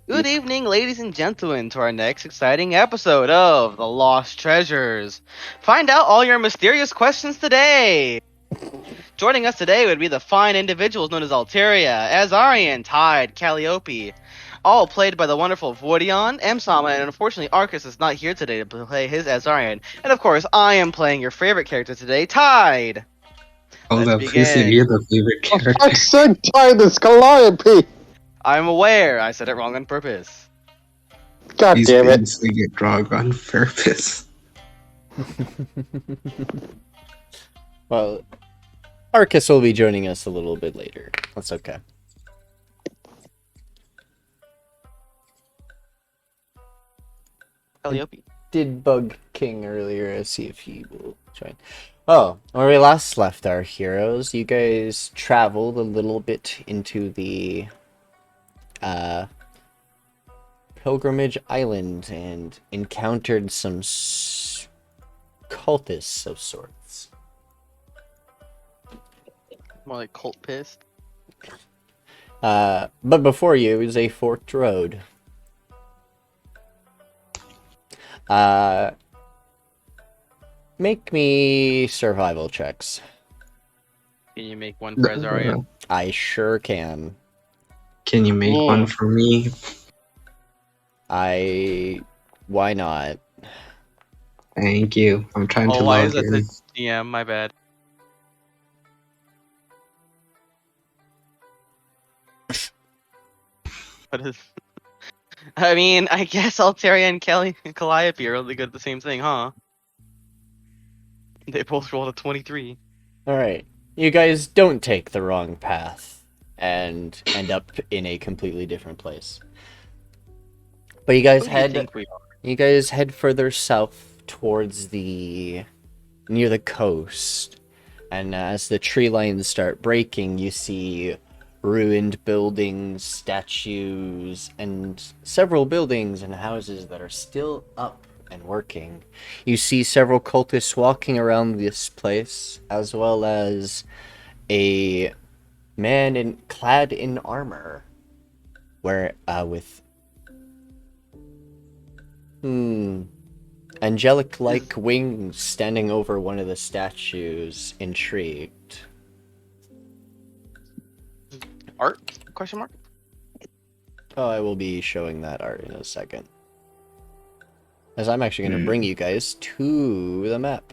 Good evening, ladies and gentlemen, to our next exciting episode of The Lost Treasures. Find out all your mysterious questions today. Joining us today would be the fine individuals known as Alteria, Az'arian, Tide, Calliope, all played by the wonderful Voideon, Msama, and unfortunately Arcus is not here today to play his Az'arian. And of course, I am playing your favorite character today, Tide. Hold Let's up, who said begin. you're the favorite For character? fuck's sake, try this Calliope! I'm aware, I said it wrong on purpose. God These damn it. things they get wrong on purpose. Well, Arcus will be joining us a little bit later. That's okay. Calliope. Did bug King earlier, see if he will join. Oh, where we last left our heroes, you guys traveled a little bit into the Pilgrimage Island and encountered some cultists of sorts. More like cult pissed. But before you is a forked road. Make me survival checks. Can you make one for Az'arian? I sure can. Can you make one for me? Why not? Thank you. I'm trying to why log is that in. the DM? My bad. What is? I mean, I guess Alteria and Calliope are really good at the same thing, huh? They both rolled a 23. Alright. You guys don't take the wrong path and end up in a completely different place. But you guys Who do you think we are? You guys head further south towards near the coast. And as the tree lines start breaking, you see ruined buildings, statues, and several buildings and houses that are still up and working. You see several cultists walking around this place, as well as a man clad in armor, with angelic-like wings standing over one of the statues, intrigued. Art? Question mark? Oh, I will be showing that art in a second. As I'm actually going to bring you guys to the map.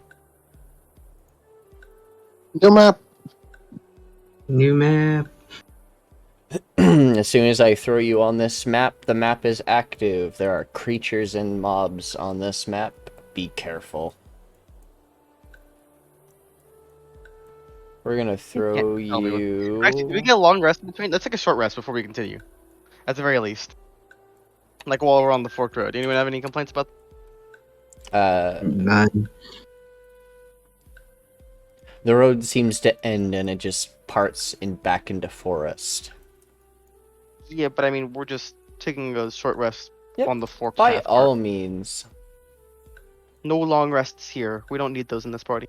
New map. New map. As soon as I throw you on this map, the map is active. There are creatures and mobs on this map. Be careful. We're gonna throw you... Actually, do we get a long rest in between? Let's take a short rest before we continue. At the very least. Like while we're on the forked road. Anyone have any complaints about None. The road seems to end and it just parts back into forest. Yeah, but I mean, we're just taking a short rest on the forked By path all part. means. No long rests here. We don't need those in this party.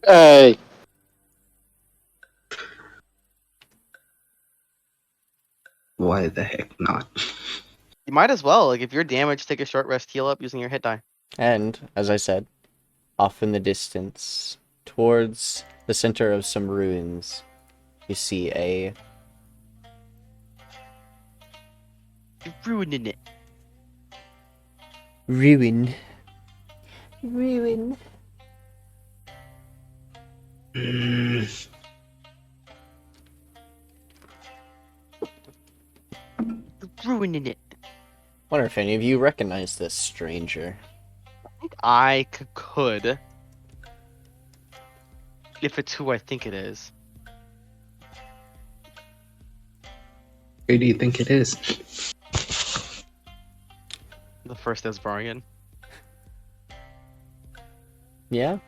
Hey. Why the heck not? You might as well. Like, if you're damaged, take a short rest, heal up using your hit die. And, as I said, off in the distance, towards the center of some ruins, you see a... You're ruining it. ruin. You're ruining it. Wonder if any of you recognize this stranger. I think I could. If it's who I think it is. Who do you think it is? The first Az'arian. Yeah?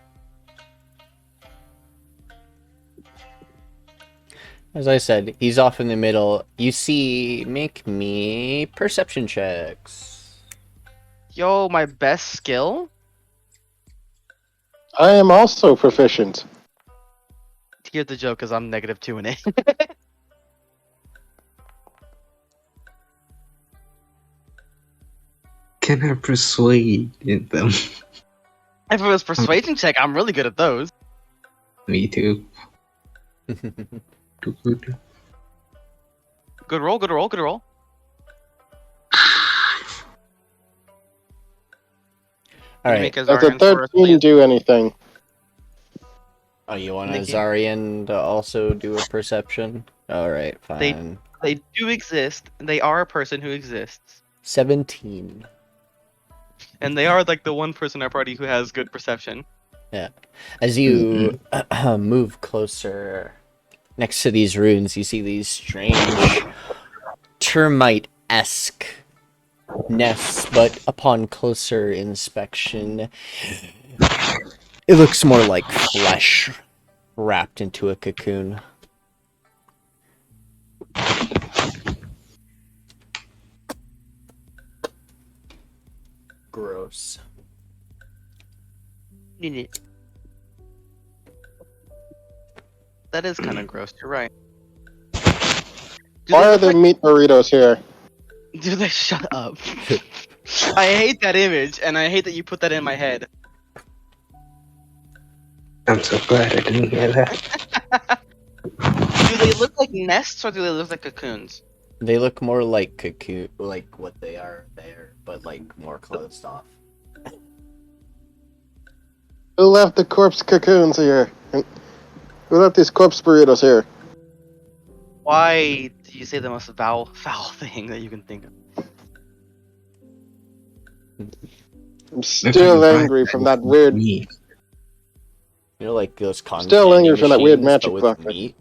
As I said, he's off in the middle. You see, make me perception checks. Yo, my best skill? I am also proficient. Here's the joke, because I'm -2 in it. Can I persuade them? If it was persuasion check, I'm really good at those. Me too. Good roll, good roll, good roll. All You right. make Does a Az'arian for us, 13 please. do anything? Oh, you want Nikki? Az'arian to also do a perception? All right, fine. They do exist. They are a person who exists. 17. And they are like the one person in our party who has good perception. As you move closer next to these runes, you see these strange termite-esque nests, but upon closer inspection, it looks more like flesh wrapped into a cocoon. Gross. That is kind of gross. You're right. Why are there meat burritos here? Do they shut up? I hate that image, and I hate that you put that in my head. I'm so glad I didn't hear that. Do they look like nests or do they look like cocoons? They look more like cocoon, like what they are there, but like more closed off. Who left the corpse cocoons here? Who left these corpse burritos here? Why do you say the most foul thing that you can think of? I'm still angry from that weird. Me. You know, like those Still angry from that weird machines, magic but with book. meat.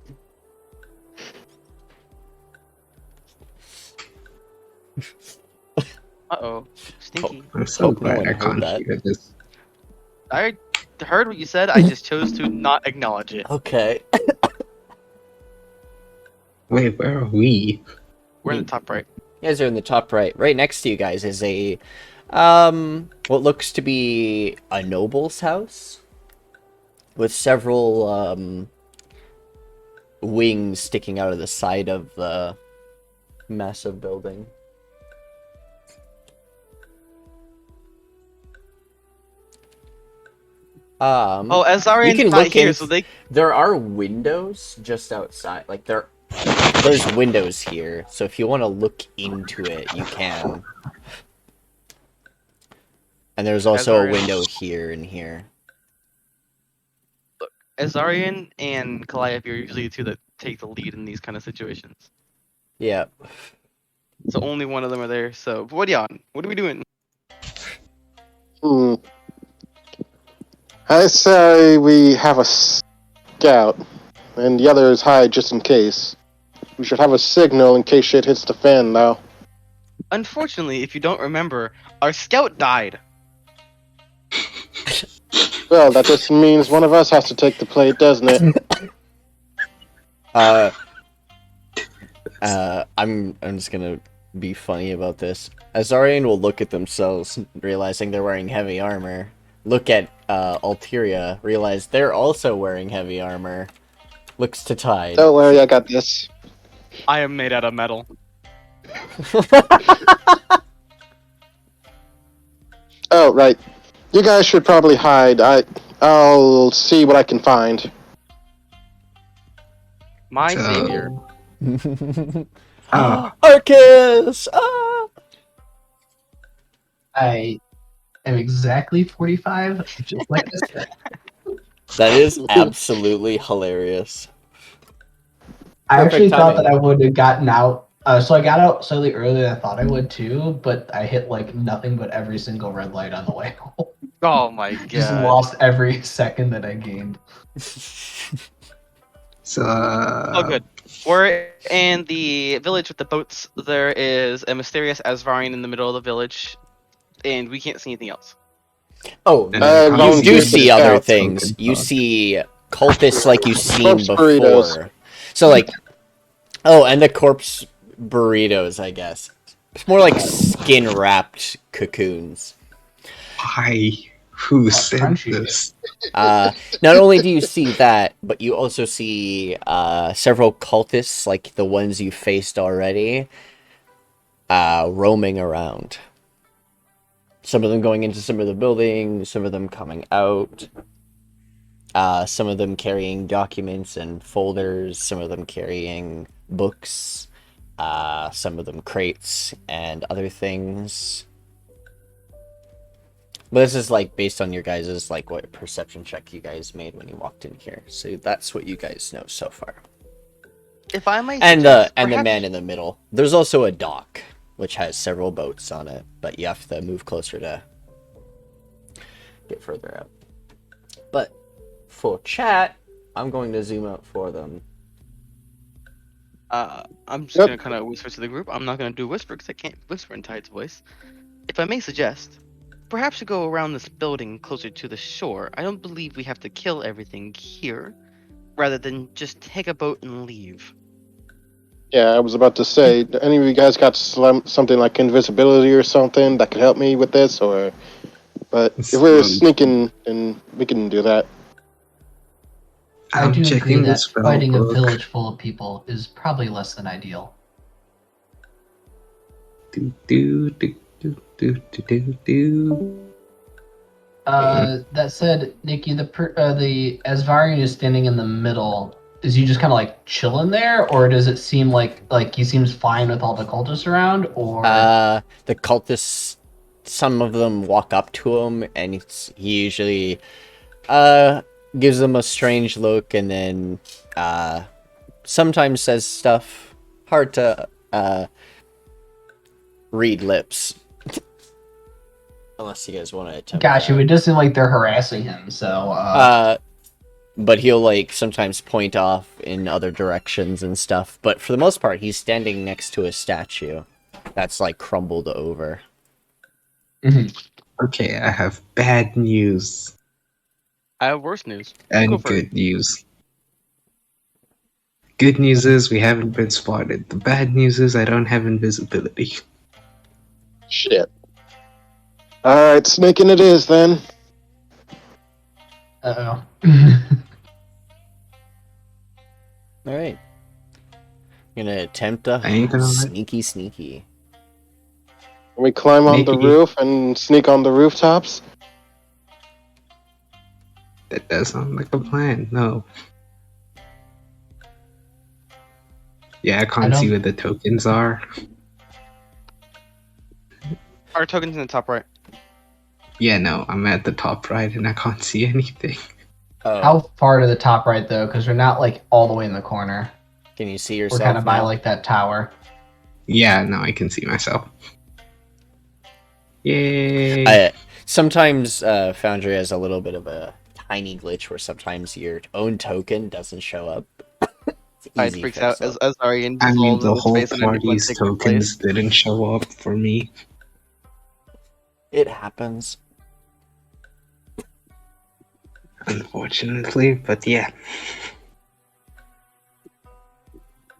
Uh-oh. Stinky. I'm so Hope no glad one I heard can't that. hear this. I heard what you said, I just chose to not acknowledge it. Okay. Wait, where are we? We're in the top right. You guys are in the top right. Right next to you guys is a, what looks to be a noble's house with several, wings sticking out of the side of the massive building. Oh, Az'arian's you can not look here, in. so they... There are windows just outside. Like there's windows here, so if you want to look into it, you can. And there's also a Az'arian. window here and here. Az'arian and Calliope are usually the two that take the lead in these kind of situations. Yeah. So only one of them are there, so... Voideon, what are we doing? I say we have a scout, and the others hide just in case. We should have a signal in case shit hits the fan, though. Unfortunately, if you don't remember, our scout died. Well, that just means one of us has to take the plate, doesn't it? I'm just gonna be funny about this. Az'arian will look at themselves, realizing they're wearing heavy armor. Look at Alteria, realize they're also wearing heavy armor. Looks to Tide. Don't worry, I got this. I am made out of metal. Oh, right. You guys should probably hide. I'll see what I can find. My savior. Arcus! Ah! I am exactly 45, just like this guy. That is absolutely hilarious. I actually Perfect thought that timing. I would have gotten out. So I got out slightly earlier than I thought I would too, but I hit like nothing but every single red light on the way home. Oh my Just god. lost every second that I gained. So, Oh, good. We're in the village with the boats. There is a mysterious Az'arian in the middle of the village, and we can't see anything else. Oh, And I you do volunteered see the other scout. things. You Token see cultists like you've seen Corpse before. burritos. So like, oh, and the corpse burritos, I guess. It's more like skin-wrapped cocoons. Why? Who said crunchy. this? Not only do you see that, but you also see several cultists, like the ones you faced already, roaming around. Some of them going into some of the buildings, some of them coming out. Some of them carrying documents and folders, some of them carrying books, some of them crates and other things. But this is like based on your guys' like what perception check you guys made when you walked in here. So that's what you guys know so far. If I may And suggest, the perhaps- man in the middle. There's also a dock which has several boats on it, but you have to move closer to get further out. But for chat, I'm going to zoom out for them. I'm just Yep. gonna kind of whisper to the group. I'm not gonna do whisper because I can't whisper in Tide's voice. If I may suggest, perhaps to go around this building closer to the shore. I don't believe we have to kill everything here, rather than just take a boat and leave. Yeah, I was about to say, do any of you guys got something like invisibility or something that could help me with this, or? But if we're sneaking, then we can do that. I I'm do agree checking that this spell fighting a book. village full of people is probably less than ideal. Do, do, do, do, do, do, do, do. That said, Nikki, the Az'arian is standing in the middle. Is he just kind of like chilling there, or does it seem like he seems fine with all the cultists around, or? The cultists, some of them walk up to him, and he usually gives them a strange look, and then sometimes says stuff hard to read lips. Unless you guys want to attempt. Gotcha. It does seem like they're harassing him. So. But he'll like sometimes point off in other directions and stuff. But for the most part, he's standing next to a statue that's like crumbled over. Okay, I have bad news I have worse news. and Go for it. good news. Good news is we haven't been spotted. The bad news is I don't have invisibility. Shit. Alright, sneaking it is then. Uh oh. All right. Gonna attempt a I ain't gonna lie. sneaky. Can we climb on the Maybe. roof and sneak on the rooftops? That does sound like a plan. No. Yeah, I can't see don't- where the tokens are. Our tokens in the top right. Yeah, no, I'm at the top right and I can't see anything. Oh, How far to the top right though? Because we're not like all the way in the corner. can you see We're yourself kind of by now? like that tower. Yeah, now I can see myself. Yay! Sometimes Foundry has a little bit of a tiny glitch where sometimes your own token doesn't show up. It's Tide easy freaks fix, out though. as Az'arian I mean, dissolves the into whole space and anyone party's takes their tokens place. didn't show up for me, It happens. unfortunately, but yeah.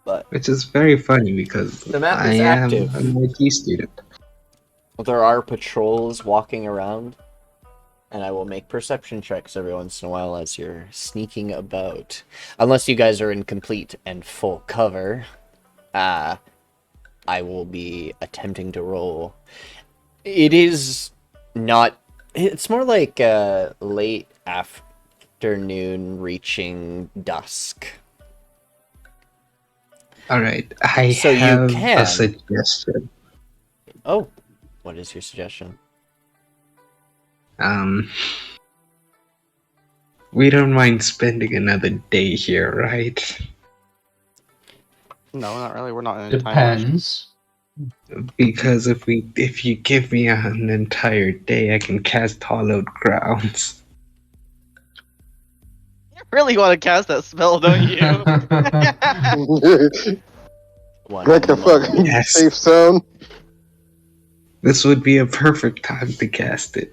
But Which is very funny because The map I is am active. an IT student. there are patrols walking around, and I will make perception checks every once in a while as you're sneaking about. Unless you guys are in complete and full cover, I will be attempting to roll. It is not... It's more like late afternoon reaching dusk. Alright, I So you have can. a suggestion. Oh, what is your suggestion? We don't mind spending another day here, right? No, not really. We're not in a time rush. Depends. Because if you give me an entire day, I can cast Hallowed Grounds. You really want to cast that spell, don't you? One Like a moment. fucking Yes. safe zone. This would be a perfect time to cast it.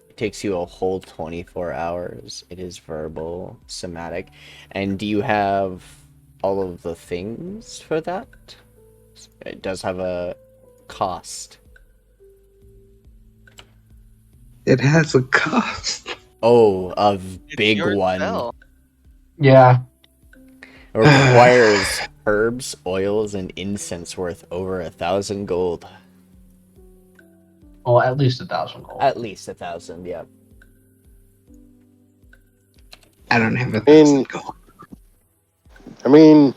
It takes you a whole 24 hours. It is verbal, somatic. And do you have all of the things for that? It does have a cost. It has a cost. Oh, a It's big your one. spell. Yeah. It requires herbs, oils, and incense worth over 1,000 gold. Well, at least 1,000 gold. At least 1,000, yeah. I don't have 1,000 gold. I mean,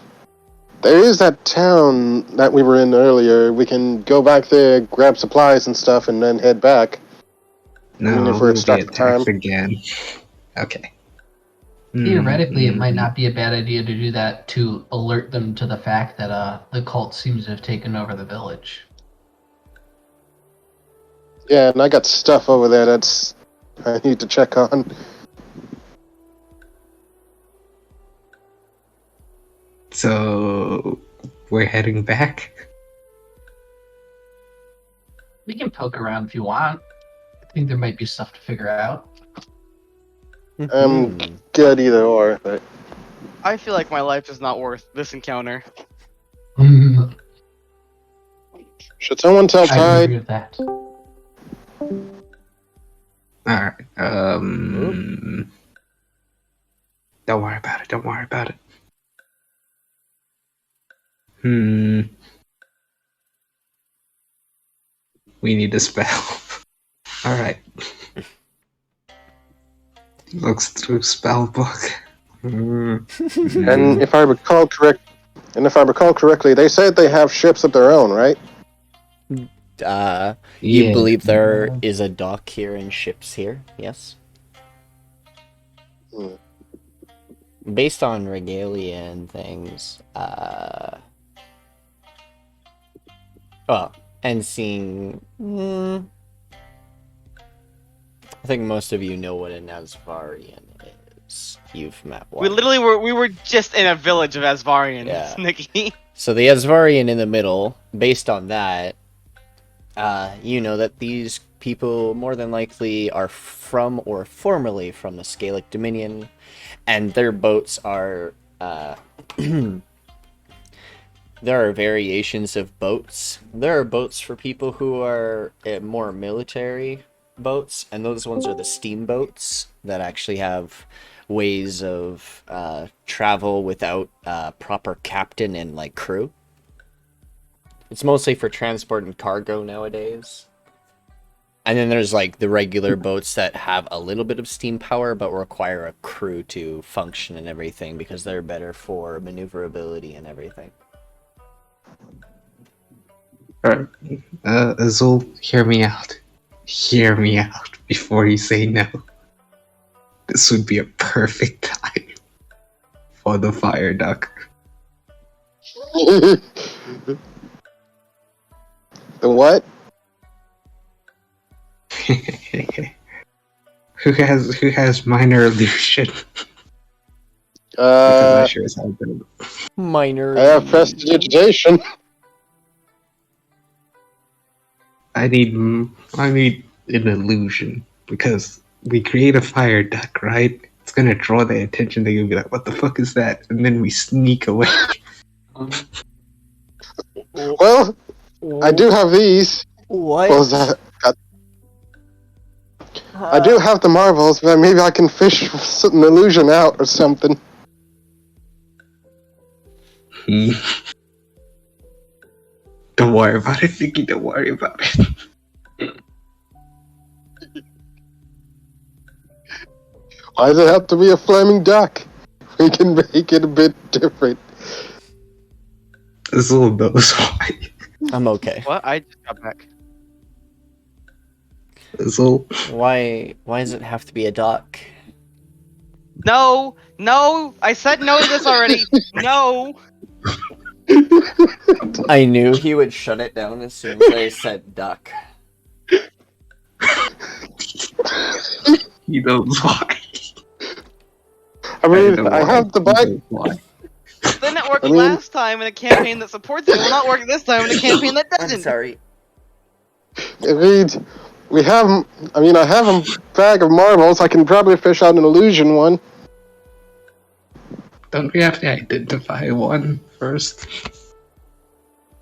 there is that town that we were in earlier. We can go back there, grab supplies and stuff, and then head back. No, I mean, if we're we'll be stuck in time. attacked again. Okay. Theoretically, it might Mm, not be a bad idea to do that to alert them to the fact that the cult seems to have taken over the village. Yeah, and I got stuff over there that's I need to check on. So we're heading back. We can poke around if you want. I think there might be stuff to figure out. Mhm. Good either or. But I feel like my life is not worth this encounter. should someone tell I Tide? agree with that. Alright. Don't worry about it. Don't worry about it. We need a spell. Alright. Looks through spell book. And if I recall correctly, they said they have ships of their own, right? You Yeah. believe there is a dock here and ships here? Yes. Hmm. Based on regalia and things, and seeing, I think most of you know what an Az'arian is. You've met one. We were just in a village of Az'arians, Yeah. Nikki. So the Az'arian in the middle, based on that, you know that these people more than likely are from or formerly from the Scalic Dominion, and their boats are, there are variations of boats. There are boats for people who are more military boats, and those ones are the steamboats that actually have ways of travel without proper captain and like crew. It's mostly for transport and cargo nowadays. And then there's like the regular boats that have a little bit of steam power but require a crew to function and everything because they're better for maneuverability and everything. Alright. Azul, hear me out. Hear me out before you say no. This would be a perfect time for the fire duck. The what? Who has minor illusion? Because I sure as hell don't. Minor. I have prestidigitation. I need an illusion because we create a fire duck, right? It's gonna draw their attention. They're gonna be like, "What the fuck is that?" And then we sneak away. Well, I do have these. What? What was that? I do have the marbles, but maybe I can fish an illusion out or something. Don't worry about it, Vicky. Don't worry about it. Why does it have to be a flaming duck? We can make it a bit different. Azul knows why. I'm okay. What? I just got back. Azul. Why does it have to be a dock? No! I said no to this already! No! I knew he would shut it down as soon as I said duck. He knows why. I mean, I have the bike. It didn't work last time in a campaign that supports it. It will not work this time in a campaign that I'm doesn't. sorry. I have a bag of marbles. I can probably fish out an illusion one. Don't we have to identify one first?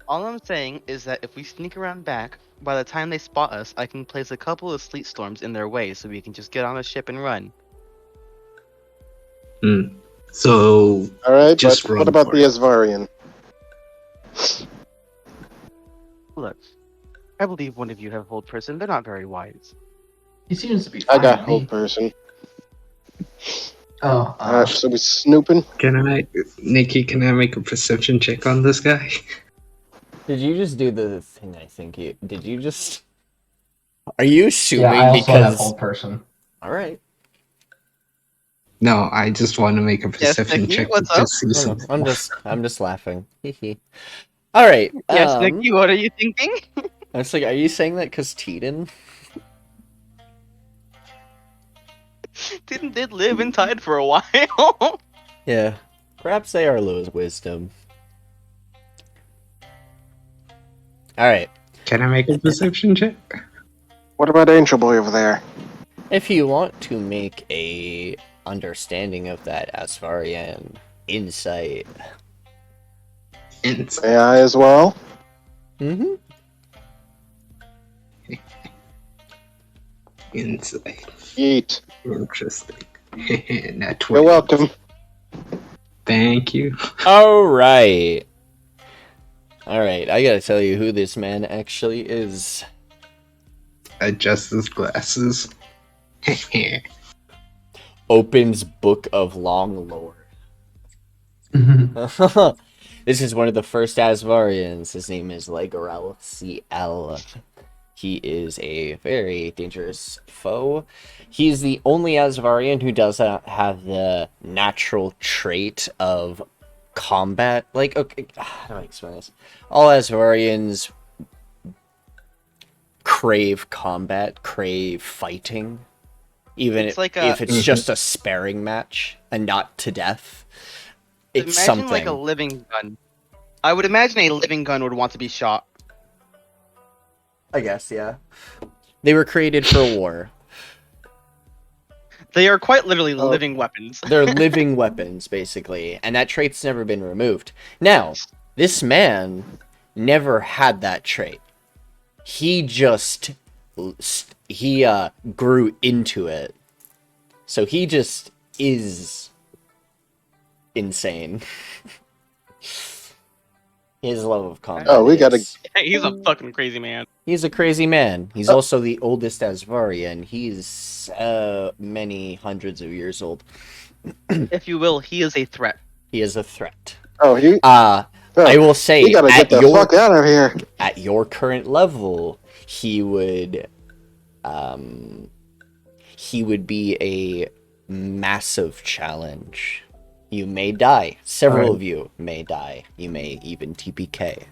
All I'm saying is that if we sneak around back, by the time they spot us, I can place a couple of sleet storms in their way so we can just get on a ship and run. So, Alright, Just but run what about for the it. Az'arian? Look, I believe one of you have hold person. They're not very wise. He seems to be I fine got with whole me. person. Oh, Alright, so we snooping? Nikki, can I make a perception check on this guy? Did you just do the thing I think you... Did you just... Are you yeah, I assuming also have because... whole person. Alright. No, I just want to make a Yes, perception Nikki, check what's to up? see No, some no, stuff. I'm just laughing. Alright, Yes, Nikki, what are you thinking? I was like, are you saying that because Teeden? Did live in Tide for a while. Yeah. Perhaps they are low as wisdom. Alright. Can I make a perception check? What about Angel Boy over there? If you want to make a understanding of that Az'arian insight. Insight. May I as well? Mm-hmm. Insight. Eat. Interesting. Not 20. You're welcome. Thank you. Alright. Alright, I gotta tell you who this man actually is. Adjust his glasses. Opens Book of Long Lore. This is one of the first Az'arians. His name is Legorel CL. He is a very dangerous foe. He's the only Az'arian who does not have the natural trait of combat. Like, okay, how do I explain this? All Az'arians crave combat, crave fighting. Even It's if, like a- if it's just a sparring match and not to death. It's Imagine something. like a living gun. I would imagine a living gun would want to be shot. I guess, yeah. They were created for war. They are quite literally Oh. living weapons. They're living weapons, basically, and that trait's never been removed. Now, this man never had that trait. He just grew into it. So he just is insane. His love of combat. Oh, we gotta- is- He's a fucking crazy man. He's a crazy man. He's also the oldest Az'arian. He's many hundreds of years old. If you will, he is a threat. He is a threat. Oh, he. I will say, We gotta get the fuck out of here. at your current level, he would be a massive challenge. You may die. Several of you may die. You may even TPK.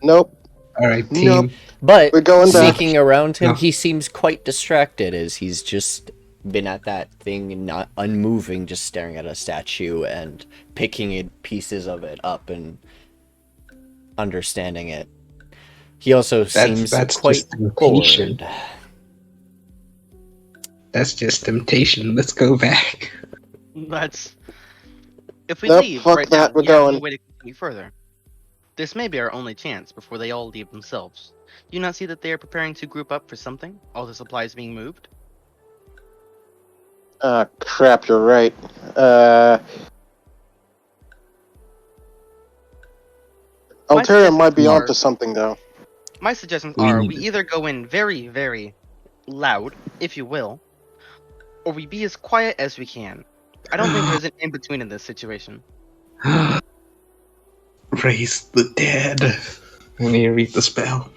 Nope. Alright, team. Nope. But We're going back. sneaking around him, No. he seems quite distracted as he's just been at that thing, not unmoving, just staring at a statue and picking pieces of it up and understanding it. He also seems that's quite just temptation. bored. That's just temptation. Let's go back. That's. If we Nope, leave fuck right that, now, we're we have no going. way to continue further. This may be our only chance before they all leave themselves. Do you not see that they are preparing to group up for something? All the supplies being moved? Ah, crap, you're right. Alteria might be suggestions onto something, though. My suggestions We are need we it. either go in very, very loud, if you will, or we be as quiet as we can. I don't think there's an in-between in this situation. Raise the dead. I need to read the spell.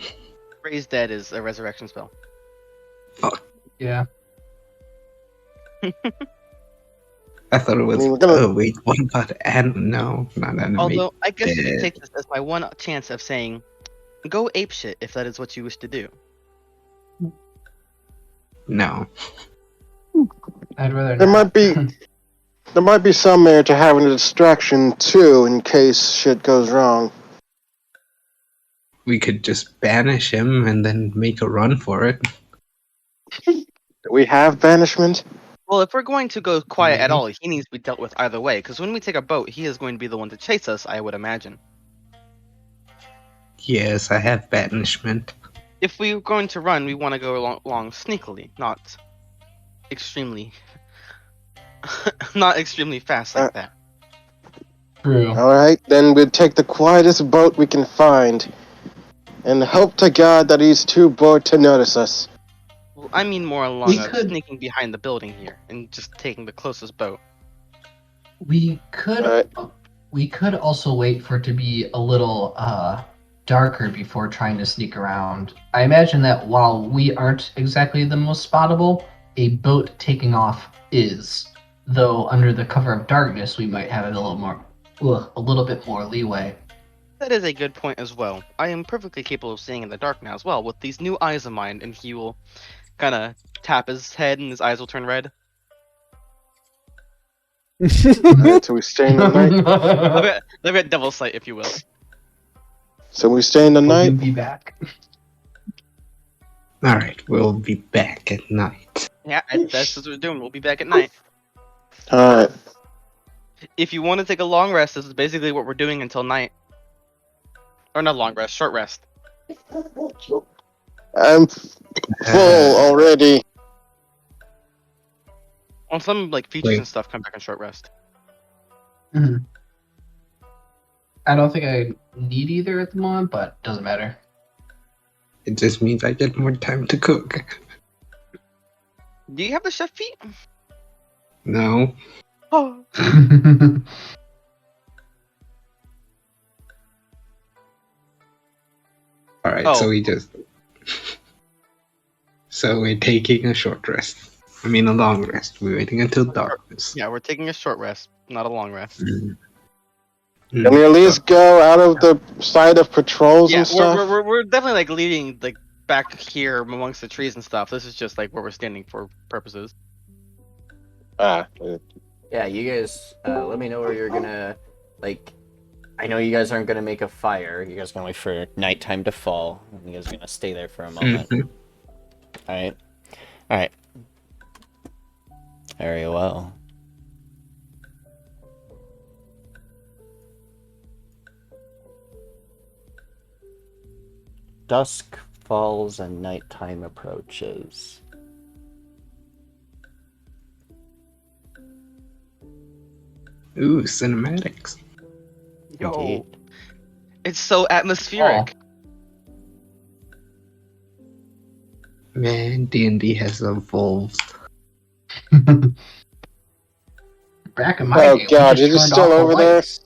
Raise Dead is a resurrection spell. Yeah. I thought it was. I mean, we're gonna- Oh wait, what about no, not animate. Although, I guess you could Dead. take this as my one chance of saying, go apeshit if that is what you wish to do. No. I'd rather There not. might be some merit to having a distraction too, in case shit goes wrong. We could just banish him and then make a run for it. Do we have banishment? Well, if we're going to go quiet at Mhm. all, he needs to be dealt with either way, because when we take a boat, he is going to be the one to chase us, I would imagine. Yes, I have banishment. If we're going to run, we want to go along sneakily, not extremely... not extremely fast like that. True. Alright, then we'll take the quietest boat we can find. and hope to God that he's too bored to notice us. Well, I mean more along We of could- sneaking behind the building here and just taking the closest boat. We could Alright. we could also wait for it to be a little darker before trying to sneak around. I imagine that while we aren't exactly the most spottable, a boat taking off is. Though under the cover of darkness, we might have a little bit more leeway. That is a good point as well. I am perfectly capable of seeing in the dark now as well with these new eyes of mine, and he will kind of tap his head and his eyes will turn red. Alright, so we stay in the night. They've got devil sight, if you will. So we stay in the We'll night. be back. Alright, we'll be back at night. Yeah, that's what we're doing. We'll be back at night. Alright. If you want to take a long rest, this is basically what we're doing until night. Or not long rest, short rest. I'm full already. On some like features Wait. and stuff, come back on short rest. Mhm. I don't think I need either at the moment, but doesn't matter. It just means I get more time to cook. Do you have the chef feat? No. Oh. Alright, Oh. so we just... So we're taking a short rest. I mean a long rest. We're waiting until darkness. Yeah, we're taking a short rest, not a long rest. Mm. Can we at least go out of the side of patrols Yeah, and stuff? we're definitely like leading like back here amongst the trees and stuff. This is just like where we're standing for purposes. Yeah, you guys, let me know where you're gonna, like, I know you guys aren't gonna make a fire. You guys are gonna wait for nighttime to fall. And you guys are gonna stay there for a moment. Mhm. Alright. Alright. Very well. Dusk falls and nighttime approaches. Ooh, cinematics. Yo, Indeed. it's so atmospheric. Man, D&D has evolved. Back in my Oh, day, we God, just is it turned still off the over there? lights.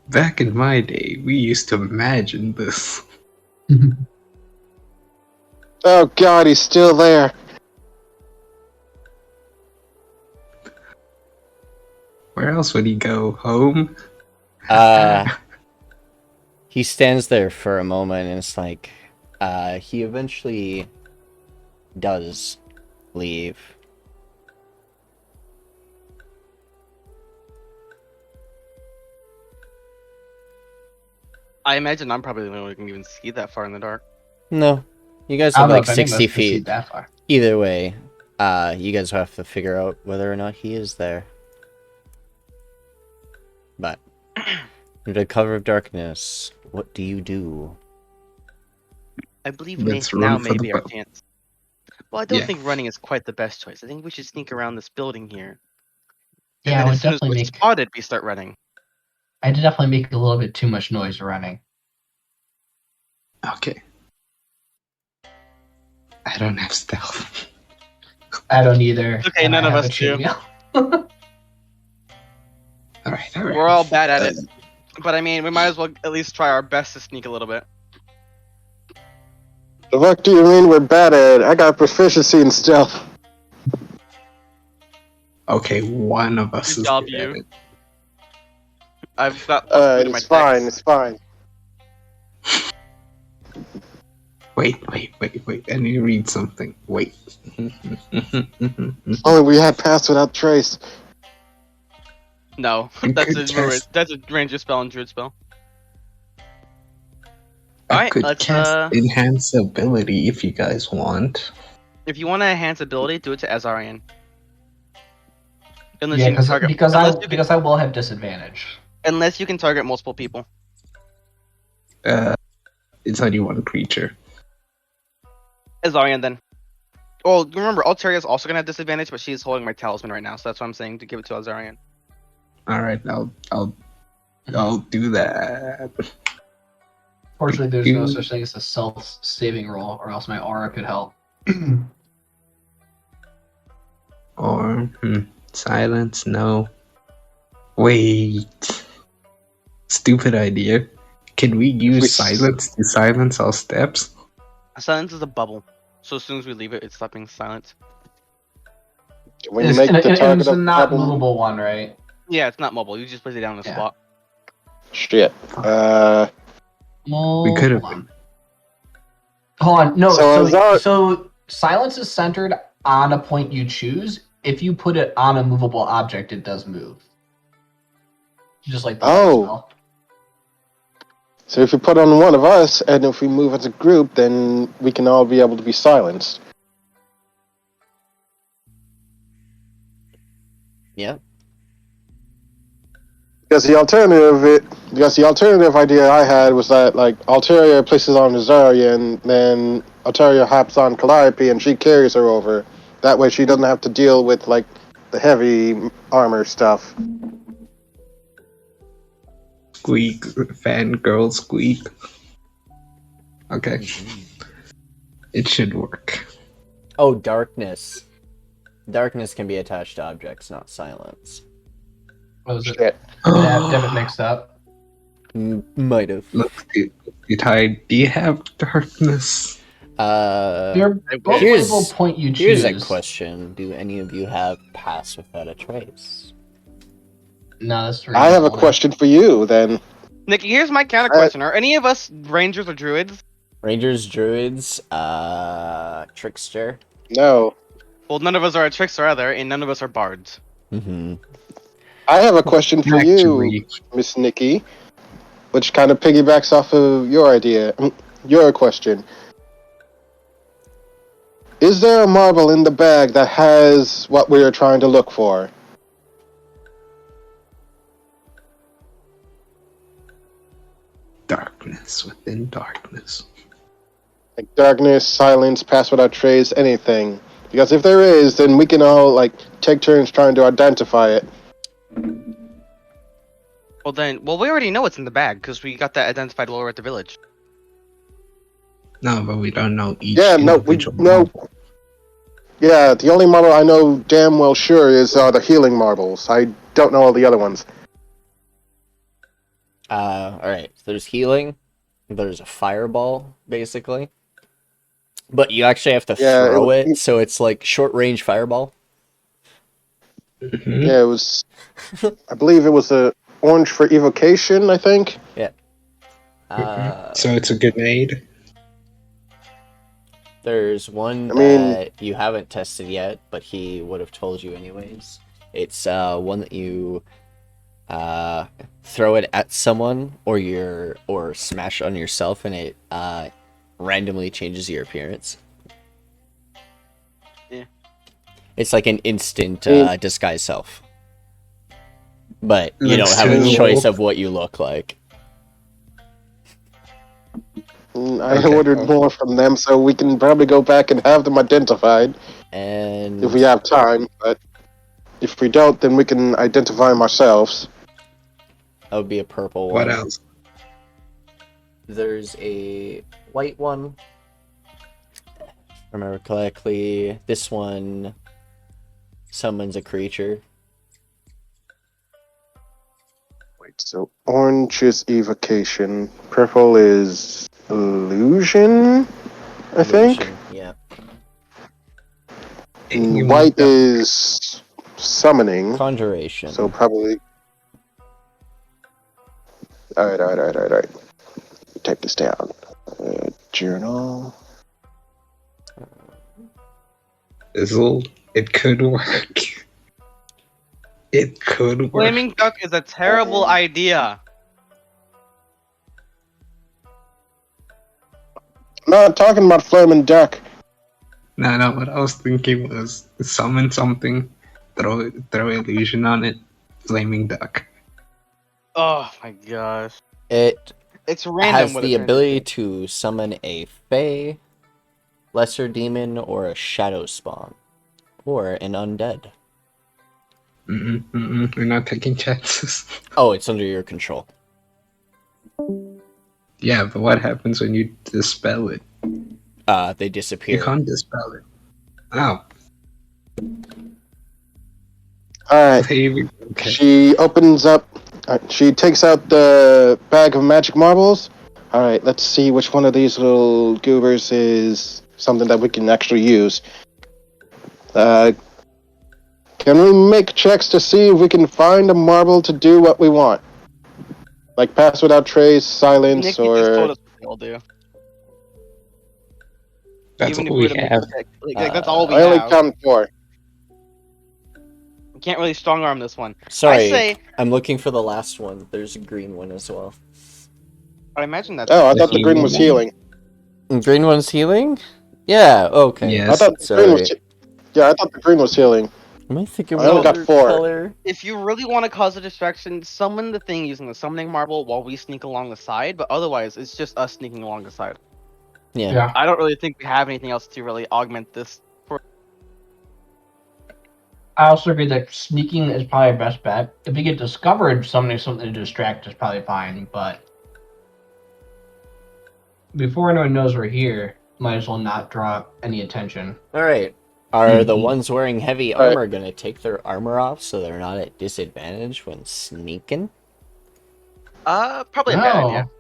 Back in my day, we used to imagine this. Oh God, he's still there. Where else would he go? Home? He stands there for a moment and it's like, he eventually does leave. I imagine I'm probably the only one who can even see that far in the dark. No. You guys I have don't know like if any of 60 us can see feet. that far. Either way, you guys have to figure out whether or not he is there. But, under the cover of darkness, what do you do? I believe Let's now run for may the be our boat. chance. Well, I don't Yeah. think running is quite the best choice. I think we should sneak around this building here. And Yeah, then I would as soon as definitely we're make. spotted, we start running. I did definitely make a little bit too much noise running. Okay. I don't have stealth. I don't either. Okay, and none I of have us a chain do. wheel. Alright. We're all bad at it. But I mean, we might as well at least try our best to sneak a little bit. The fuck do you mean we're bad at it? I got proficiency in stealth. Okay, one of us Good is job, good at you. it. I've got plus 3 to my It's fine, dex. it's fine. Wait. I need to read something. Wait. Only we had pass without trace. No, You that's could a druid. cast- That's a ranger spell and druid spell. I Alright, could let's, cast enhance ability if you guys want. If you want to enhance ability, do it to Az'arian. Unless Yeah, you can target, because I will have disadvantage. unless you can target multiple people. It's only one creature. Az'arian then. Well, remember, Alteria is also gonna have disadvantage, but she's holding my talisman right now, so that's why I'm saying to give it to Az'arian. Alright, I'll do that. Fortunately, there's no such thing as a self-saving roll, or else my aura could help. Or silence? No. Wait. Stupid idea. Can we we use s- silence to silence our steps? Silence is a bubble. So as soon as we leave it, it's stopping silence. When you make the target It's of a the not problem, movable one, right? Yeah, it's not mobile. You just place it down in a Yeah. spot. shit. We could have Hold been. on. Hold on. No, So so silence is centered on a point you choose. If you put it on a movable object, it does move. Just like the Oh. spell. So if you put on one of us, and if we move as a group, then we can all be able to be silenced. Yeah. Because the alternative idea I had was that like Alteria places on Az'arian, then Alteria hops on Calliope and she carries her over. That way she doesn't have to deal with like the heavy armor stuff. Squeak. Fangirl squeak. Okay. It should work. Oh, darkness. Darkness can be attached to objects, not silence. What was it? Shit. Have it mixed up. Might have. Look, do you have darkness? They're both Here's- labeled point you Here's choose. a question: do any of you have pass without a trace? No, that's I have a question for you then. Nikki, here's my counter question: Are any of us rangers or druids? Rangers, druids, trickster. No. Well, none of us are a trickster either, and none of us are bards. Mm-hmm. I have a question for you, Actually, Miss Nikki, which kind of piggybacks off of your idea. Your question. Is there a marble in the bag that has what we are trying to look for? darkness within darkness. Like darkness, silence, pass without trace, anything. Because if there is, then we can all like take turns trying to identify it. Well, we already know what's in the bag because we got that identified while we were at the village. No, but we don't know each Yeah, no, individual no. marble. Yeah, the only marble I know damn well sure is the healing marbles. I don't know all the other ones. Alright, so there's healing, there's a fireball, basically. But you actually have to Yeah, throw it, so it's like short range fireball. Mhm. Yeah, it was. I believe it was a orange for evocation. I think. So it's a grenade. There's one I mean- that you haven't tested yet, but he would have told you anyways. It's one that you throw it at someone or smash on yourself, and it randomly changes your appearance. Yeah. It's like an instant disguise self. But you Looks don't have a cool. choice of what you look like. I Okay. ordered more from them, so we can probably go back and have them identified And if we have time. But if we don't, then we can identify them ourselves. that would be a purple What one. else? There's a white one. If I remember correctly, this one summons a creature. Wait, so orange is evocation, purple is illusion, I think. Illusion, yeah. And white is summoning. Conjuration. So probably. Alright. Take this down. Journal. Azule, it could work. It could work. Flaming duck is a terrible idea. I'm not talking about flaming duck. No, what I was thinking was summon something, throw illusion on it, flaming duck. Oh my gosh. It It's random. has what the it turns ability into. to summon a fae, lesser demon, or a shadow spawn, or an undead. We're not taking chances. Oh, it's under your control. Yeah, but what happens when you dispel it? They You disappear. can't dispel it. Oh, Alright. maybe. Okay. She opens up. She takes out the bag of magic marbles. Alright, let's see which one of these little goobers is something that we can actually use. Can we make checks to see if we can find a marble to do what we want? Like pass without trace, silence, Nikki just told or... us what they'll do. That's Even if all we we were to make have. a check, like that's all we I only have. counted 4. We can't really strong arm this one. Sorry, I say, I'm looking for the last one. There's a green one as well. I imagine that's. Oh, I The thought the green was healing healing. Green one's healing? Yeah, okay. I Yes. thought the green was... Sorry. Yeah, I thought the green was healing. Am I thinking I only of got another 4. color? If you really want to cause a distraction, summon the thing using the summoning marble while we sneak along the side. But otherwise, it's just us sneaking along the side. Yeah. Yeah. I don't really think we have anything else to really augment this. I also agree that sneaking is probably our best bet. If we get discovered, something to distract is probably fine. But before anyone knows we're here, might as well not draw any attention. Alright. Are the Mhm. ones wearing heavy Alright. armor gonna take their armor off so they're not at disadvantage when sneaking? Probably a bad No. idea.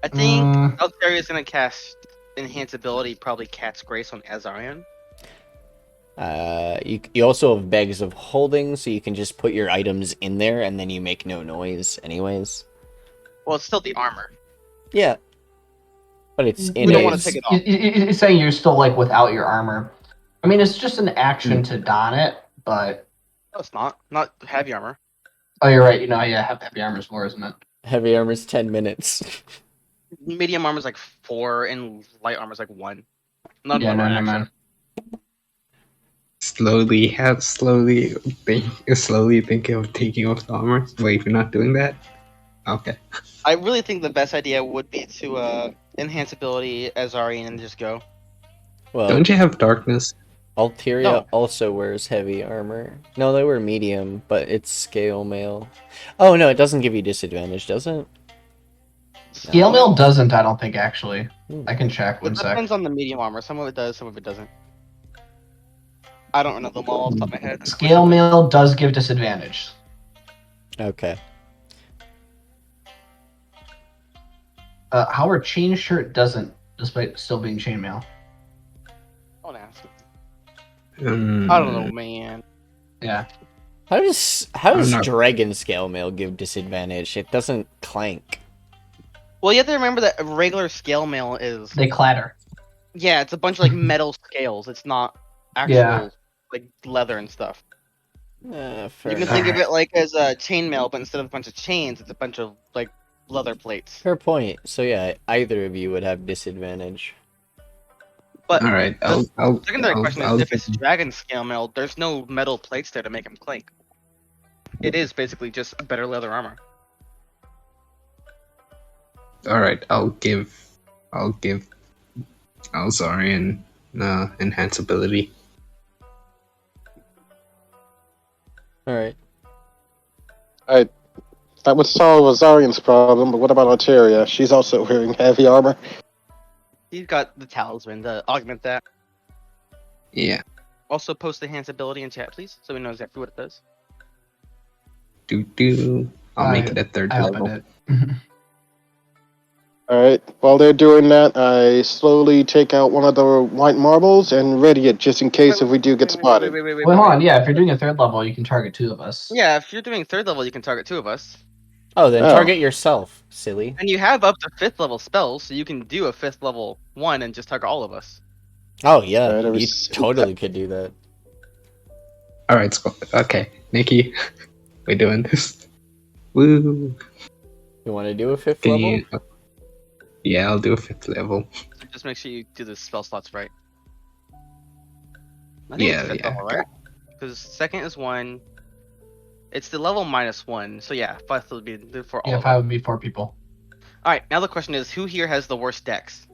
I think Mm. Alteria is gonna cast enhance ability, probably Cat's Grace on Az'arian. You also have bags of holding, so you can just put your items in there and then you make no noise anyways. Well, it's still the armor. Yeah. But it's in We don't a... wanna take it off. It's saying you're still like without your armor. I mean, it's just an action to don it, but No, it's not. Not heavy armor. oh, you're right. Yeah, heavy armor is more, isn't it? Heavy armor's 10 minutes. Medium armor is like 4, and light armor is like 1. None Yeah, of them no, are no, action. man. Slowly thinking of taking off the armor. Wait, we're not doing that? Okay. I really think the best idea would be to enhance ability Az'arian and just go. Well, Don't you have darkness? Alteria No. also wears heavy armor. No, they wear medium, but it's scale mail. Oh, no, it doesn't give you disadvantage, does it? Scale mail doesn't, I don't think, actually. Hmm. I can check It one sec. depends on the medium armor. Some of it does, some of it doesn't. I don't know them all off the top of my head. Scale mail does give disadvantage. Okay. Our chain shirt doesn't, despite still being chainmail. Don't ask. Um, I don't know, man. Yeah. How does I'm not- dragon scale mail give disadvantage? It doesn't clank. Well, you have to remember that regular scale mail is They clatter. yeah, it's a bunch of like metal scales. It's not actual Yeah. like leather and stuff. Fair You can enough. think of it like as a chainmail, but instead of a bunch of chains, it's a bunch of like leather plates. Fair point. So yeah, either of you would have disadvantage. But All right. the I'll. secondary I'll- question I'll- is, if it's dragon scale mail, there's no metal plates there to make them clink. It is basically just better leather armor. All right. I'll give Az'arian enhance ability. Alright. That would solve Azarian's problem, but what about Alteria? She's also wearing heavy armor. You've got the talisman to augment that. Yeah. Also, post the enhance ability in chat, please, so we know exactly what it does. I'll make it a third I level. opened it. Alright, while they're doing that, I slowly take out one of the white marbles and ready it just in case if we do get spotted. Wait, Wait, hold on. Yeah, if you're doing a third level, you can target 2 of us. Yeah, if you're doing third level, you can target 2 of us. Oh, then Oh. target yourself, silly. And you have up to 5th level spells, so you can do a 5th level one and just target all of us. Oh yeah, Alright, I you was- totally could do that. All right. Okay, Nikki, we're doing this. Woo! You want to do a 5th Can level? you? Yeah, I'll do a 5th level. So just make sure you do the spell slots right. I think Yeah, it's 5th yeah. level, right? Because 2nd is 1. It's the level -1, so yeah, 5th would be for all Yeah, of 5 us. would be 4 people. Alright, now the question is, who here has the worst dex?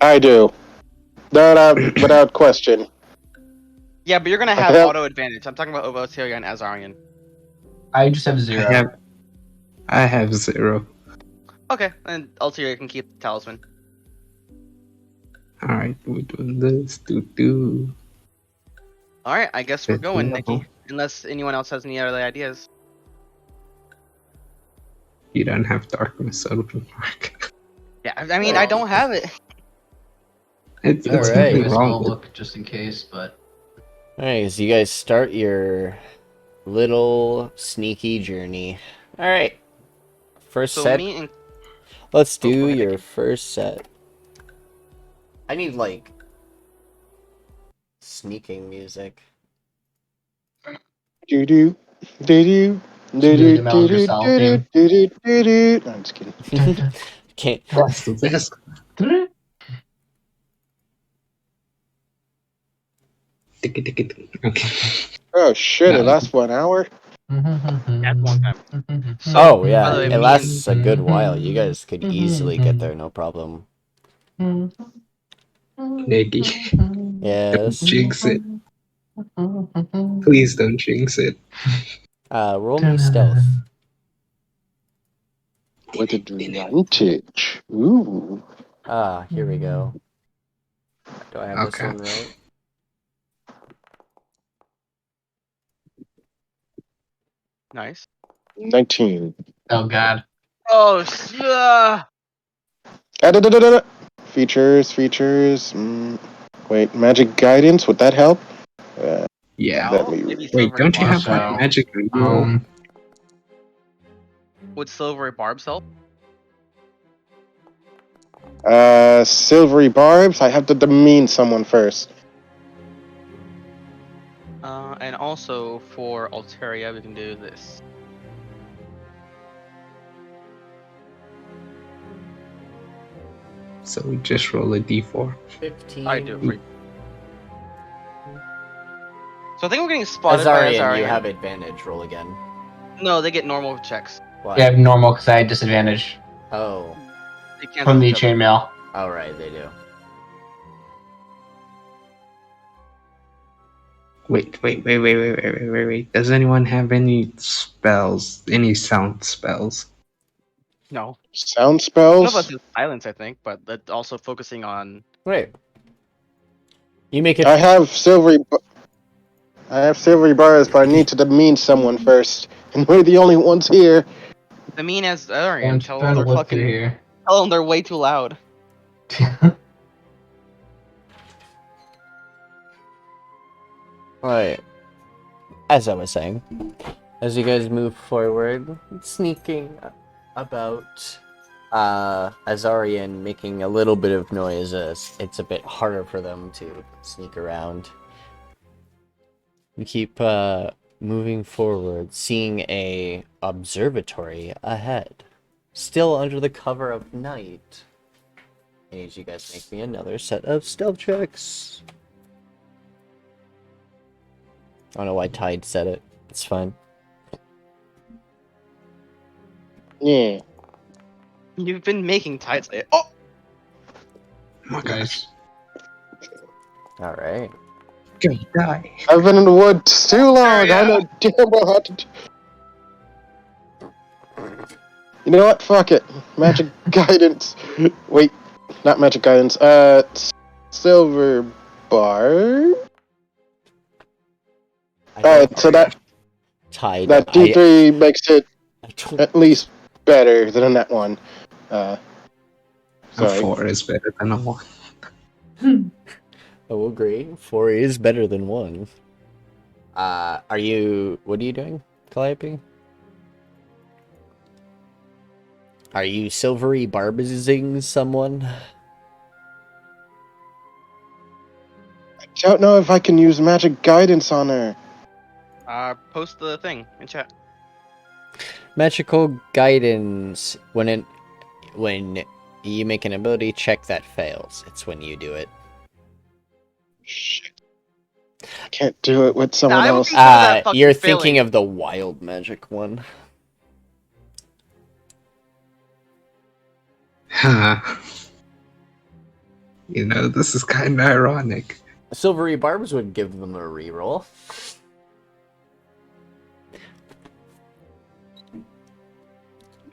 I do. Without question. Yeah, but you're gonna have Okay. auto advantage. I'm talking about Alteria and Az'arian. I just have 0. I have 0. Okay, and Alteria can keep the talisman. Alright, we're doing this. Do. Alright, I guess we're Good going, to know. Nikki. Unless anyone else has any other ideas. You don't have darkness open, Mark. Yeah, I mean, I don't have it. It's Alright. nothing Anyways, wrong we'll with look just in case, but Alright, so you guys start your little sneaky journey. Alright. First So set. me and Let's Oh, go do ahead, your Nikki. first set. I need, like, sneaking music. Do do do do should we do do the Metal Gear Solid do theme? do. I'm just kidding. Can't. that's the best. Okay. Oh shit! It No, lasts 1 hour. That's a long time. So, Oh, by yeah, the way, it me and lasts a good while. You guys could easily get there, no problem. Nikki, don't Yes. jinx it. Please don't jinx it. Roll me stealth. With advantage. Ooh. Here we go. Do I have this Okay. one right? nice. 19. Oh god. Oh, Da-da-da-da-da. Features. Wait, magic guidance. Would that help? Yeah. Let no, me. maybe Wait, silver don't you barb. have like So, magic reroll? Would silver barb help? Silvery barbs. I have to demean someone first. And also for Alteria, we can do this. So we just roll a d4. 15. I do it for you. So I think we're getting spotted by Az'arian, Az'arian. you have advantage. Roll again. No, they get normal checks. What? yeah, I have normal because I had disadvantage Oh. They cancel from the each other. chainmail. Oh, right, they do. Wait. Does anyone have any spells? Any sound spells? No. Sound One of us spells. is silence, I think, but that's also focusing on. Wait. You make it. I have silvery barbs, but I need to demean someone first, and we're the only ones here. The mean Az'arian. I'm Tell trying them to they're look through fucking. here. Tell them they're way too loud. Right. As I was saying, as you guys move forward, sneaking about, Az'arian making a little bit of noise as it's a bit harder for them to sneak around. You keep, moving forward, seeing a observatory ahead. Still under the cover of night. I need you guys to make me another set of stealth checks. I don't know why Tide said it. It's fine. Yeah. You've been making tides. Oh, Oh my gosh. Nice. Alright. Gonna die. I've been in the woods too long. I know damn well how to. You know what? Fuck it. Magic guidance. Wait, not magic guidance. Silver bar. Alright, so that Tide. D3 makes it I don't. at least better than that one. A Sorry. 4 is better than a 1. I will agree. 4 is better than 1. Are you? What are you doing, Calliope? Are you silvery barbizing someone? I don't know if I can use magic guidance on her. post the thing in chat. Magical guidance. When you make an ability check that fails, it's when you do it. Shit. I can't do it with someone I would else. consider that fucking You're failing. thinking of the wild magic one. Huh. You know, this is kind of ironic. Silvery barbs would give them a reroll.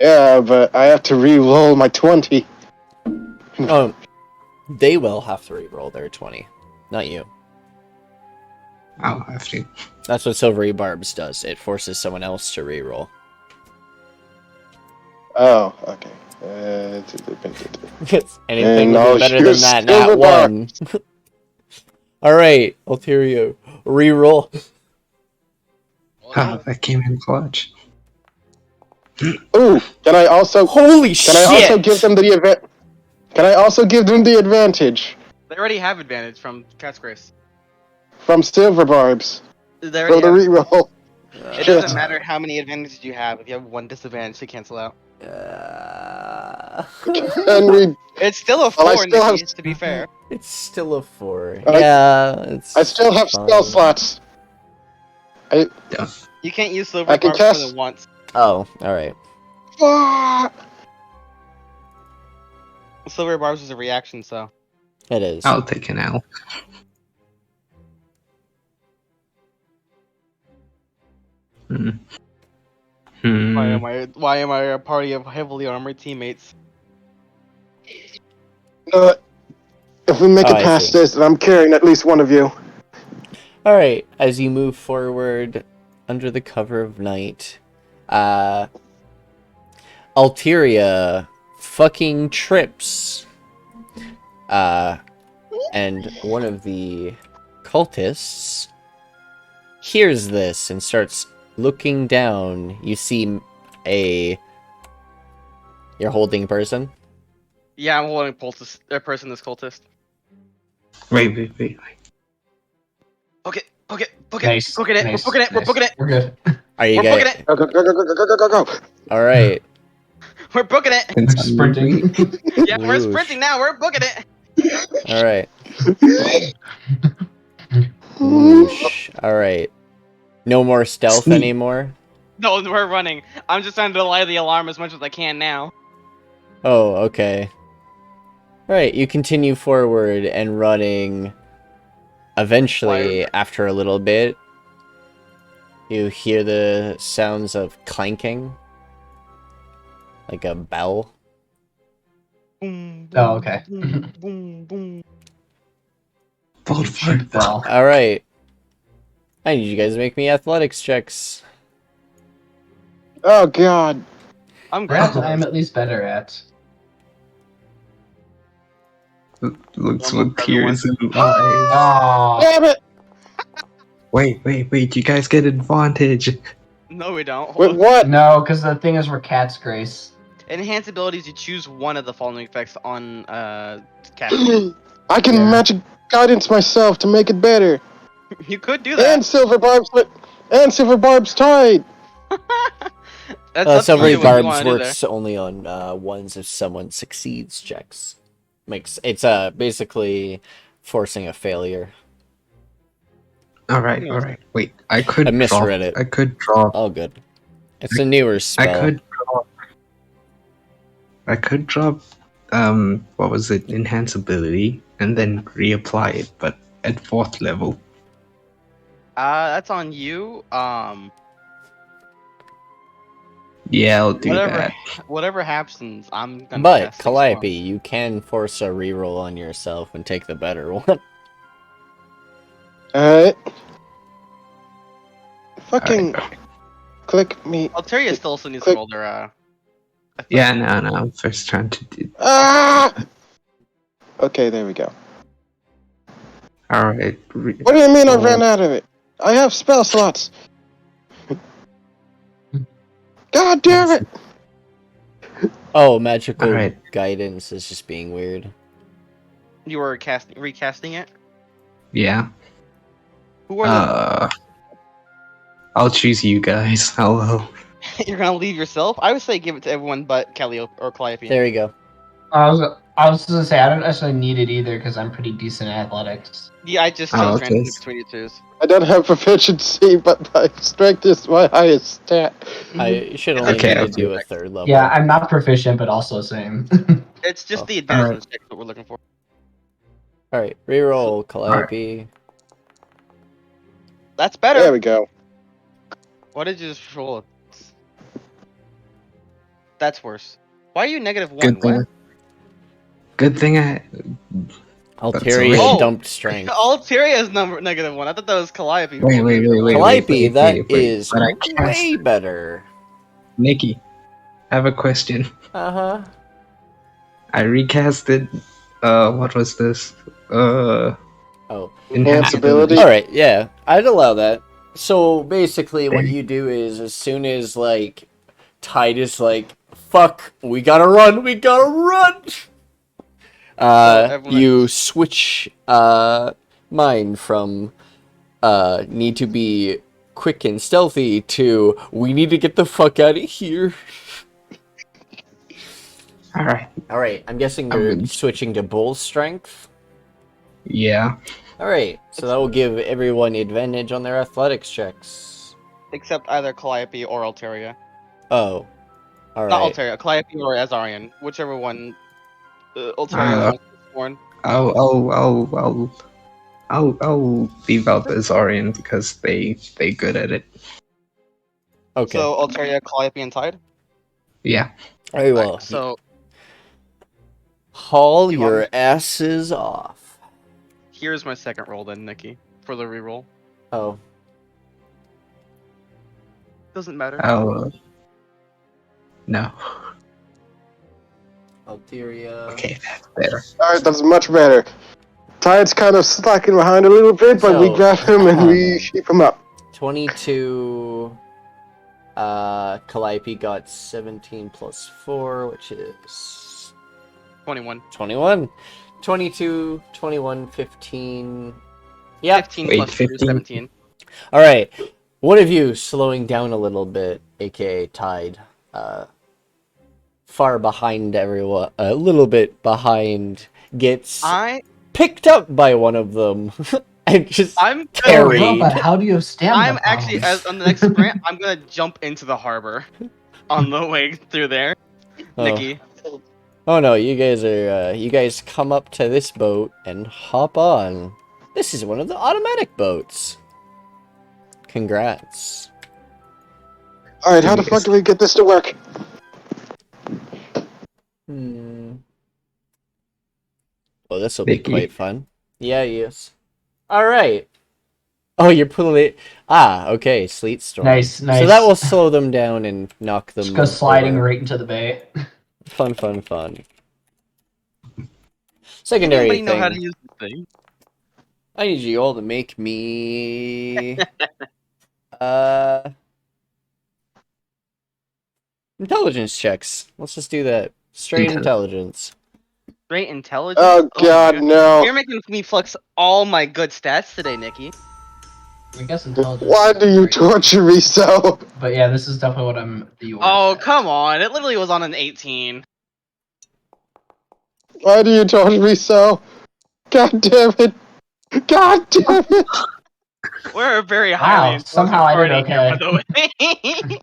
Yeah, but I have to re-roll my 20. They will have to re-roll their 20, not you. I'll have to. That's what Silvery Barbs does. It forces someone else to re-roll. Oh, okay. Anything And would I'll be better use than that nat Silver Bar. 1. Alright, Alteria, re-roll. Oh, that came in clutch. Ooh, can I also Holy can I also shit! give them the event? Can I also give them the advantage They already have advantage from Cat's Grace. from Silver Barbs They for already the have. reroll? It Shit. doesn't matter how many advantages you have. If you have one disadvantage to cancel out, And we, it's still a well, I 4, still have, Nikki. To be fair, It's still a 4. I- Yeah, it's I still have spell fine. slots. you can't use Silver I can Barbs more cast- than once. Oh, alright. Ah! Silver Barbs is a reaction, so It is. I'll take an L. Hmm. why am I a party of heavily armored teammates? If we make Oh, it I past see. this, then I'm carrying at least one of you. Alright, as you move forward under the cover of night, Alteria fucking trips. And one of the cultists hears this and starts looking down. You see you're holding a person? Yeah, I'm holding a person this cultist. Wait. Book it, book it, book it, Nice. book it. Nice, We're booking it. We're nice. booking it. We're good. Are you We're guys... booking it. Go, go, go, go, go, go, go, go. Alright. We're booking it. We're sprinting. Yeah, we're Whoosh. sprinting now. We're booking it. Alright. Whoosh. Alright. No more stealth Sneak. anymore? No, we're running. I'm just trying to delay the alarm as much as I can now. Oh, okay. Right, you continue forward and running. Eventually, after a little bit, you hear the sounds of clanking. Like a bell. Boom, boom, Oh, okay. Boom, boom, boom. Cheap bell. Alright. I need you guys to make me athletics checks. Oh god. I'm That glad. I'm at least better at. Looks Normal what for everyone. peers in eyes. Oh, Damn it! Wait. You guys get advantage. No, we don't. Hold With on. what? no, because the thing is we're Cat's Grace. Enhance abilities. You choose one of the following effects on casting. I can Yeah. magic guidance myself to make it better. You could do And that. Silver Barb's tied. That's up to Silvery you what you Barbs want to do there. works only on ones if someone succeeds checks. It's basically forcing a failure. Alright. Wait, I could I drop. misread it. I could drop. All good. It's a newer spell. I could drop. What was it? Enhance ability, and then reapply it, but at 4th level. That's on you. Yeah, I'll do Whatever. that. Whatever happens, I'm gonna. But, cast things Calliope, for 'em. you can force a reroll on yourself and take the better one. Alright. Fucking Alright. click me. Alteria still also needs to Click. roll their. Yeah, no. I'm first trying to do. Ah! Okay, there we go. Alright. What do you mean I ran out of it? I have spell slots. God damn it! Oh, magical Alright. guidance is just being weird. You were recasting it. Yeah. Who are the? I'll choose you guys. Hello. You're gonna leave yourself? I would say give it to everyone but Calliope or Calliope. There you go. I was gonna say I don't necessarily need it either because I'm pretty decent at athletics. Yeah, I just Oh, chose okay. randomly between you twos. I don't have proficiency, but my strength is my highest stat. I should only Okay, need to okay. do a 3rd level. Yeah, I'm not proficient, but also same. It's just Oh, the advantage alright. on the check that we're looking for. Alright, reroll, Calliope. That's better. There we go. What did you just roll? That's worse. Why are you -1? Good thing. What? Good thing I. Alteria Oh. dumped strength. Alteria is -1. I thought that was Calliope. Wait, Well, wait, maybe wait, the wait, way- wait. Calliope, that is But I cast. way better. Nikki, I have a question. Uh-huh. I recasted. What was this? Oh. Enhance ability. Alright, yeah. I'd allow that. So, basically, what Dang. you do is, as soon as, like, Tide is like, fuck, we gotta run! everyone- You switch, mine from, need to be quick and stealthy to, we need to get the fuck out of here. Alright. Alright, I'm guessing I'm you're good. switching to bull strength. Yeah. Alright, so that will give everyone advantage on their athletics checks. Except either Calliope or Alteria. Oh. Not Alright. Alteria, Calliope or Az'arian. Whichever one Alteria wants to scorn. I'll leave out the Az'arian because they good at it. Okay. So Alteria, Calliope, and Tide? Yeah. Very well. Alright, so Haul you want your me- asses off. here's my second roll then, Nikki. For the reroll. Oh. Doesn't matter. No. Alteria. Okay, that's better. Alright, that's much better. Tide's kind of slacking behind a little bit, but we So, grab him and we keep him up. 22. Calliope got 17 plus 4, which is 21. 21. 22, 21, 15. Yeah. 15 Wait, plus 2, 15? 17. Alright. One of you slowing down a little bit, aka Tide. Far behind everyone. A little bit behind. Gets picked up by one of them. And just I'm carried. Oh, but how do you have stamina? I'm actually problems? on the next sprint. I'm gonna jump into the harbor on the way through there. Oh. Nikki, Oh no, you guys are, you guys come up to this boat and hop on. This is one of the automatic boats. Congrats. Alright, how the fuck do we get this to work? Oh, this will be Vicky. quite fun. Yeah, yes. Alright. Oh, you're pulling it. Ah, okay, Sleet Storm. Nice, nice. So that will slow them down and knock them Just go sliding over. right into the bay. Fun. does Secondary anybody know how to thing. use this thing? I need you all to make me... Intelligence checks. Let's just do that. Straight intelligence. Great intelligence. Oh god, my no. You're making me flex all my good stats today, Nikki. I guess intelligence. Why do you Right. torture me so? But yeah, this is definitely what I'm the worst Oh at. come on! It literally was on an 18. Why do you torture me so? God damn it. God damn it. We're a very Wow, highly somehow I did party here, by the way.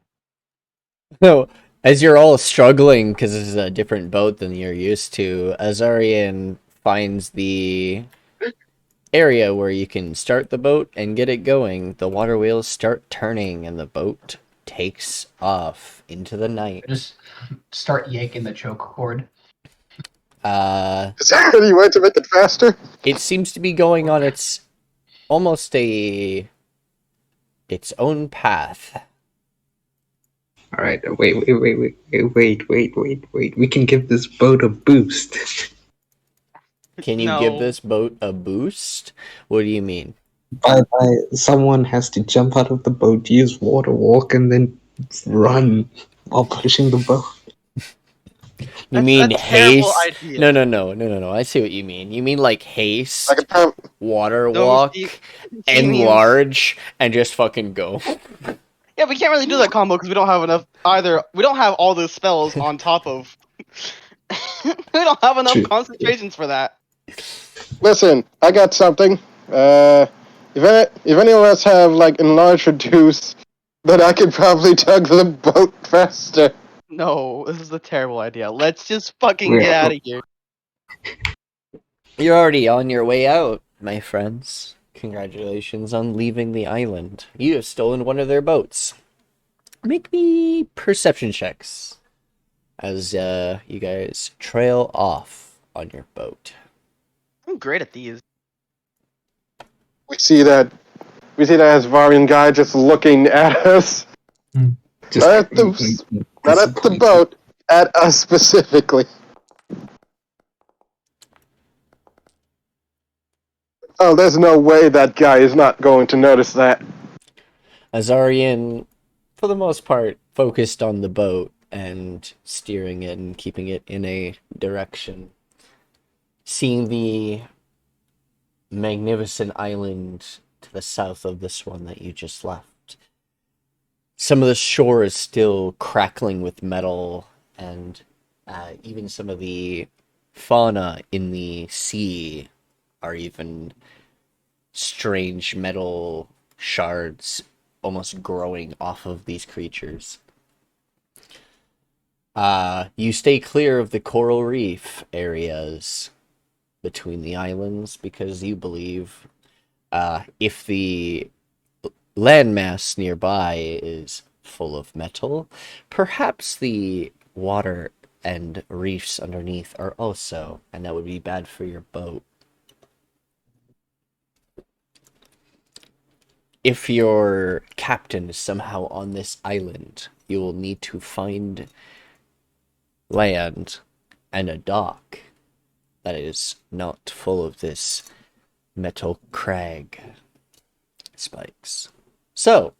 No, as you're all struggling because this is a different boat than you're used to, Az'arian finds the area where you can start the boat and get it going. The water wheels start turning and the boat takes off into the night. Just start yanking the choke cord. Is there any way to make it faster? It seems to be going on its almost its own path. Alright, wait. We can give this boat a boost. Can you No. give this boat a boost? What do you mean? Someone has to jump out of the boat, use water walk, and then run while pushing the boat. You That's mean a terrible haste? idea. No. I see what you mean. You mean like haste, Like a pump. water No, walk, he means- enlarge, and just fucking go. Yeah, we can't really do that combo because we don't have enough either. We don't have all those spells on top of. We don't have enough True. concentrations for that. Listen, I got something. If any of us have like enlarge reduce, then I could probably tug the boat faster. No, this is a terrible idea. Let's just fucking We're- get out of here. You're already on your way out, my friends. Congratulations on leaving the island. You have stolen one of their boats. Make me perception checks. as you guys trail off on your boat. I'm great at these. We see that Az'arian guy just looking at us. Just Not at the boat, at us specifically. Oh, there's no way that guy is not going to notice that. Az'arian, for the most part, focused on the boat and steering it and keeping it in a direction. Seeing the magnificent island to the south of this one that you just left. Some of the shore is still crackling with metal, and even some of the fauna in the sea are even strange metal shards almost growing off of these creatures. You stay clear of the coral reef areas between the islands because you believe if the landmass nearby is full of metal, perhaps the water and reefs underneath are also, and that would be bad for your boat. If your captain is somehow on this island, you will need to find land and a dock that is not full of this metal crag spikes. So,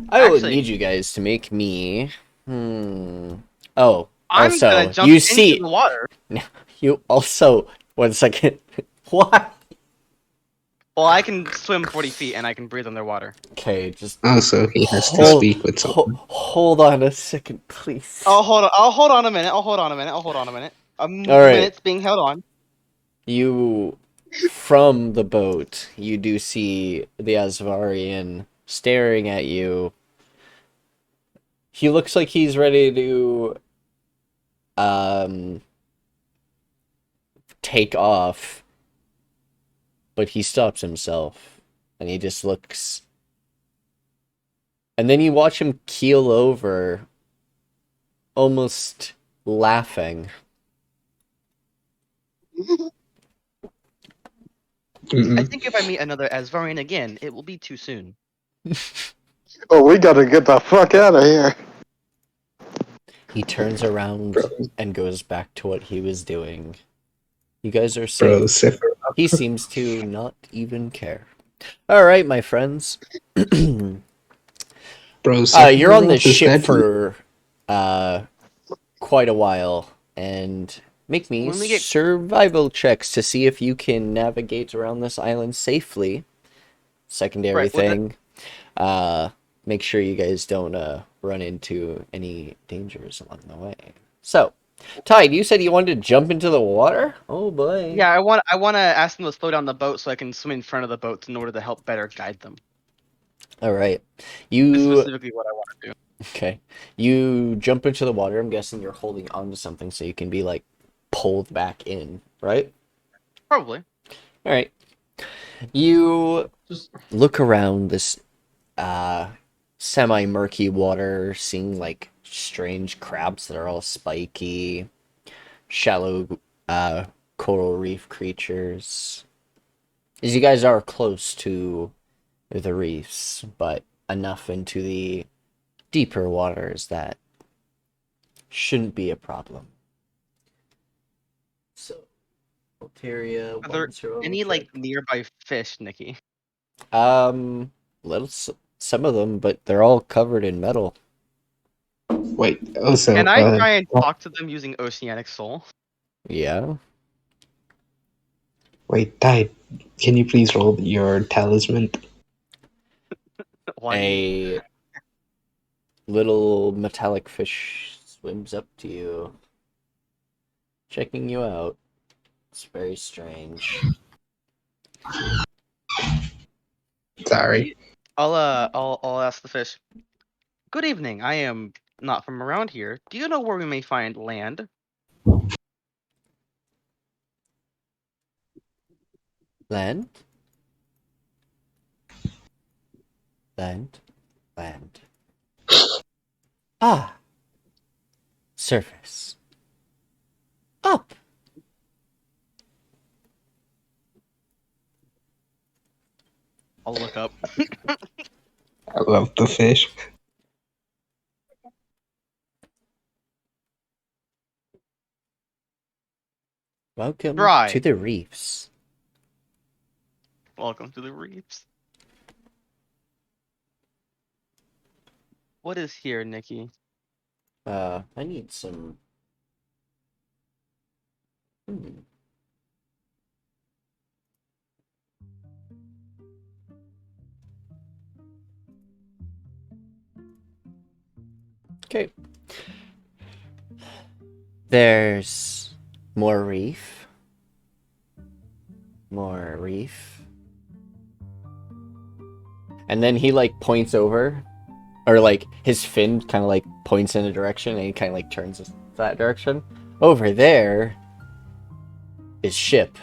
I will need you guys to make me... Oh, I'm also, gonna jump you into see... the water. You also... 1 second. What? Well, I can swim 40 feet and I can breathe underwater. Okay, just... Also, he has to speak with someone. Hold on a second, please. Oh, hold on. I'll hold on a minute. A minute's being held on. You, from the boat, you do see the Az'arian staring at you. He looks like he's ready to take off, but he stops himself and he just looks, and then you watch him keel over, almost laughing. I think if I meet another Az'arian again, it will be too soon. Oh, we gotta get the fuck out of here. He turns around and goes back to what he was doing. You guys are safe. He seems to not even care. Alright, my friends. You're on this ship for quite a while, and make me survival checks to see if you can navigate around this island safely. Secondary thing, make sure you guys don't run into any dangers along the way. So, Tide, you said you wanted to jump into the water? Oh boy. Yeah, I want to ask them to slow down the boat so I can swim in front of the boat in order to help better guide them. All right. That's specifically what I want to do. Okay. You jump into the water. I'm guessing you're holding onto something so you can be like pulled back in, right? Probably. All right. You Just look around this semi-murky water, seeing like strange crabs that are all spiky, shallow coral reef creatures. As you guys are close to the reefs, but enough into the deeper waters that shouldn't be a problem. So, Alteria, Are there any like nearby fish, Nikki? Little some of them, but they're all covered in metal. Wait, also... Can I try and talk to them using Oceanic Soul? Yeah. Wait, Tide, can you please roll your talisman? A little metallic fish swims up to you, checking you out. It's very strange. Sorry. I'll ask the fish. Good evening. I am not from around here. Do you know where we may find land? Land? Land? Land. Ah! surface. Up. I'll look up. I love the fish. Welcome Try. to the reefs. Welcome to the reefs. What is here, Nikki? I need some. Okay. There's more reef. More reef. And then he like points over, or like his fin kind of like points in a direction and he kind of like turns that direction. Over there is ship.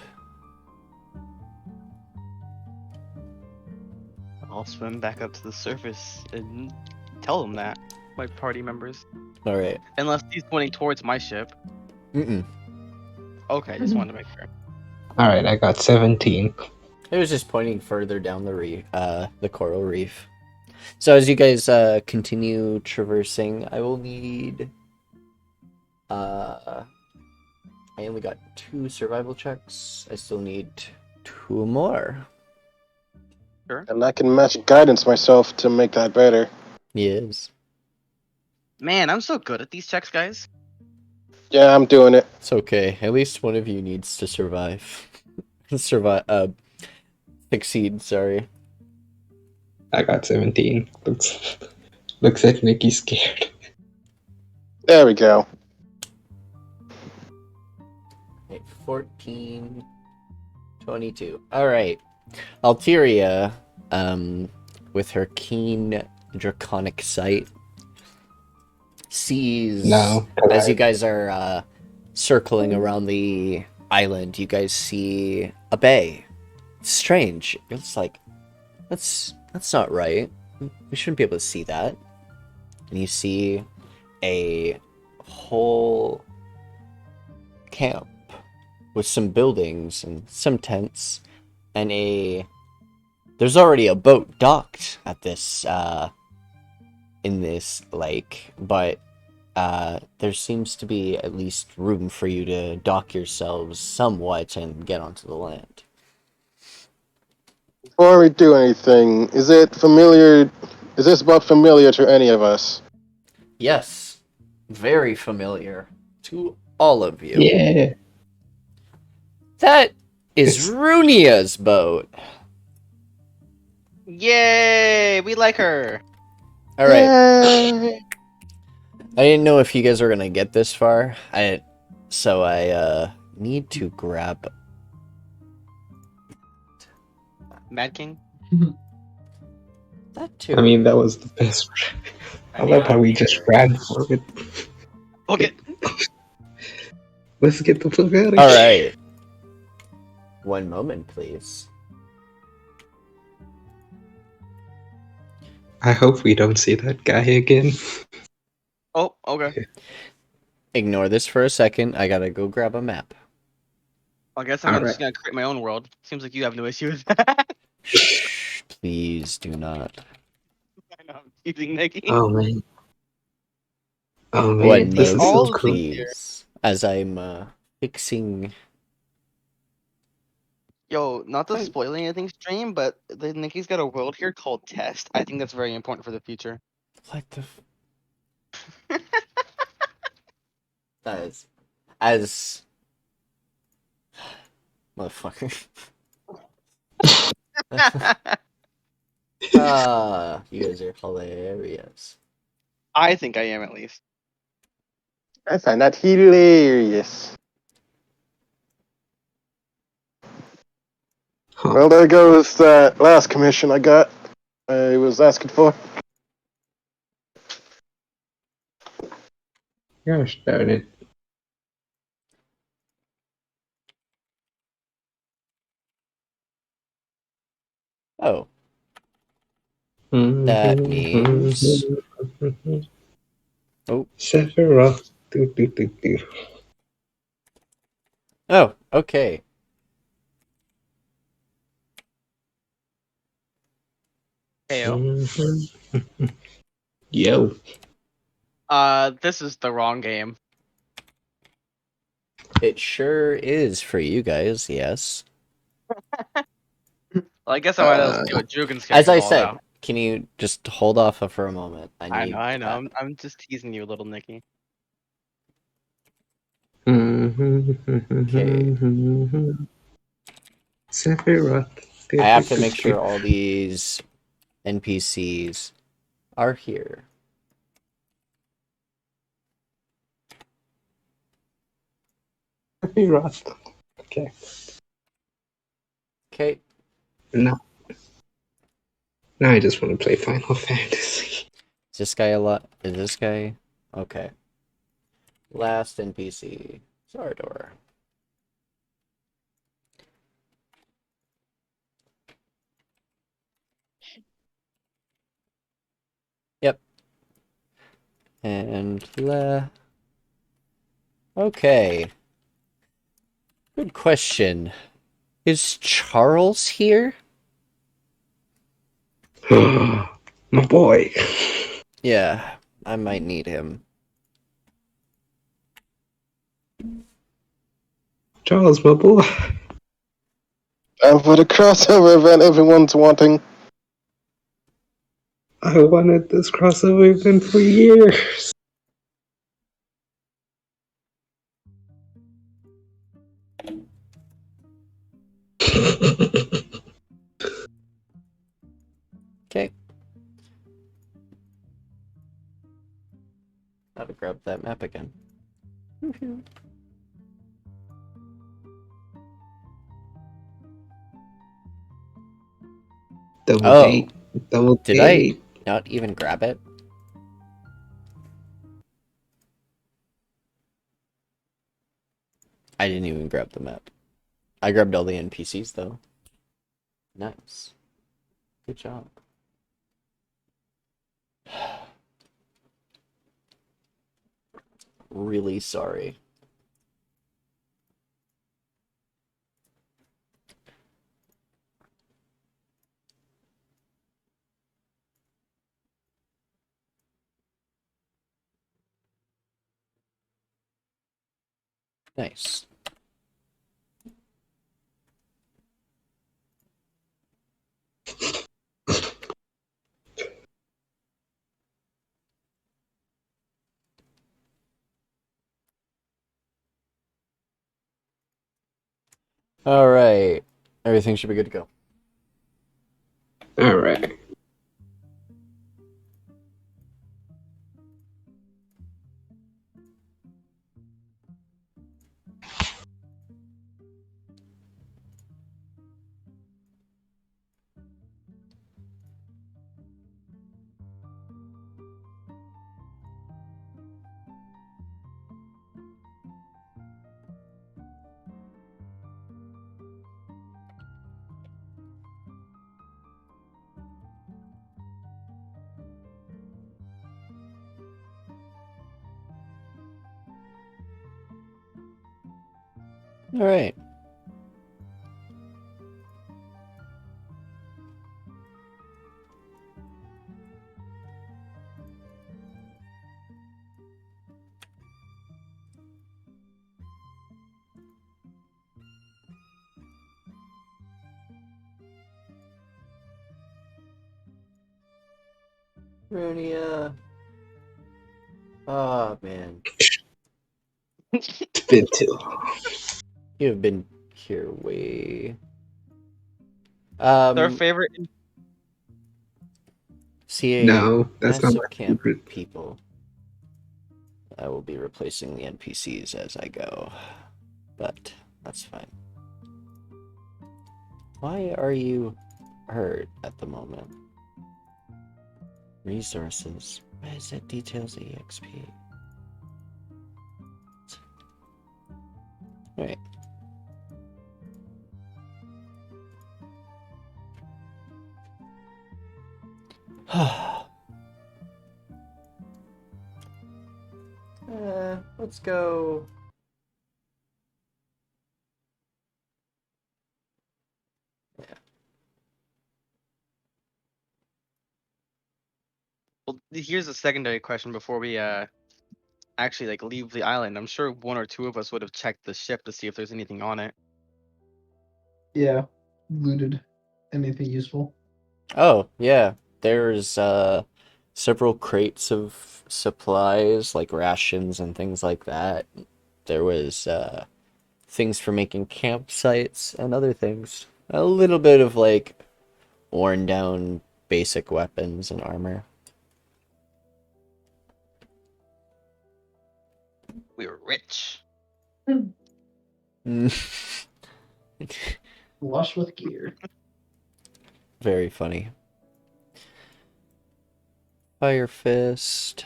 I'll swim back up to the surface and tell them that. My party members. All right. Unless he's pointing towards my ship. Mm-mm. Okay, just wanted to make sure. Alright, I got 17. It was just pointing further down the reef, the coral reef. So as you guys continue traversing, I will need. I only got 2 survival checks. I still need 2 more. And I can match guidance myself to make that better. Yes. Man, I'm so good at these checks, guys. Yeah, I'm doing it. It's okay. At least one of you needs to survive. Succeed, sorry. I got 17. Looks like Nikki's scared. There we go. Okay, 14, 22. Alright. Alteria, with her keen draconic sight, sees No. as you guys are circling around the island, you guys see a bay. It's strange. It's like that's not right. We shouldn't be able to see that. And you see a whole camp with some buildings and some tents and there's already a boat docked at this in this lake, but there seems to be at least room for you to dock yourselves somewhat and get onto the land. Before we do anything, is it familiar? Is this boat familiar to any of us? Yes, very familiar to all of you. Yeah. That is It's- Runia's boat. Yay! We like her. All right. Yay! I didn't know if you guys were gonna get this far. So I need to grab Madking. that too. I mean, that was the best. I love how we just ran for it. Okay. Let's get the fuck out of here. All right. One moment, please. I hope we don't see that guy again. Oh, okay. Ignore this for a second. I gotta go grab a map. I guess I'm Alright. just gonna create my own world. Seems like you have no issue with that. Shh, please do not. I know, I'm teasing Nikki. Oh man. Oh man, One this is all so moment, the cool. please. As I'm fixing. Yo, not to Fine. spoil anything stream, but Nikki's got a world here called Test. I think that's very important for the future. What the? As motherfucker. You guys are hilarious. I think I am at least. I find that hilarious. Huh. Well, there goes that last commission I got. I was asking for. Gosh darn it. Oh, that means. Oh. Sephiroth, Do. Oh, okay. Heyo. Yo. This is the wrong game. It sure is for you guys, yes. Well, I guess I might as well see what Jugan's As character's I all said, about. can you just hold off for a moment? I know. I'm just teasing you, little Nikki. Okay. Sephiroth. I have to make sure all these NPCs are here. Sephiroth. Okay. Okay. No. Now I just want to play Final Fantasy. Is this guy a lot? Is this guy? Okay. Last NPC. Zardor. Yep. And okay. Good question. Is Charles here? My boy. Yeah, I might need him. Charles, my boy. And for the crossover event everyone's wanting. I wanted this crossover event for years. Okay. Gotta grab that map again. Double Oh, date. Double did I date. not even grab it? I didn't even grab the map. I grabbed all the NPCs though. Nice. Good job. Really sorry. Nice. All right. Everything should be good to go. Alright. All right. Runia. Oh man, It's been too long. you have been here way. Their favorite. CA No, that's not my massive camp favorite. people. I will be replacing the NPCs as I go, but that's fine. Why are you hurt at the moment? Resources. Why is that details EXP? Alright. Let's go. Well, here's a secondary question before we actually like leave the island. I'm sure one or two of us would have checked the ship to see if there's anything on it. Yeah, looted. Anything useful? Oh, yeah. There's several crates of supplies like rations and things like that. There was things for making campsites and other things. A little bit of like worn down basic weapons and armor. We were rich. Lush with gear. Very funny. Fire Fist.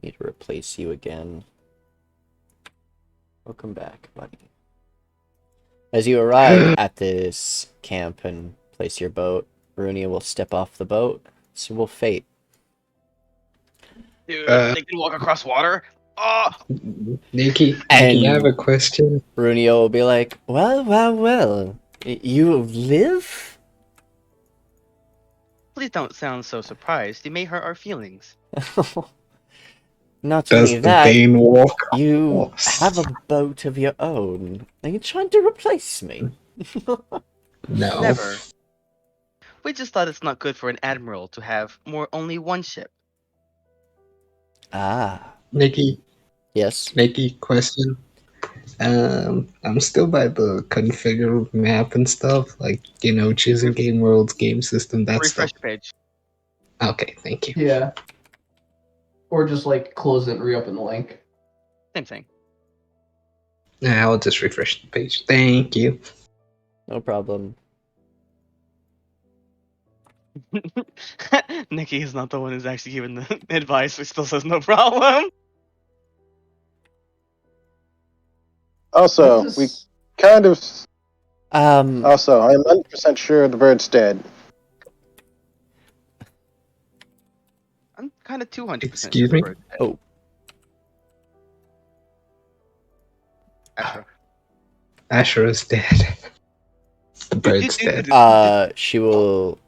Need to replace you again. Welcome back, buddy. As you arrive at this camp and place your boat, Runia will step off the boat. So will Fate. Dude, Uh, they can walk across water. Oh, Nikki, And- I have a question. Runia will be like, well. You live? please don't sound so surprised. You may hurt our feelings. Not Does only the that, Bane walk? you across? have a boat of your own. Are you trying to replace me? No. Never. We just thought it's not good for an admiral to have only one ship. Ah, Nikki, yes. question. I'm still by the configure map and stuff, like, choosing game worlds, game system, that Refresh stuff. page. Okay, thank you. Yeah. Or just like close it and reopen the link. Same thing. I'll just refresh the page. Thank you. No problem. Nikki is not the one who's actually giving the advice, but still says no problem. Also, we kind of. Um, Also, I'm 100% sure the bird's dead. I'm kind of 200% Excuse me? Oh. Asher. Asher is dead. The bird's dead. She will.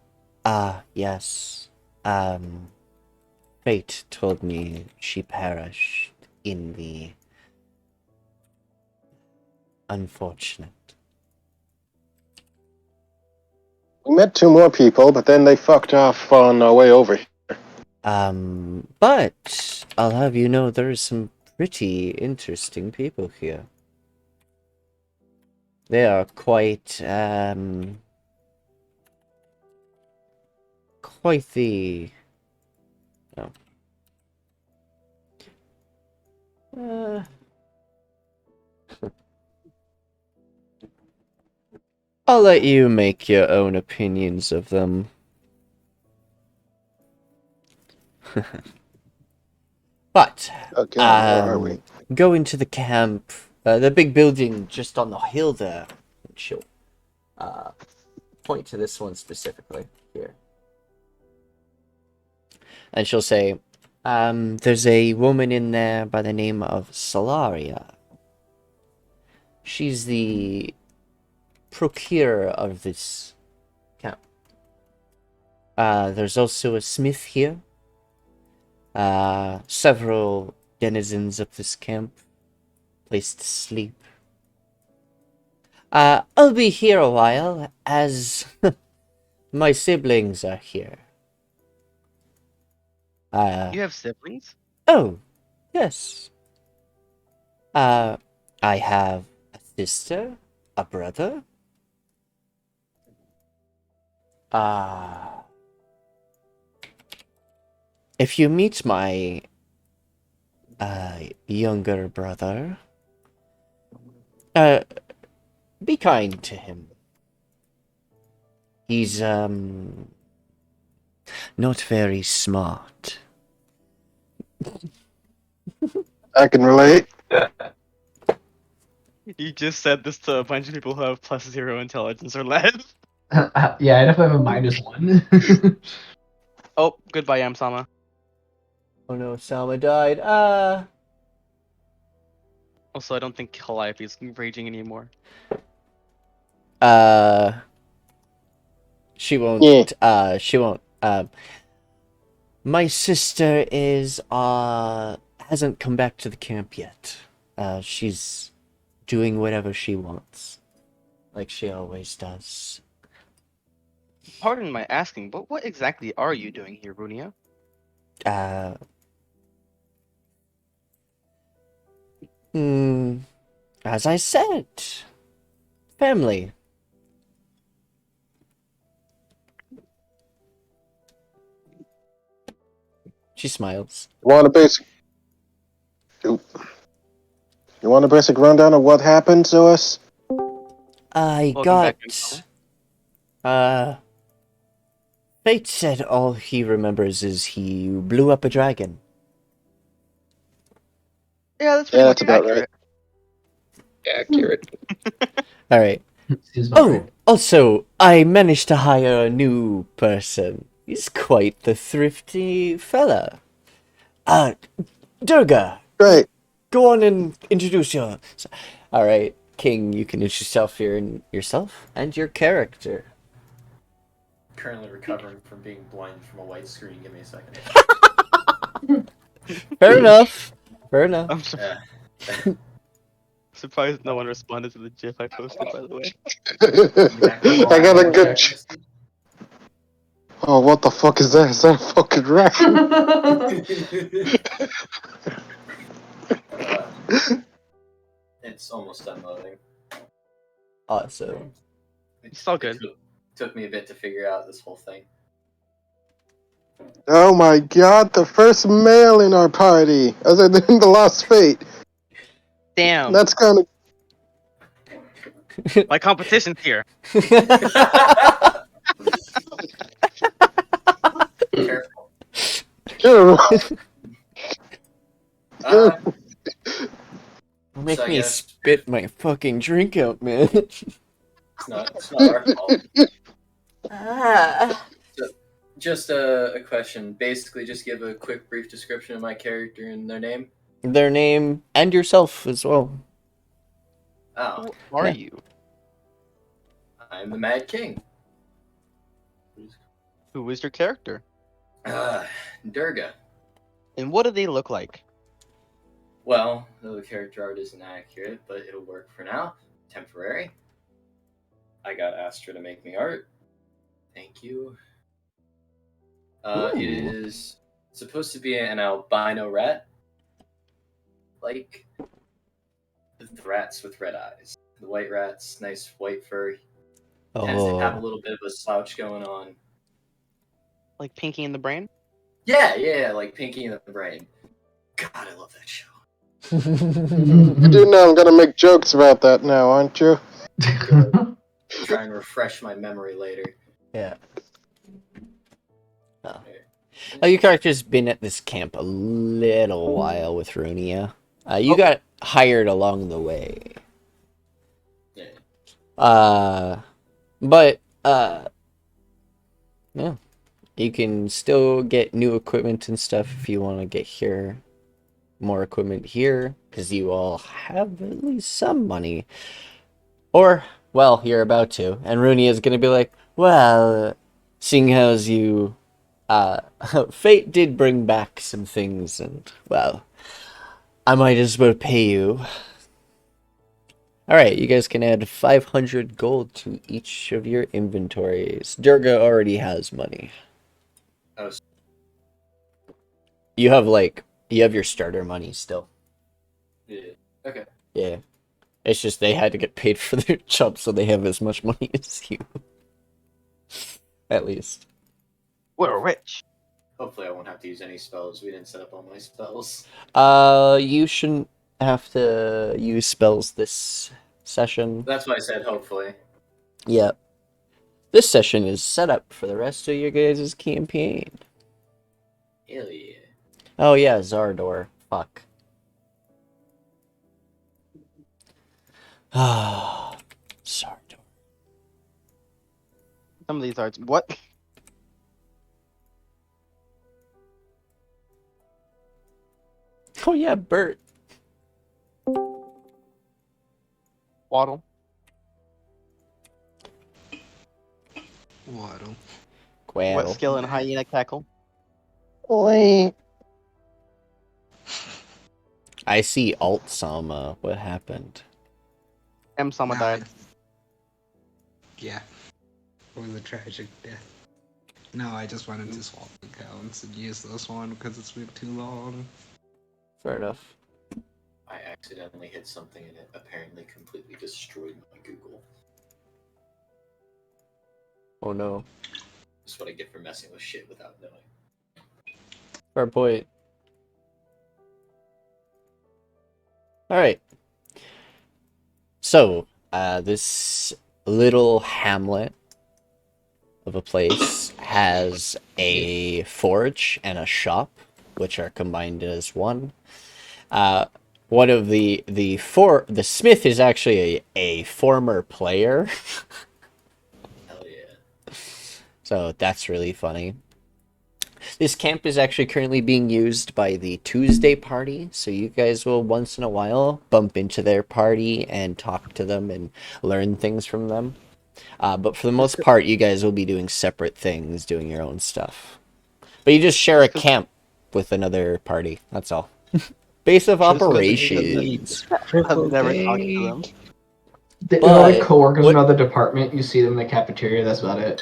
Yes. Fate told me she perished in the unfortunate. We met two more people, but then they fucked off on our way over here. But I'll have you know there are some pretty interesting people here. They are quite the no. I'll let you make your own opinions of them. But Okay, where are we? go into the camp, the big building just on the hill there. She'll point to this one specifically here. And she'll say, there's a woman in there by the name of Salaria. She's the procurer of this camp. There's also a smith here. Several denizens of this camp. Place to sleep. I'll be here a while, as my siblings are here. You have siblings? Oh, yes. I have a sister, a brother. If you meet my younger brother, be kind to him. He's not very smart. I can relate. You just said this to a bunch of people who have +0 intelligence or less. Yeah, I definitely have a -1. Oh, goodbye, Yamsama. Oh no, Salma died. Also, I don't think Calliope is raging anymore. She won't. Yeah. She won't. My sister is hasn't come back to the camp yet. She's doing whatever she wants, like she always does. Pardon my asking, but what exactly are you doing here, Runia? Uh. Hmm. As I said, family. She smiles. You want a basic? You want a basic rundown of what happened to us? I Welcome back, got. Newcomer. Fate said all he remembers is he blew up a dragon. Yeah, that's Yeah, pretty that's much about accurate. Accurate. Alright. Seems about Oh, right. also, I managed to hire a new person. He's quite the thrifty fella. Durga, Great. go on and introduce your. Alright, King, you can introduce yourself and your character. Currently recovering from being blinded from a white screen. Give me a second. Fair enough. Fair enough. I'm Yeah. surprised no one responded to the GIF I posted, by the way. I got a good. Oh, what the fuck is that? Is that a fucking rat? It's almost done loading. Awesome. It's all good. Took me a bit to figure out this whole thing. Oh my god, the first male in our party, other than the Lost Fate. Damn, That's kind of. my competition's here. Careful. Make So I me guess- spit my fucking drink out, man. It's not our fault. Just a question. Basically, just give a quick, brief description of my character and their name. Their name and yourself as well. Oh, Who are Yeah. you? I'm the Mad King. Who is your character? Durga. And what do they look like? Well, the character art isn't accurate, but it'll work for now. Temporary. I got Astra to make me art. Thank you. It Ooh. is supposed to be an albino rat. Like the rats with red eyes. The white rats, nice white fur. Tends to have a Oh. little bit of a slouch going on. Like Pinky and the Brain? Yeah, like Pinky and the Brain. God, I love that show. You do know I'm gonna make jokes about that now, aren't you? Try and refresh my memory later. Yeah. Oh, your character's been at this camp a little while with Runia. You got hired along the way. Yeah. But yeah, you can still get new equipment and stuff if you want to get more equipment here, because you all have at least some money. Or, well, you're about to, and Runia is gonna be like, well, seeing as you, fate did bring back some things, and, well, I might as well pay you. Alright, you guys can add 500 gold to each of your inventories. Durga already has money. Oh, You have, your starter money still. yeah. Okay. Yeah. It's just they had to get paid for their job, so they have as much money as you. At least. We're rich. Hopefully, I won't have to use any spells. We didn't set up all my spells. You shouldn't have to use spells this session. That's why I said hopefully. Yep. This session is set up for the rest of your guys' campaign. Hell yeah. Oh yeah, Zardor. Fuck. Ah, Zardor. Some of these arts. What? Oh yeah, Bert. Waddle. Waddle. What Quaddle. skill in hyena cackle? Oi. I see alt Sama. What happened? M Sama Nah, died. Yeah. It was a tragic death. No, I just wanted to swap accounts and use this one because it's been too long. Fair enough. I accidentally hit something and it apparently completely destroyed my Google. Oh no. That's what I get for messing with shit without knowing. Fair point. Alright. So, this little hamlet of a place has a forge and a shop, which are combined as one. One of the smith is actually a former player, Hell yeah. so that's really funny. This camp is actually currently being used by the Tuesday party, so you guys will once in a while bump into their party and talk to them and learn things from them. But for the most part, you guys will be doing separate things, doing your own stuff. But you just share a camp with another party, that's all. Base of operations. I've never talked to them. They're But like coworkers what- in another department. You see them in the cafeteria. That's about it.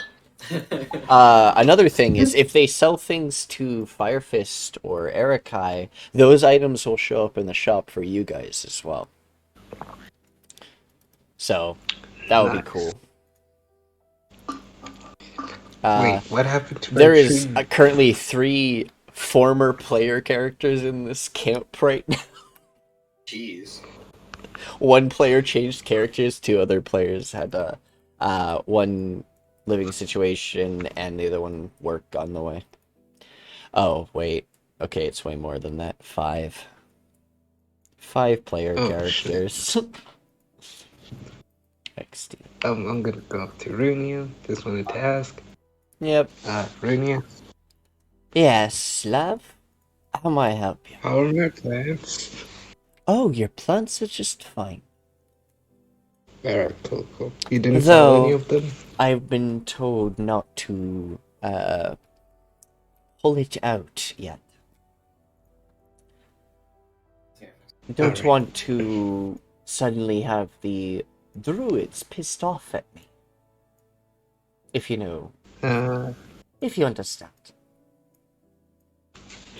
Another thing is, if they sell things to Firefist or Erikai, those items will show up in the shop for you guys as well. So, that would be Nice. cool. Wait, what happened to There my is tree? currently 3 former player characters in this camp right now. Jeez. One player changed characters, 2 other players had one living situation, and the other one work on the way. Oh, wait. Okay, it's way more than that. 5 player Oh, characters. XD. I'm gonna go up to Runia. Just wanted to ask. Yep. Runia, Yes, love? How may I help you? how are my plants? Oh, your plants are just fine. Alright, cool. You didn't Though- sell any of them? I've been told not to, pull it out yet. I don't Alright. want to suddenly have the druids pissed off at me. If you know, if you understand.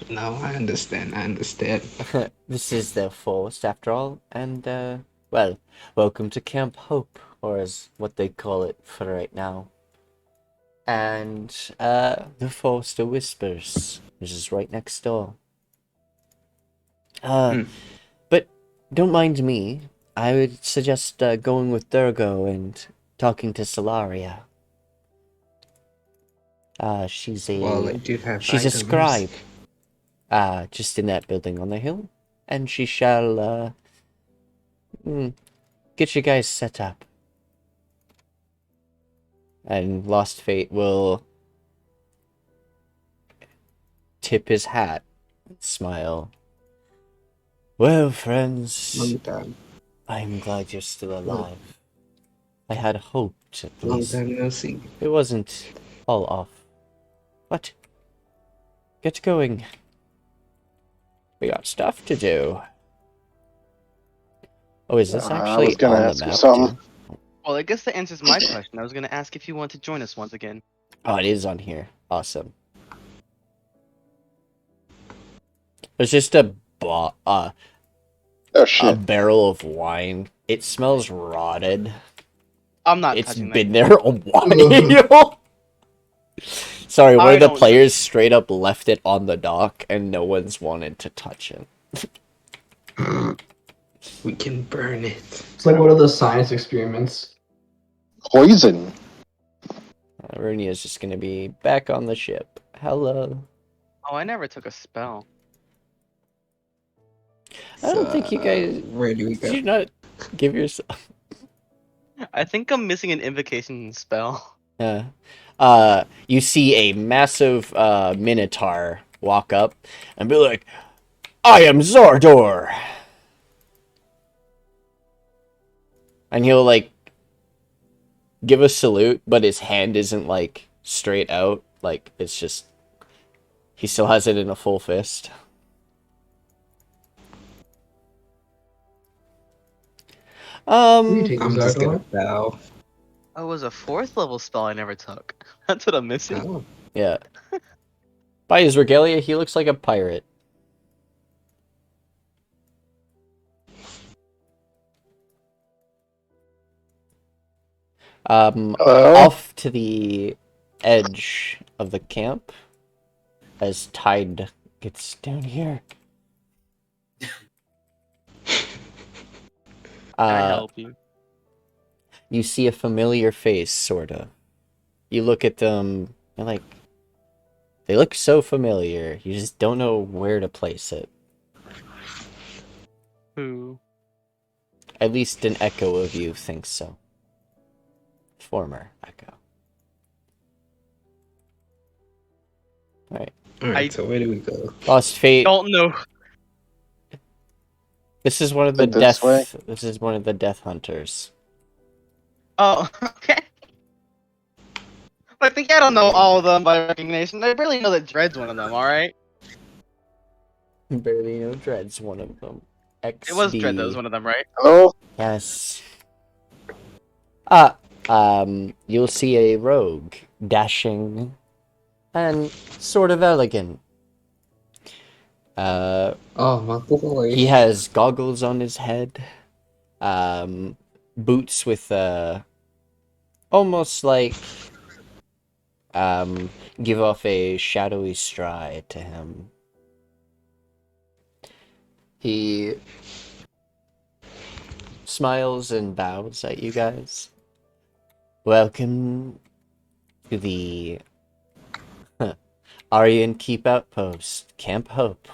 No, I understand. This is their forest, after all, and, well, welcome to Camp Hope, or as what they call it for right now. And, the Forest of Whispers, which is right next door. But don't mind me. I would suggest going with Durga and talking to Solaria. She's a Well, I do have she's a items. scribe. Just in that building on the hill, and she shall get you guys set up. And Lost Fate will tip his hat and smile. Well, friends, Long time. I'm glad you're still alive. I had hoped, at Long least. time no see. It wasn't all off. But get going. We got stuff to do. Oh, is this I actually was gonna on the ask you map? something. Too? Well, I guess that answers my question. I was gonna ask if you want to join us once again. Oh, it is on here. Awesome. There's just a Oh shit. barrel of wine. It smells rotted. I'm not It's touching been that. there a while. Sorry, one I of the don't players straight up left it on the dock, and no one's wanted to touch it. We can burn it. It's like one of those science experiments. Poison. Runia is just gonna be back on the ship. Hello. Oh, I never took a spell. I don't think you guys. Where do we Did go? you not give yourself? I think I'm missing an invocation spell. You see a massive minotaur walk up and be like, "I am Zordor." And he'll like give a salute, but his hand isn't like straight out. Like it's just he still has it in a full fist. You take I'm this just gonna Ardor. bow. Oh, it was a 4th level spell I never took. That's what I'm missing. Oh. Yeah. By his regalia, he looks like a pirate. Hello? Off to the edge of the camp, as tide gets down here. I help you. You see a familiar face, sorta. You look at them, and like, they look so familiar. You just don't know where to place it. Who? At least an echo of you thinks so. Former echo. Alright. Alright, so where do we go? Lost Fate. Don't know. This is one of the Like this way? This is one of the death hunters. Oh, okay. I think I don't know all of them by recognition. I barely know that Dread's one of them, alright? Barely know Dread's one of them. XD. It was Dread that was one of them, right? Hello? Yes. You'll see a rogue, dashing, and sort of elegant. Oh, my boy. He has goggles on his head, boots with, almost like, give off a shadowy stride to him. He smiles and bows at you guys. Welcome to the Aryan Keep Outpost, Camp Hope.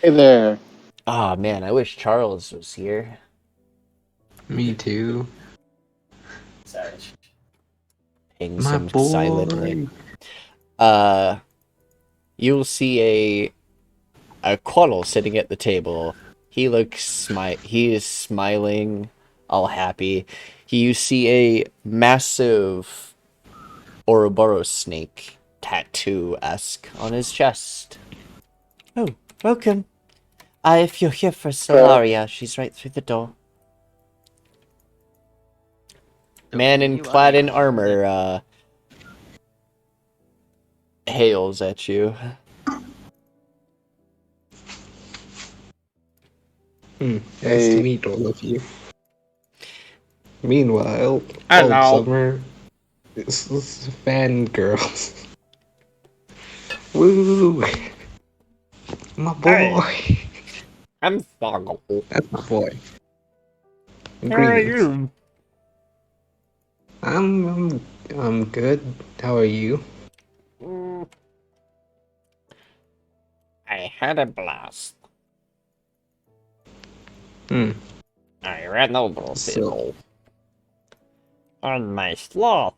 Hey there. Ah, man, I wish Charles was here. Me too. Savage. Pings My him boy. silently. You'll see a Quaddle sitting at the table. He is smiling, all happy. You see a massive Ouroboros snake tattoo-esque on his chest. Oh, welcome. If you're here for Solaria, she's right through the door. Man clad in armor, hails at you. Nice Hey. to meet all of you. Meanwhile, Hello. old summer is fangirls. Woo! My boy! Hey. I'm Foggle. That's my boy. How are Greetings. you? I'm good. How are you? I had a blast. Hmm. I ran over So- people. On my sloth.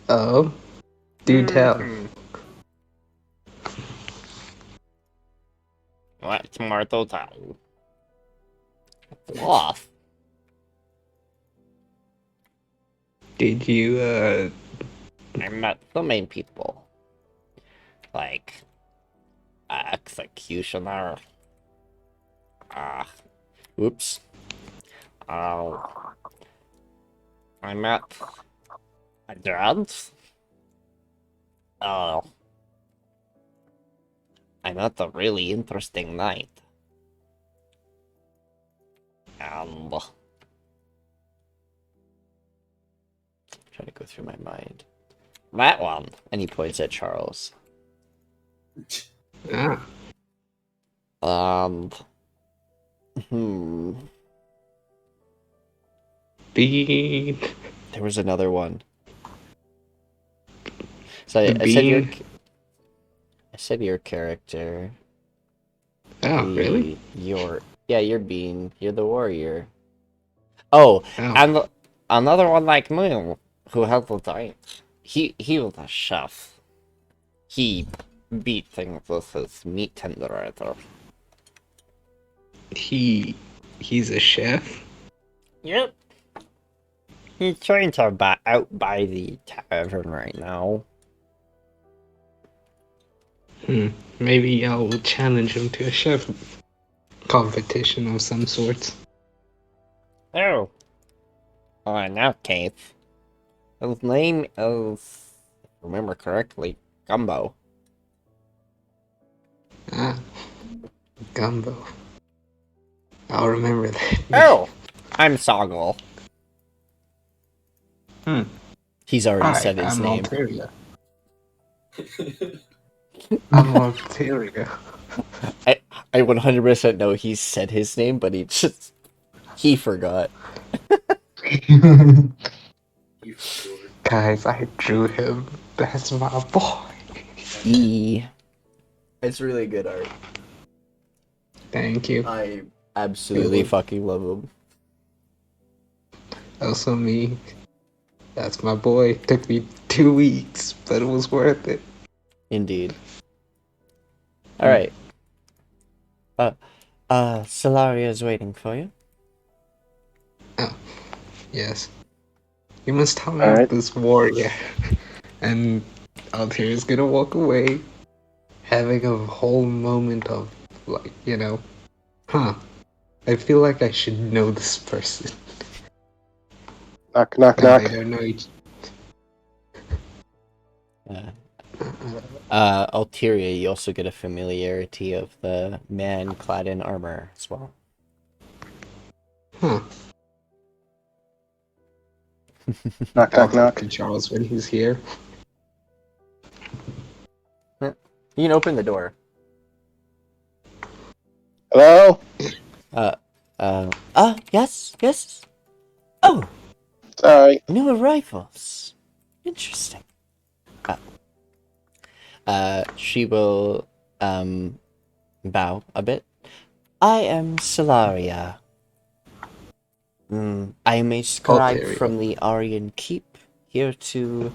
Oh, do tell. What's more to tell? Sloth. Did you I met so many people. Like, executioner. Oops. I met a drugs. I met a really interesting night. And trying to go through my mind. That one, and he points at Charles. ah Hmm. bean? There was another one. So I The said your, bean? I said your character. Oh, really? You're Bean. You're the warrior. Oh, Oh. and another one like me, who had the diet. He was a chef. He beat things with his meat tenderizer. He's a chef? Yep. He's trying to out by the tavern right now. Maybe I'll challenge him to a chef competition of some sort. Oh. In that case, his name is, if I remember correctly, Gumbo. Ah, Gumbo. I'll remember that. Oh! I'm Soggle. He's already Hi, said his I'm name. Alteria. I'm Alteria. I 100% know he said his name, but he forgot. Guys, I drew him. That's my boy. It's really good art. Thank you. I absolutely fucking love him. Also me. That's my boy. Took me 2 weeks, but it was worth it. Indeed. Alright. Solaria is waiting for you. Oh, yes. You must tell me All right. this warrior. And Alteria's gonna walk away, having a whole moment of, like, I feel like I should know this person. Knock, knock, No, knock. I don't know each. Alteria, you also get a familiarity of the man clad in armor as well. Huh. Knock, I'll knock, talk knock. to Charles when he's here. You can open the door. Hello? Yes. Oh, Sorry. new arrivals. Interesting. She will, bow a bit. I am Solaria. I am a scribe Alteria. from the Aryan Keep, here to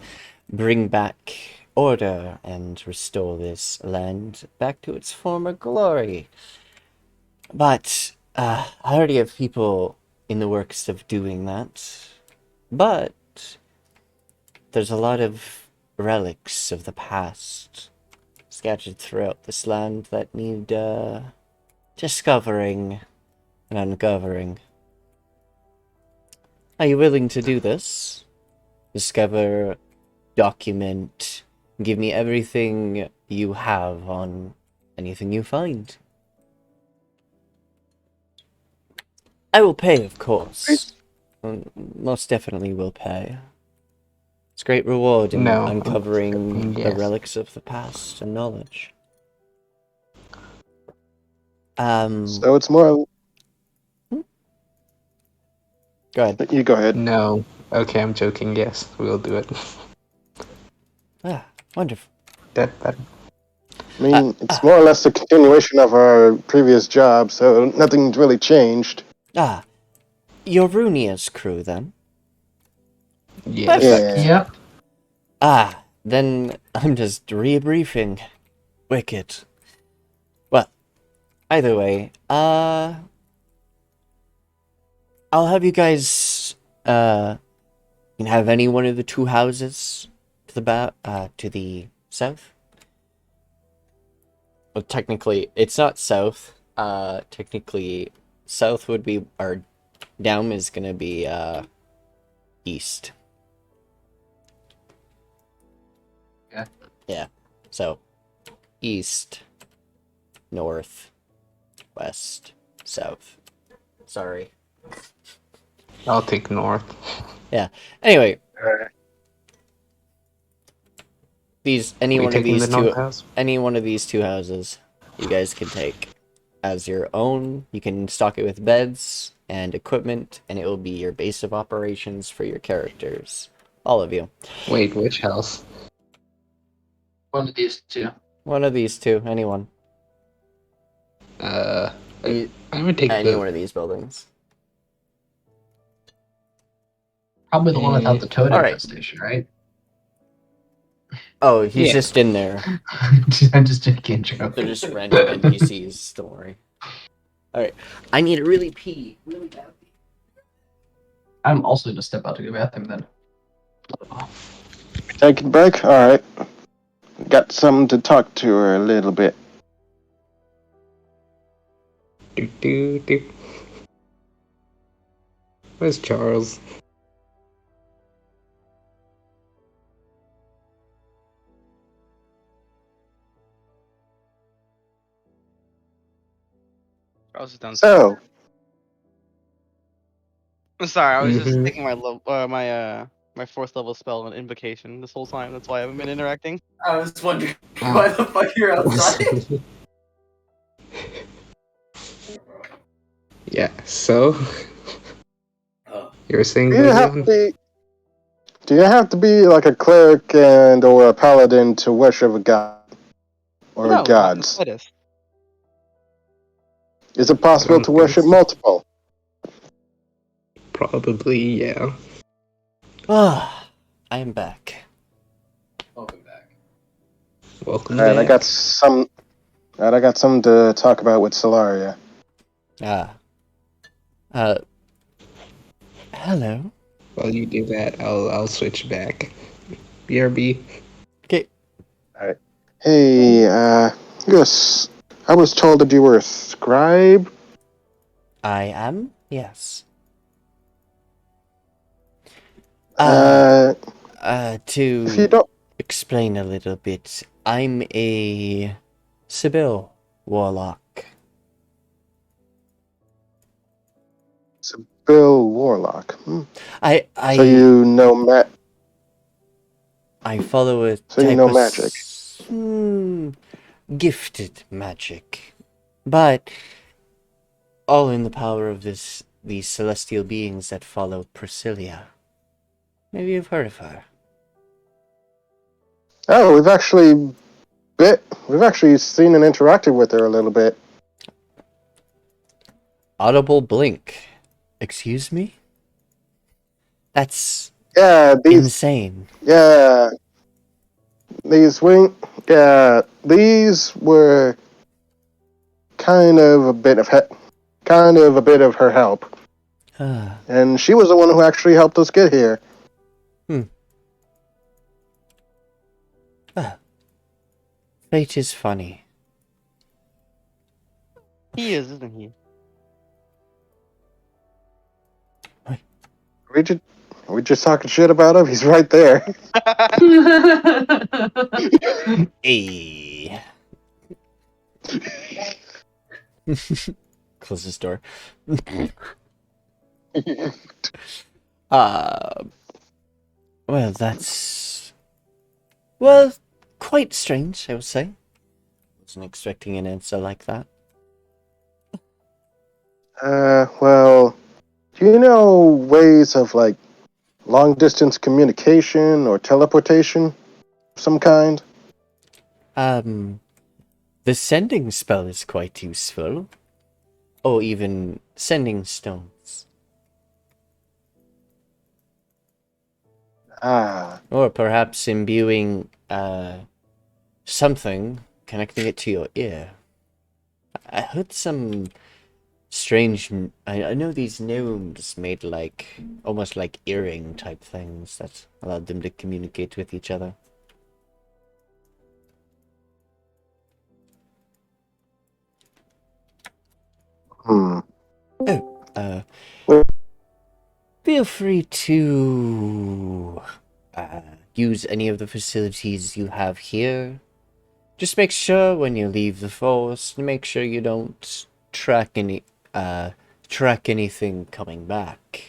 bring back order and restore this land back to its former glory. But, I already have people in the works of doing that. But there's a lot of relics of the past scattered throughout this land that need, discovering and uncovering. Are you willing to do this? Discover, document, give me everything you have on anything you find. I will pay, of course. Most definitely will pay. It's great reward in No, uncovering the yes. relics of the past and knowledge. So it's more. Go ahead. You go ahead. No. Okay, I'm joking. Yes, we'll do it. Wonderful. That. I mean, it's more or less a continuation of our previous job, so nothing's really changed. You're Runia's crew, then? Yes. Yeah. Yep. Then I'm just rebriefing. Wicked. Well, either way, I'll have you guys, can have any one of the two houses to the south. Well, technically, it's not south. Technically, south would be, or down is gonna be, east. Yeah. So, east, north, west, south. Sorry. I'll take north. Yeah. Anyway, Alright. any We one of taking these the two, north house? any one of these two houses, you guys can take as your own. You can stock it with beds and equipment, and it will be your base of operations for your characters. All of you. Wait, which house? One of these two. One of these two. Anyone. I'm gonna take Any the. one of these buildings. Probably the one without the toad Alright. infestation, right? Oh, he's Yeah. just in there. I'm just making a joke. They're just random NPCs. Don't worry. Alright. I need to really pee. Really badly. I'm also gonna step out to go to the bathroom then. Taking a break? Alright. Got something to talk to her a little bit. Do. Where's Charles? I was just done. So, I'm sorry, I was just Mhm. taking my fourth level spell on invocation this whole time. That's why I haven't been interacting. I was wondering Ah. why the fuck you're outside. Yeah, so Oh, you were saying, do you have to Voideon? be? Do you have to be like a cleric and or a paladin to worship a god or No, not in the gods? slightest. Is it I possible don't to think worship so. multiple? Probably, yeah. Ah, I'm back. welcome back. Welcome Alright, I back. got some. Alright, I got something to talk about with Solaria. Ah. Hello. While you do that, I'll switch back. BRB. Okay. Alright. Hey, yes. I was told that you were a scribe. I am? Yes. If you To don't, explain a little bit, I'm a Sibyl warlock. it's a Bill Warlock. I So you know I follow a So you type know of magic. gifted magic, but all in the power of these celestial beings that follow Priscilla. Maybe you've heard of her. Oh, we've actually seen and interacted with her a little bit. Audible blink. Excuse me? That's Yeah, insane. these wing yeah, these were kind of a bit of her help. Ah, And she was the one who actually helped us get here. fate is funny. He is, isn't he? Are we just talking shit about him? He's right there. Hey. Close this door. Uh, well, that's... Well, quite strange, I would say. Wasn't expecting an answer like that. Well, do you know ways of like long distance communication or teleportation of some kind? The sending spell is quite useful. Or even sending stones. Ah, Or perhaps imbuing, something, connecting it to your ear. I heard some strange... I know these gnomes made like, almost like earring type things that allowed them to communicate with each other. hmm. Feel free to use any of the facilities you have here. Just make sure when you leave the forest, make sure you don't track anything coming back.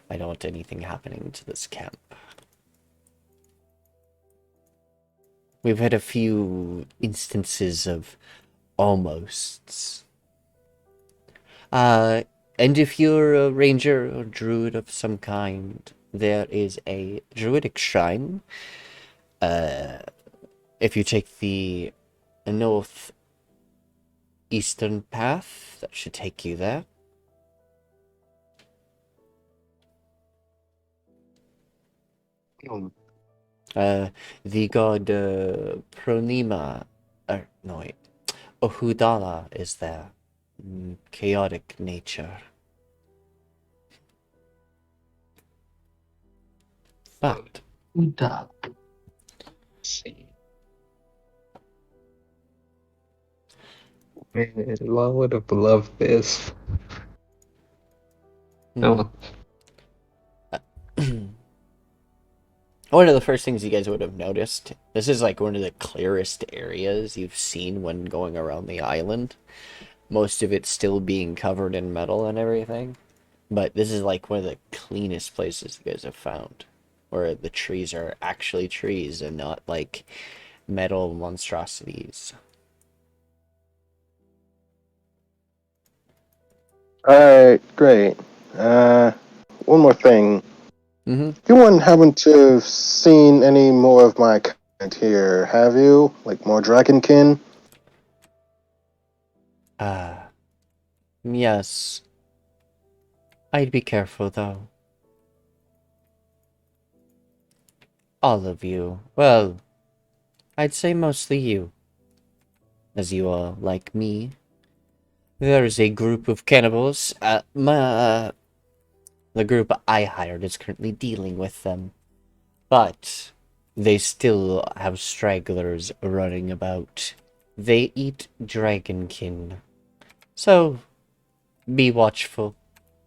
I don't want anything happening to this camp. We've had a few instances of almosts. And if you're a ranger or druid of some kind, there is a druidic shrine. If you take the northeastern path, that should take you there. The god Pronima, no wait, Ohudala is there. chaotic nature. But Uda. See. Man, I would have loved this. No, one of the first things you guys would have noticed, this is like one of the clearest areas you've seen when going around the island. Most of it still being covered in metal and everything. But this is like one of the cleanest places you guys have found. Where the trees are actually trees and not like metal monstrosities. Alright, great. One more thing. Mm-hmm. You wouldn't happen to have seen any more of my kind here, have you? Like more dragonkin? Yes. I'd be careful though. All of you. Well, I'd say mostly you. As you are like me. There's a group of cannibals. The group I hired is currently dealing with them. But they still have stragglers running about. They eat dragonkin. So, be watchful,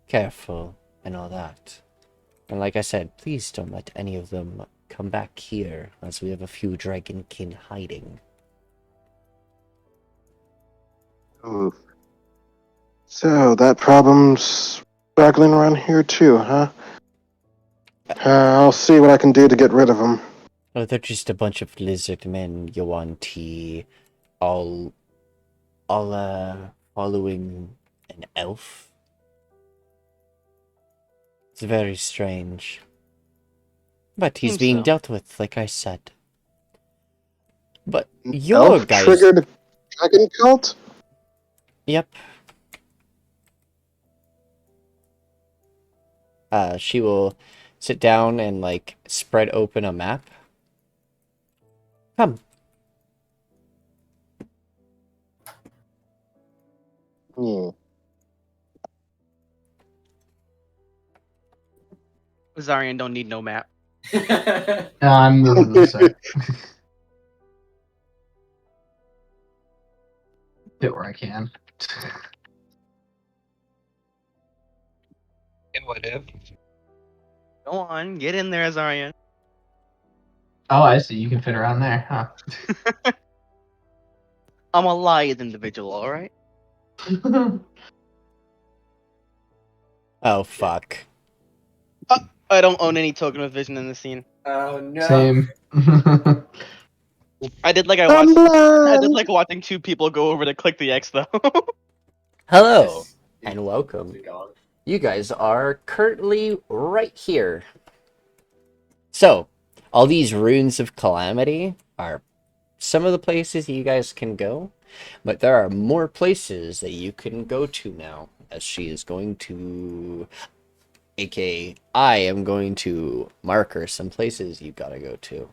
careful, and all that. And like I said, please don't let any of them come back here, as we have a few dragonkin hiding. Ooh. So, that problem's struggling around here too, huh? I'll see what I can do to get rid of them. Oh, they're just a bunch of lizard men, Yuan-Ti, all following an elf. It's very strange. But he's Seems being so. dealt with, like I said. But your Elf guys... triggered dragon cult? Yep. She will sit down and, like, spread open a map. Come. Hmm. Az'arian don't need no map. I'm moving this side. Bit where I can. yeah, whatever. Go on, get in there, Az'arian. Oh, I see. You can fit around there, huh? I'm a lithe individual, alright? Oh, fuck. I don't own any token of vision in the scene. Oh no. Same. I did like I I'm watched. I did blind! like watching two people go over to click the X though. Hello, Yes. and welcome. We got it. You guys are currently right here. So, all these runes of calamity are some of the places you guys can go, but there are more places that you can go to now, as she is going to, aka I am going to mark her some places you gotta go to.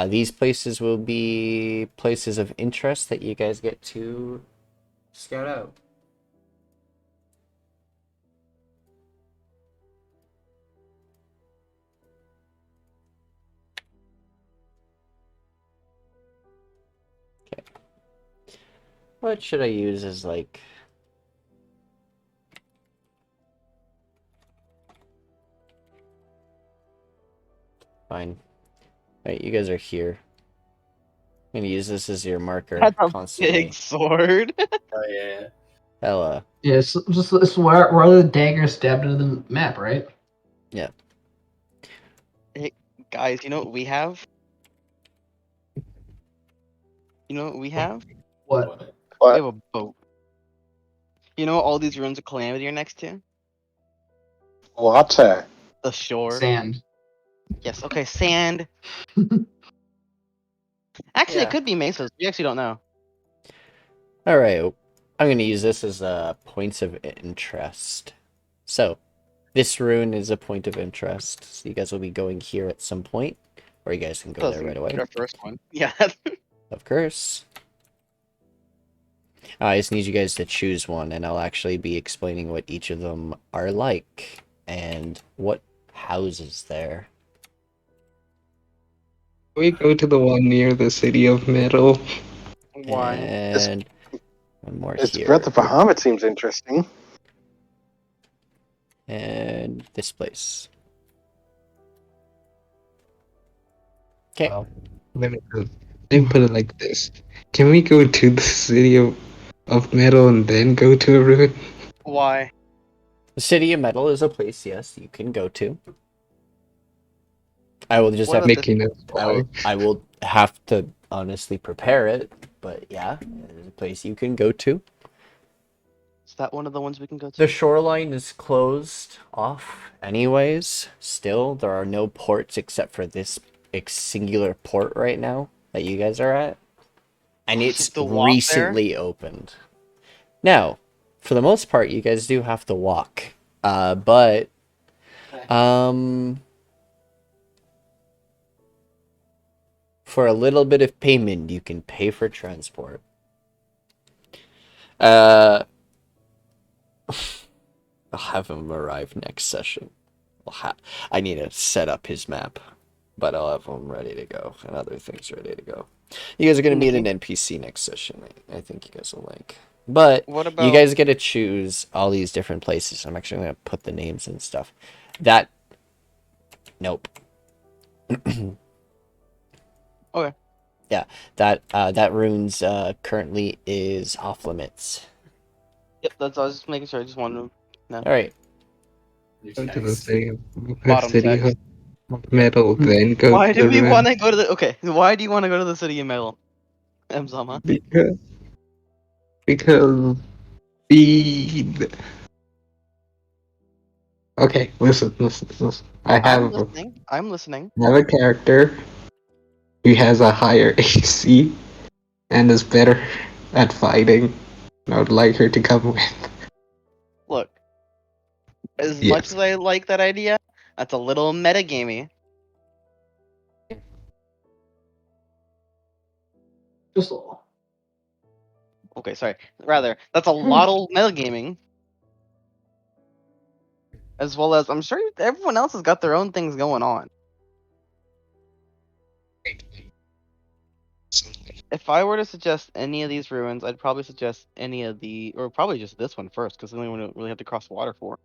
These places will be places of interest that you guys get to scout out. What should I use as, like... Fine. Alright, you guys are here. I'm gonna use this as your marker That's a constantly. big sword. Oh yeah. Hella. Yeah, it's where the dagger stabbed into the map, right? Yeah. Hey, guys, you know what we have? You know what we have? What? We What? have a boat. You know what all these runes of calamity are next to? Water. The shore. Sand. Yes. Okay. Sand. Actually, Yeah. it could be mesas. We actually don't know. Alright, I'm gonna use this as points of interest. So, this rune is a point of interest. So you guys will be going here at some point, or you guys can go there right away. Our first one. Yeah. Of course. I just need you guys to choose one, and I'll actually be explaining what each of them are like and what houses there. We go to the one near the city of metal. Why? And one more This here. Breath of Bahamut seems interesting. And this place. Okay. Let me put it like this. Can we go to the city of metal and then go to a ruin? Why? The City of Metal is a place, yes, you can go to. I will just What have about Making us why. I will have to honestly prepare it, but yeah, it's a place you can go to. Is that one of the ones we can go to? The shoreline is closed off anyways. Still, there are no ports except for this singular port right now that you guys are at. And You it's have to walk there? recently opened. Now, for the most part, you guys do have to walk. But for a little bit of payment, you can pay for transport. I'll have him arrive next session. I need to set up his map, but I'll have him ready to go and other things ready to go. You guys are going to meet an NPC next session. I think you guys will like. But What you about guys get to choose all these different places. I'm actually going to put the names and stuff. That. Nope. Okay. Yeah, that runes currently is off limits. Yep, that's I was just making sure. I just wanted to know. All right. Go to the Bottom city text. of metal, then go Why to do the we ruin. want to go to the? Okay, why do you want to go to the city of metal, Emzama? Because the okay, listen. I'm listening. I'm listening. I have a character who has a higher AC and is better at fighting. I would like her to come with. Look, as much Yes. as I like that idea, that's a little metagamey. Just a little. Okay, sorry. Rather, that's a lot of metagaming. As well as, I'm sure everyone else has got their own things going on. If I were to suggest any of these ruins, I'd probably suggest any of or probably just this one first, because the only one we really have to cross the water for.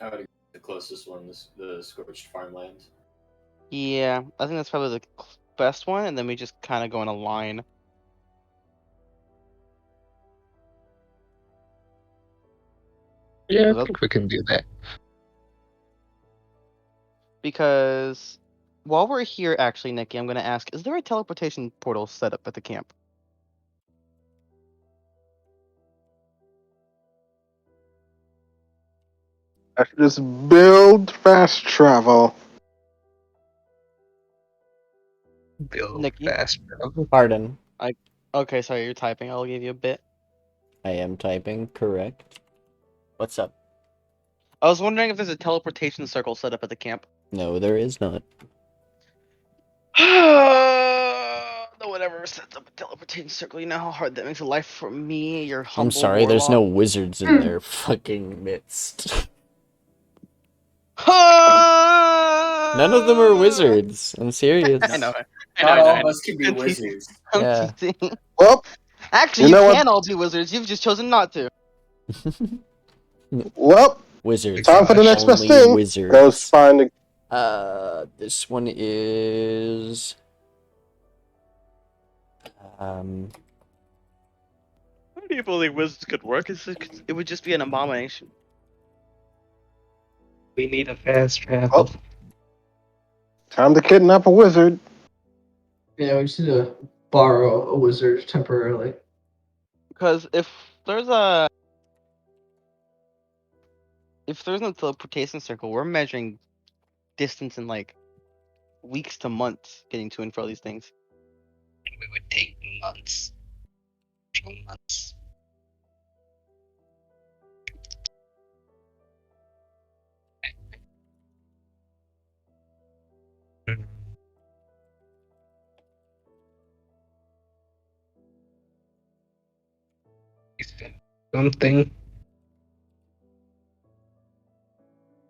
I would agree. The closest one is the scorched farmland. Yeah, I think that's probably the best one, and then we just kind of go in a line. Yeah, I Because think we can do that. Because while we're here, actually, Nikki, I'm going to ask, is there a teleportation portal set up at the camp? I should just build fast travel. Build Nikki? fast travel. Pardon. Okay, sorry, you're typing. I'll give you a bit. I am typing correct. What's up? I was wondering if there's a teleportation circle set up at the camp. No, there is not. No one ever sets up a teleportation circle. You know how hard that makes life for me, your I'm humble sorry, there's warlock. no wizards in their fucking midst. None of them are wizards. I'm serious. I know. Not all of us can be I'm teasing. wizards. I'm Yeah. teasing. Well, Actually, You you know can what? all be wizards. You've just chosen not to. well, Wizards. time for the next best Only thing. wizards. Go find This one is How do you believe wizards could work? It would just be an abomination. We need a fast travel. time to kidnap a wizard. Yeah, we just need to borrow a wizard temporarily. Because if there's no teleportation circle, we're measuring distance in like weeks to months getting to and fro these things. We would take months. 2 months. something.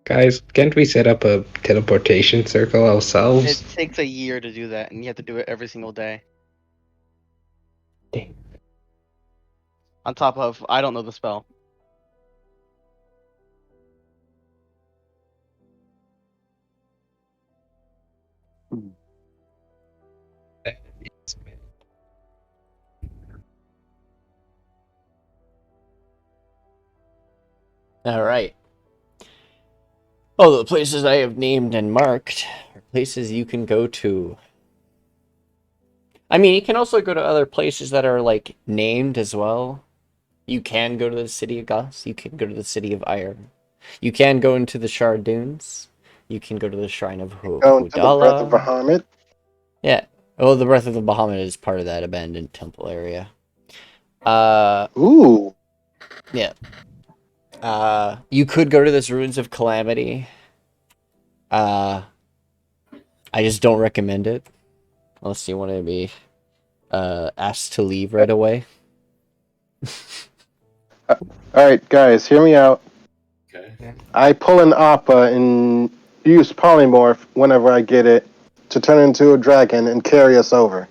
Guys, can't we set up a teleportation circle It ourselves? takes a year to do that, and you have to do it every single day. Dang. On top of, I don't know the spell. That is bad. All right. Oh, the places I have named and marked are places you can go to. I mean, you can also go to other places that are like named as well. You can go to the city of Goss. You can go to the city of Iron. You can go into the Shard Dunes. You can go to the Shrine of Going to the Breath of Hudala. Bahamut. Yeah. Oh, the Breath of the Bahamut is part of that abandoned temple area. Ooh. Yeah. You could go to this Ruins of Calamity. I just don't recommend it. Unless you want to be asked to leave right away. Alright, guys, hear me out. Okay. I pull an Appa and use polymorph whenever I get it to turn into a dragon and carry us over.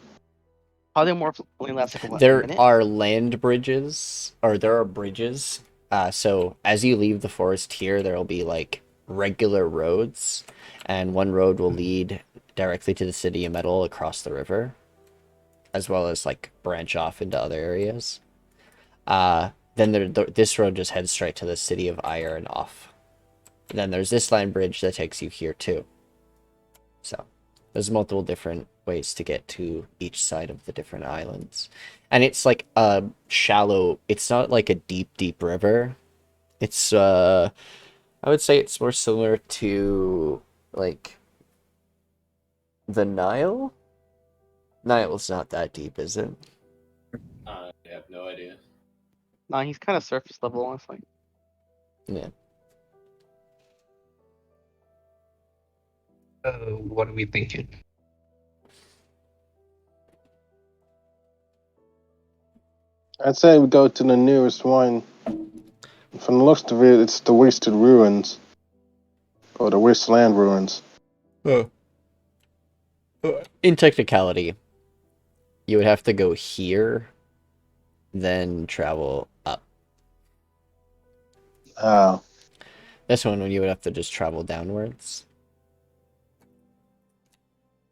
Polymorph only lasts like a, what, a There minute? are land bridges, or there are bridges. So as you leave the forest here, there will be like regular roads, and one road will lead directly to the city of Metal across the river, as well as like branch off into other areas. Then this road just heads straight to the city of Iron off. And then there's this land bridge that takes you here too. So there's multiple different ways to get to each side of the different islands. And it's like a shallow, it's not like a deep river. It's I would say it's more similar to like the Nile. Nile's not that deep, is it? I have no idea. Nah, he's kind of surface level, honestly. Yeah. What are we thinking? I'd say we go to the nearest one. From the looks of it, it's the Wasted Ruins. Or the Wasteland Ruins. In technicality, you would have to go here, then travel up. Oh. This one, you would have to just travel downwards.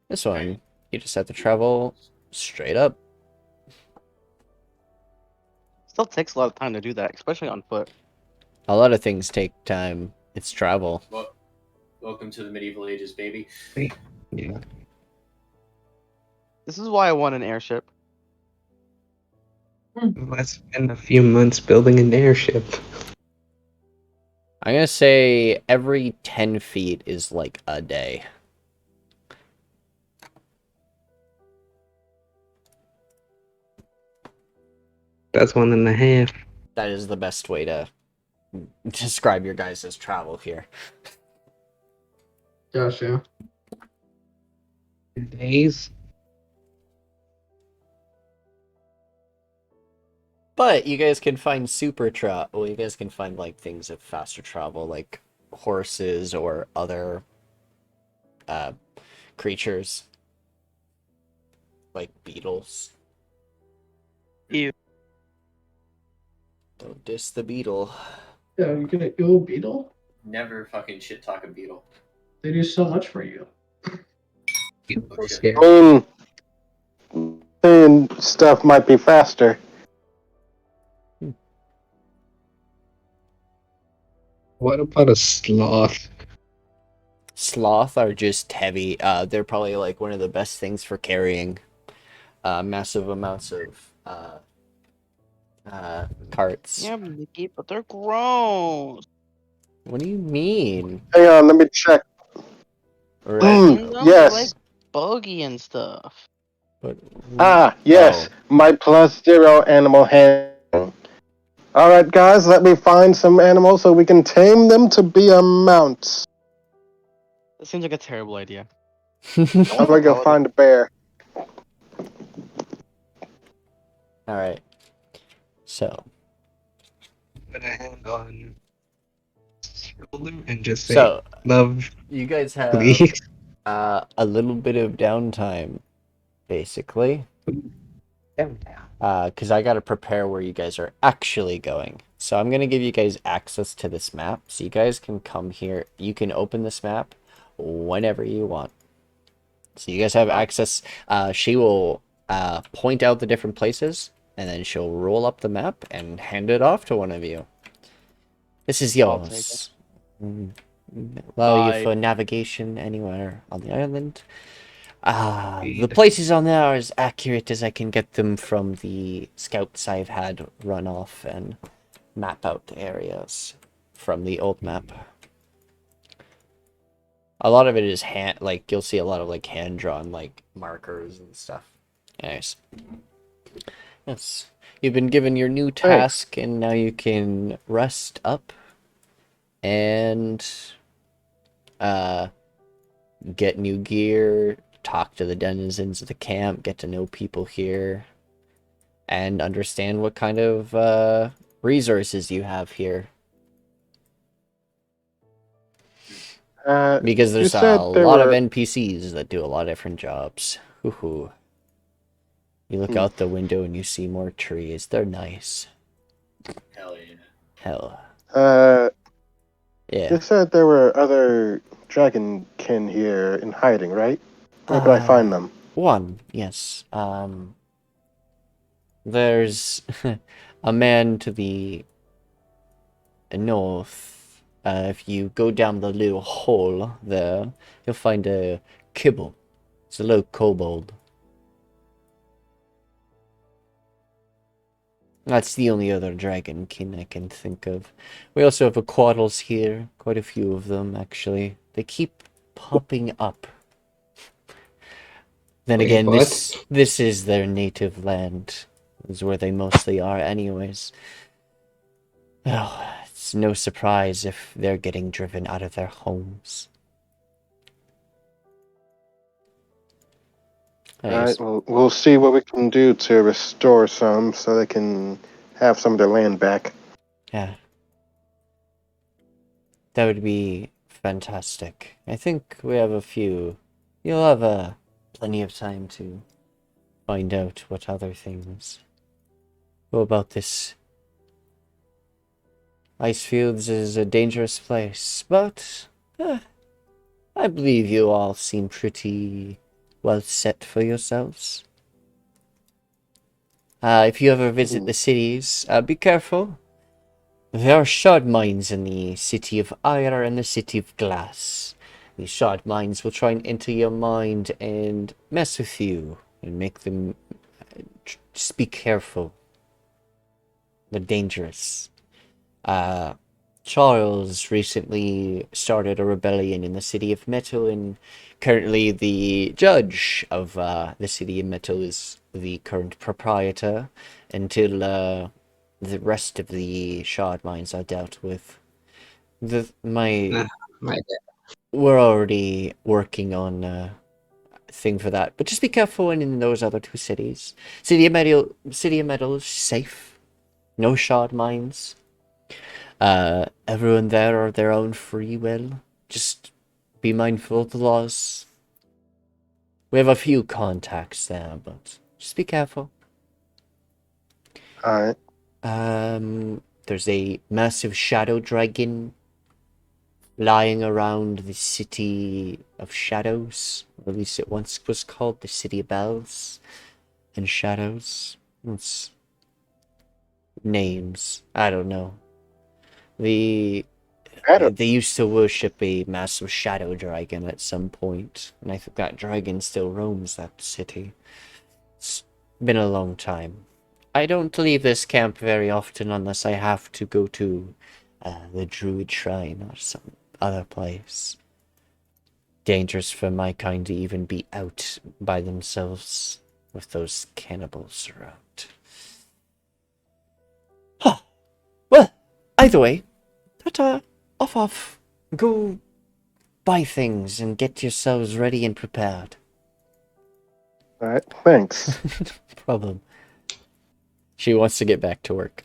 This one, you just have to travel straight up. Still takes a lot of time to do that, especially on foot. A lot of things take time. It's travel. Well, welcome to the medieval ages, baby. Yeah. This is why I want an airship. Let's spend a few months building an airship. I'm gonna say every 10 feet is like a day. That's 1.5. That is the best way to describe your guys' travel here. Gotcha. Days. But you guys can find well, you guys can find like things of faster travel, like horses or other creatures, like beetles. Ew. Don't diss the beetle. Yeah, you get an ill beetle? Never fucking shit talk a beetle. They do so much for you. People shit. scared. And stuff might be faster. What about a sloth? Sloth are just heavy. They're probably like one of the best things for carrying massive amounts of carts. Yeah, Mickey, but they're gross. What do you mean? Hang on, let me check. Right. And those Yes. like buggy and stuff. But, Ah, yes. My +0 animal handling. Alright, guys, let me find some animals so we can tame them to be our mounts. That seems like a terrible idea. I'm gonna go find a bear. All right. So, put a hand on shoulder and just say, So "Love, you guys have please." a little bit of downtime, basically. Because I gotta prepare where you guys are actually going. So I'm gonna give you guys access to this map, so you guys can come here. You can open this map whenever you want. So you guys have access. She will point out the different places, and then she'll roll up the map and hand it off to one of you. This is I'll take yours. Allow you Bye. for navigation anywhere on the island. The places on there are as accurate as I can get them from the scouts I've had run off and map out the areas from the old map. A lot of it is hand, like, you'll see a lot of, like, hand-drawn, like, markers and stuff. Anyways. Yes. You've been given your new task, and now you can rest up and, get new gear, talk to the denizens of the camp, get to know people here, and understand what kind of, resources you have here. Because You there's a said there lot of were. NPCs that do a lot of different jobs. Hoo-hoo. You look out the window and you see more trees. They're nice. Hell yeah. Hell. You Yeah. said there were other dragonkin here in hiding, right? Where could I find them? One, yes. There's a man to the north. If you go down the little hole there, you'll find a kibble. It's a little kobold. That's the only other dragonkin I can think of. We also have aquaddles here. Quite a few of them, actually. They keep popping up. Then Wait, again, what? this is their native land. This is where they mostly are anyways. Oh, it's no surprise if they're getting driven out of their homes. Anyways, Alright, well, we'll see what we can do to restore some so they can have some of their land back. yeah. That would be fantastic. I think we have a few. You'll have plenty of time to find out what other things. What about this? Icefields is a dangerous place, but I believe you all seem pretty well set for yourselves. If you ever visit the cities, be careful. There are shard mines in the city of Ire and the city of Glass. These shard mines will try and enter your mind and mess with you and make them just be careful. They're dangerous. Charles recently started a rebellion in the city of Metal, and currently the judge of the city of Metal is the current proprietor until the rest of the shard mines are dealt with. My We're already working on a thing for that, but just be careful in those other two cities. City of Metal is safe. No shard mines. Everyone there are their own free will. Just be mindful of the laws. We have a few contacts there, but just be careful. Alright. There's a massive shadow dragon lying around the city of shadows. Or at least it once was called the City of Bells and Shadows. It's names. I don't know. They used to worship a massive shadow dragon at some point, and I think that dragon still roams that city. It's been a long time. I don't leave this camp very often unless I have to go to the Druid Shrine or some other place. Dangerous for my kind to even be out by themselves with those cannibals around. Huh. Well, either way, off. Go buy things and get yourselves ready and prepared. Alright, thanks. No problem. She wants to get back to work.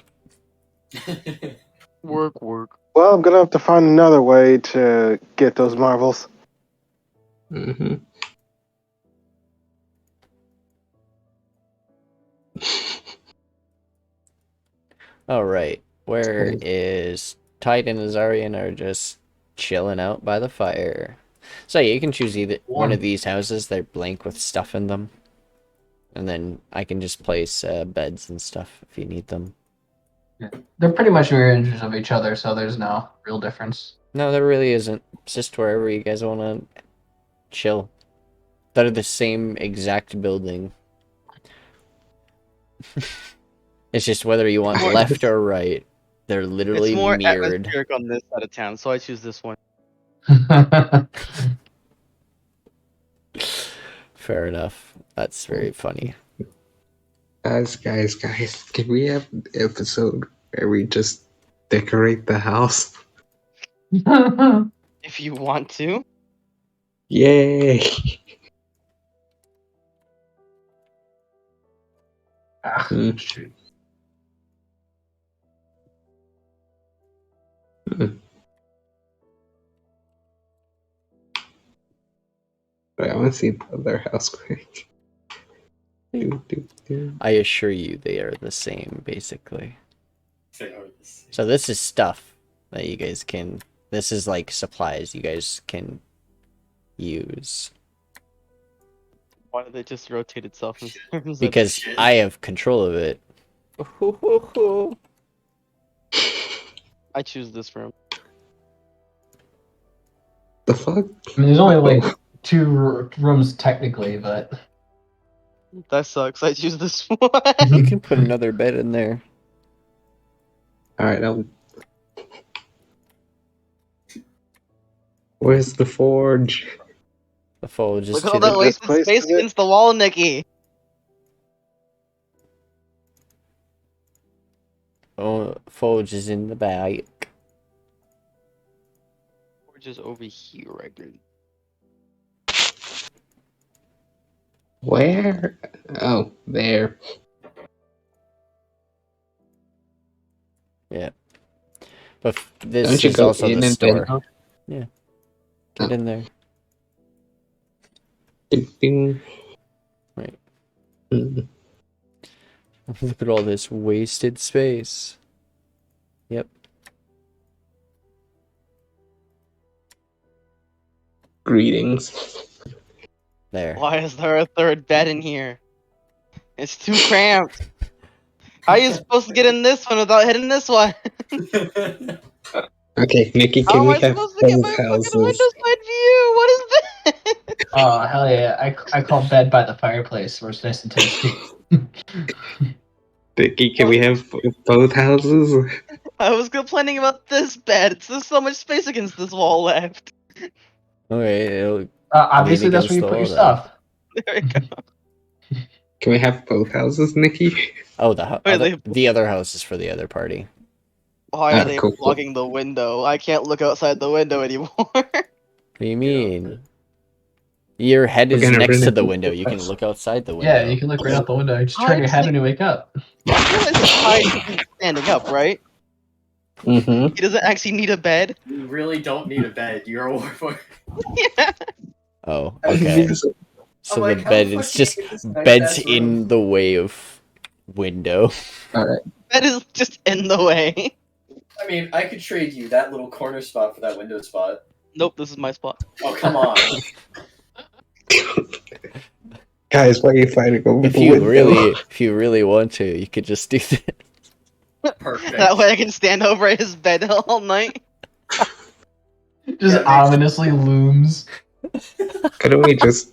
Work, work. Well, I'm gonna have to find another way to get those marbles. Mm-hmm. Alright, where Okay. is Tide and Az'arian are just chilling out by the fire. So yeah, you can choose either one of these houses. They're blank with stuff in them. And then I can just place beds and stuff if you need them. They're pretty much mirror images of each other, so there's no real difference. No, there really isn't. It's just wherever you guys want to chill. They're the same exact building. It's just whether you want More- left or right. They're It's literally more mirrored. atmospheric on this side of town, so I choose this one. Fair enough. That's very funny. Guys, can we have an episode where we just decorate the house? If you want to. Yay! Hmm. Shoot. Wait, I want to see the other house quick. I assure you they are the same, basically. They are the same. So this is stuff that you guys can... This is like supplies you guys can use. Why did it just rotate itself? Because I have control of it. I choose this room. The fuck? I mean, there's only like two rooms technically, but That sucks. I choose this one. You can put another bed in there. Alright, where's the forge? The forge is Look at to all that the... wasted place space is it? against the wall, Nikki. Oh, forge is in the back. We're just over here, right there. Where? Oh, there. But this Don't you is go also in the and store. then out? Yeah. Get Oh. in there. Ding, ding. Right. Mm. Look at all this wasted space. Yep. Greetings. There. Why is there a third bed in here? It's too cramped. How are you supposed to get in this one without hitting this one? Okay, Nikki, How can am we I have supposed to get both my fucking houses? window side view? What is this? oh hell yeah! I call bed by the fireplace where it's nice and toasty. Nikki, can we have both houses? I was complaining about this bed. There's so much space against this wall left. Okay, it'll Obviously, lean that's where against you the put your wall then. stuff. There we go. Can we have both houses, Nikki? Oh, Wait, the other house is for the other party. Why Ah, are they cool. blocking the window? I can't look outside the window anymore. What do you mean? Your head We're is gonna next to rent the it. window. You can look outside the window. Yeah, you can look right out the window. You just turn your head when you wake up. I realize that Tide should be standing up, right? Mm-hmm. He doesn't actually need a bed. You really don't need a bed. You're a warforged. Yeah. Oh, okay. So I'm like, the how bed the is fuck do you just get this nice bed's ass in room? the way of window. Alright. Bed is just in the way. I mean, I could trade you that little corner spot for that window spot. Nope, this is my spot. Oh, come on. Guys, why are you fighting over If the you window? really want to, you could just do that. Perfect. That way I can stand over his bed all night. Just Yeah, makes- ominously looms. Couldn't we just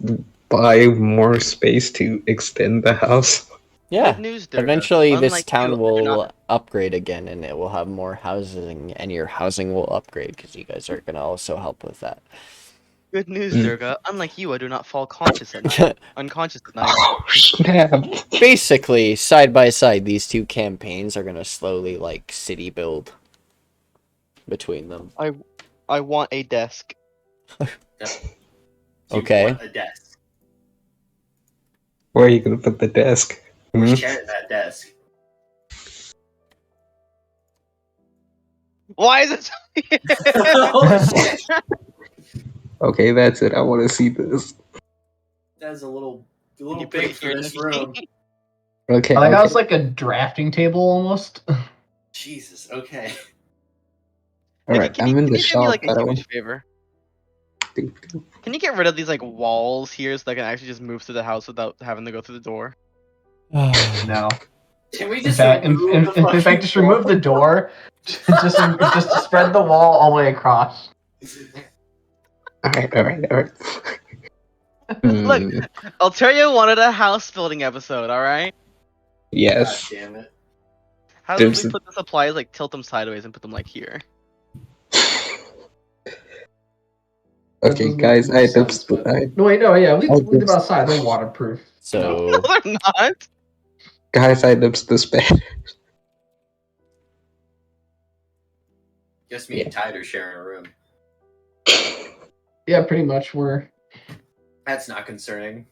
buy more space to extend the house? Yeah. Good news, Durga. Eventually, this Unlike town you, I do will not- upgrade again, and it will have more housing, and your housing will upgrade because you guys are gonna also help with that. Good news, Mm. Durga. Unlike you, I do not fall conscious at night. Unconscious at night. Oh, snap. Basically, side by side, these two campaigns are gonna slowly like city build between them. I want a desk. You Okay. want a desk. Where are you gonna put the desk? We're Hmm? sharing that desk. Why is it? Holy shit! Okay, that's it. I want to see this. That's a little you put big it for here, this Nikki? room. Okay, I like how okay. it's like a drafting table almost. Jesus. Okay. All Nikki, right, I'm in can the you do me shop. like a I don't. huge favor? Can you get rid of these like walls here so that I can actually just move through the house without having to go through the door? No. Can we In just fact, remove the in fucking fact, just wall? remove the door. Just to spread the wall all the way across. All right, all right, all right. Look, Hmm. Alteria wanted a house building episode. All right. God Yes. damn it. How do we There's a- put the supplies like tilt them sideways and put them like here? That Okay, does make guys, more sense, but no, wait, no, yeah, leave them outside. They're waterproof. So No, they're not. guys, items to spare. Guess me and Tide are sharing a room. Yeah, pretty much. We're That's not concerning.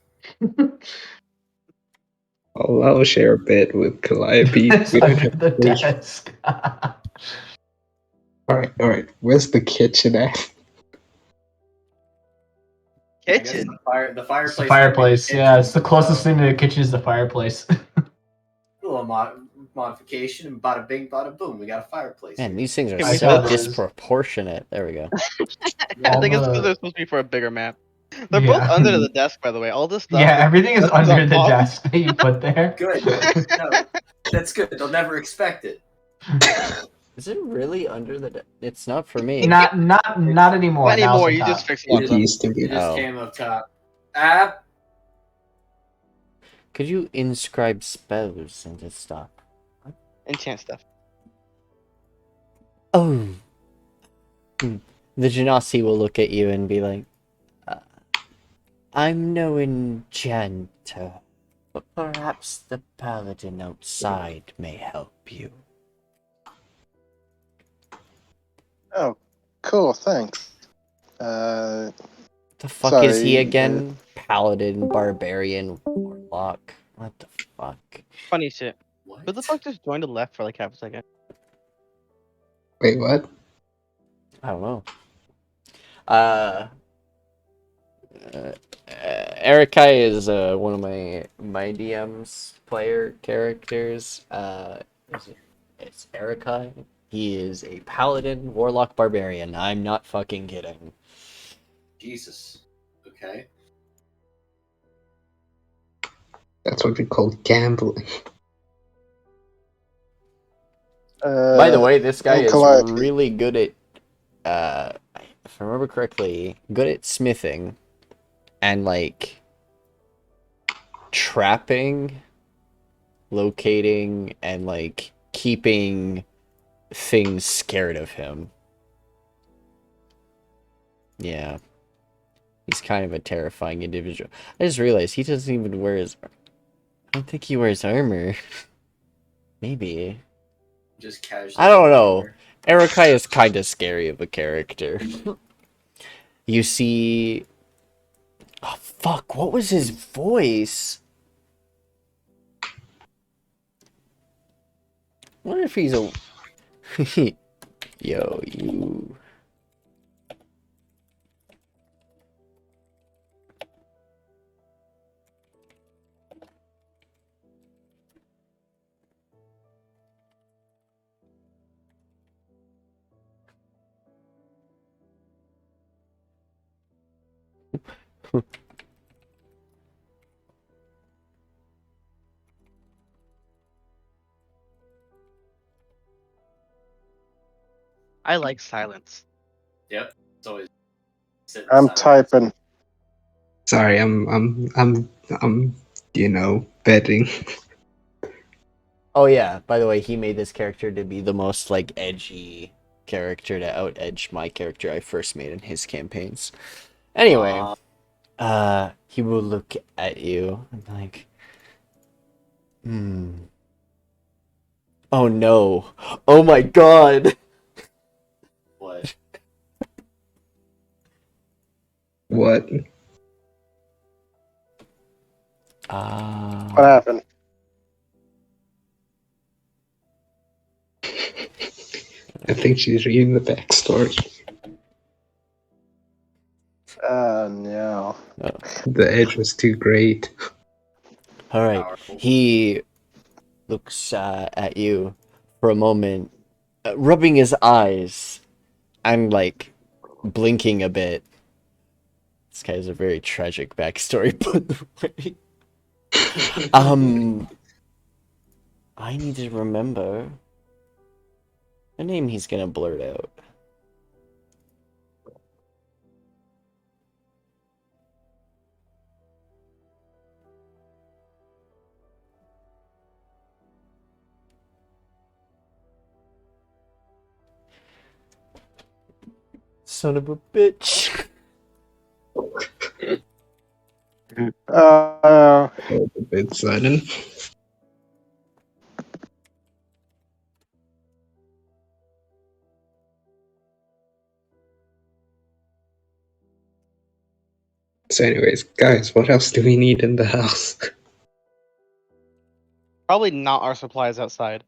I'll share a bed with Calliope. it's We don't under have the to pay. desk. All right. Where's the kitchen at? I guess Kitchen. the fireplace. It's the fireplace. might be Yeah, it's the closest so thing to the kitchen is the fireplace. a little modification, and bada bing, bada boom. We got a fireplace. man, here. these things are Can we so tell this? disproportionate. There we go. I All think it's because the- they're supposed to be for a bigger map. They're Yeah. both under the desk, by the way. All this stuff. Yeah, everything is that's under up the top. desk that you put there. Good. No, that's good. They'll never expect it. Is it really under the? It's not for me. Not anymore. Not Now anymore. it's You on just top. fixed It it up. used to It be. just Oh. came up top. Ah, Could you inscribe spells into stuff? Enchant stuff. Oh. The Genasi will look at you and be like, I'm no enchanter, but perhaps the paladin outside may help you. Oh, cool. Thanks. The fuck is he Sorry, again? Paladin, barbarian, warlock. What the fuck? Funny shit. what? Who the fuck just joined the left for like half a second? Wait, what? I don't know. Erikai is one of my DM's player characters. It's Erikai. He is a paladin, warlock, barbarian. I'm not fucking kidding. Jesus. Okay. That's what we call gambling. By the way, this guy and is Calliope. really good at, if I remember correctly, good at smithing and like trapping, locating, and like keeping things scared of him. Yeah. He's kind of a terrifying individual. I just realized he doesn't even wear his... I don't think he wears armor. Maybe. Just casually. I don't know. Erikai is kind of scary of a character. You see... Oh, fuck. What was his voice? I wonder if he's a... Yo, you... I like silence. Yep. It's always. sitting I'm silent. typing. Sorry, I'm betting. Oh yeah, by the way, he made this character to be the most, like, edgy character to out-edge my character I first made in his campaigns. Anyway, he will look at you and be like, oh no. Oh my god! What? What? What happened? I think she's reading the backstory. No. The edge was too great. All right. Powerful. He looks at you for a moment, rubbing his eyes and like blinking a bit. This guy has a very tragic backstory, by the way. I need to remember a name he's gonna blurt out. Son of a bitch. Uh, A bit sudden. So anyways, guys, what else do we need in the house? Probably not our supplies outside.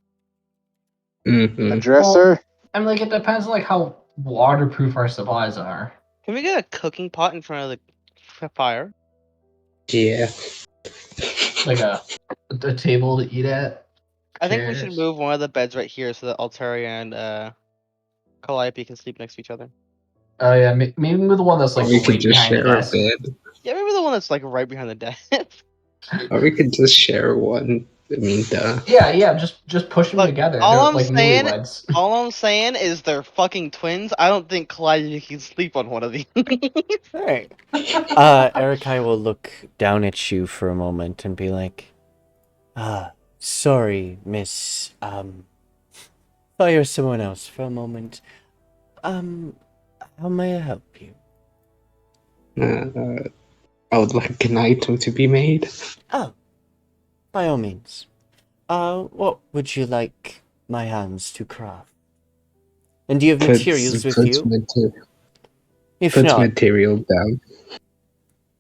a Mm-hmm. dresser. I mean, like it depends on like how waterproof our supplies are. Can we get a cooking pot in front of the fire? Yeah. Like a table to eat at. I think we should Chairs. move one of the beds right here so that Alteria and Calliope can sleep next to each other. Oh yeah, maybe with the one that's Or like we could right just behind the share a desk. bed. Yeah, maybe the one that's like right behind the desk. Or we could just share one. I mean, duh. Yeah, just push them Look, together. all They're I'm like saying, newlyweds. all I'm saying is they're fucking twins. I don't think Calliope can sleep on one of these. Alright. Erikai will look down at you for a moment and be like, sorry, miss, thought you were someone else for a moment. How may I help you? I would like an item to be made. Oh, by all means. What would you like my hands to craft? And do you have materials with Puts you? If puts not, material down.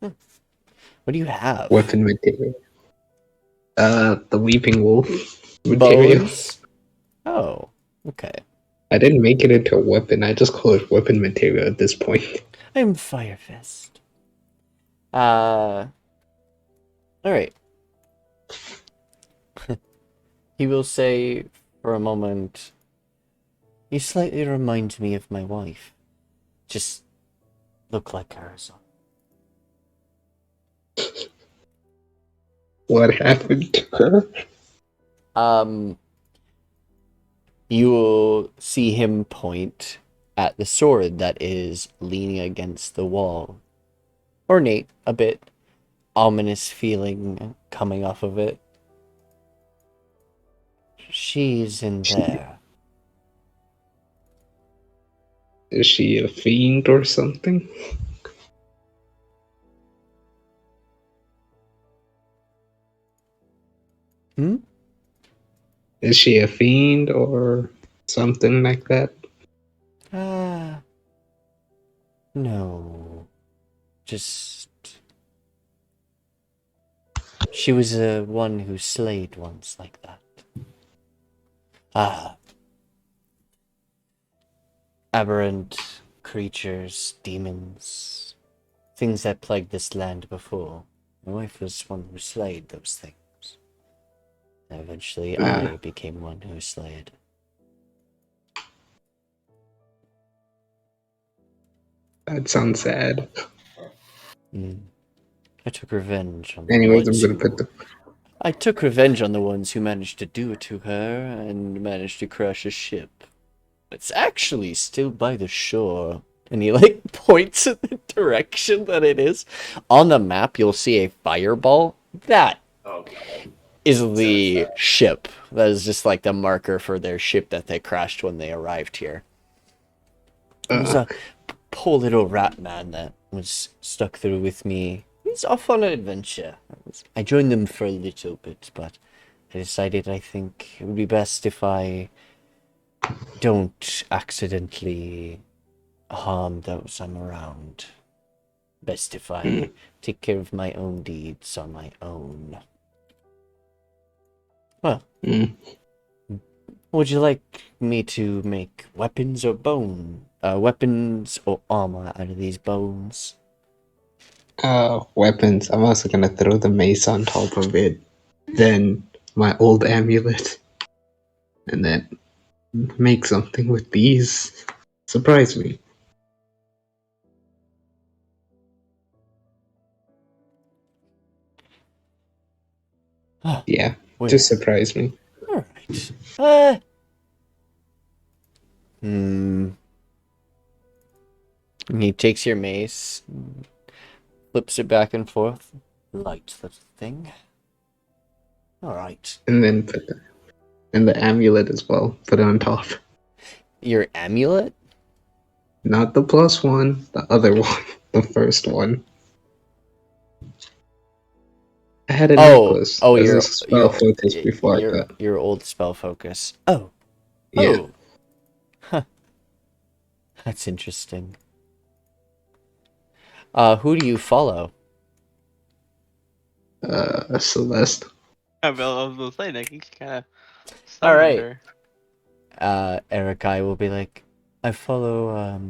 what do you have? Weapon material. The Weeping Wolf material. Bones? Oh, okay. I didn't make it into a weapon, I just call it weapon material at this point. I'm Firefist. Alright. He will say for a moment, you slightly remind me of my wife. Just look like her, so. What happened to her? You will see him point at the sword that is leaning against the wall. Ornate, a bit ominous feeling coming off of it. She's in there. Is she a fiend or something? Hmm? Is she a fiend or something like that? No. Just... She was one who slayed once like that. Aberrant creatures, demons, things that plagued this land before. My wife was one who slayed those things. And eventually I became one who slayed. That sounds sad. I took revenge on the Anyways, I'm ones gonna who... put the... I took revenge on the ones who managed to do it to her and managed to crash a ship. It's actually still by the shore. And he like points in the direction that it is. On the map, you'll see a fireball. That is the ship. That is just like the marker for their ship that they crashed when they arrived here. It was a poor little rat man that was stuck through with me. He's off on an adventure. I joined them for a little bit, but I decided I think it would be best if I don't accidentally harm those I'm around. Best if I take care of my own deeds on my own. Well, Would you like me to make weapons or weapons or armor out of these bones? Weapons. I'm also gonna throw the mace on top of it. Then my old amulet. And then make something with these. Surprise me. Yeah, Wait. just surprise me. Alright. And he takes your mace, flips it back and forth. Light the thing. Alright. And then and the amulet as well. Put it on top. Your amulet? Not the +1, the other one. The first one. I had a necklace as a spell focus before that. Your old spell focus. Oh. Yeah. Oh. Huh. That's interesting. Who do you follow? Celeste. I was gonna say, Nick, you kind of. Alright. Eric, I will be like, I follow,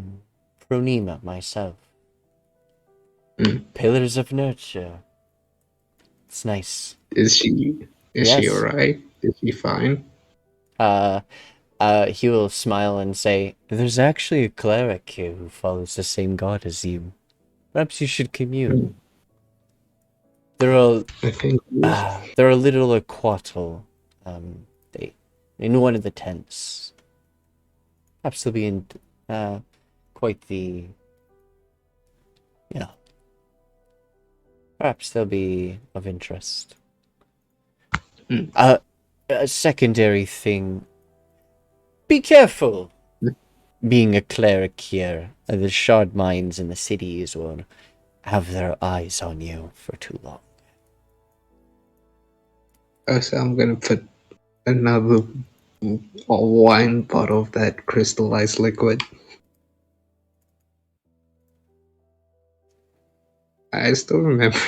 Pronema myself. Pillars of Nurture. It's nice. Is she Yes. alright? Is she fine? He will smile and say, there's actually a cleric here who follows the same god as you. Perhaps you should commune. They're a little aquatl. They in one of the tents. Perhaps they'll be in quite the perhaps they'll be of interest. A secondary thing. Be careful. Being a cleric here, the shard mines in the cities will have their eyes on you for too long. So I'm gonna put another wine bottle of that crystallized liquid. I still remember.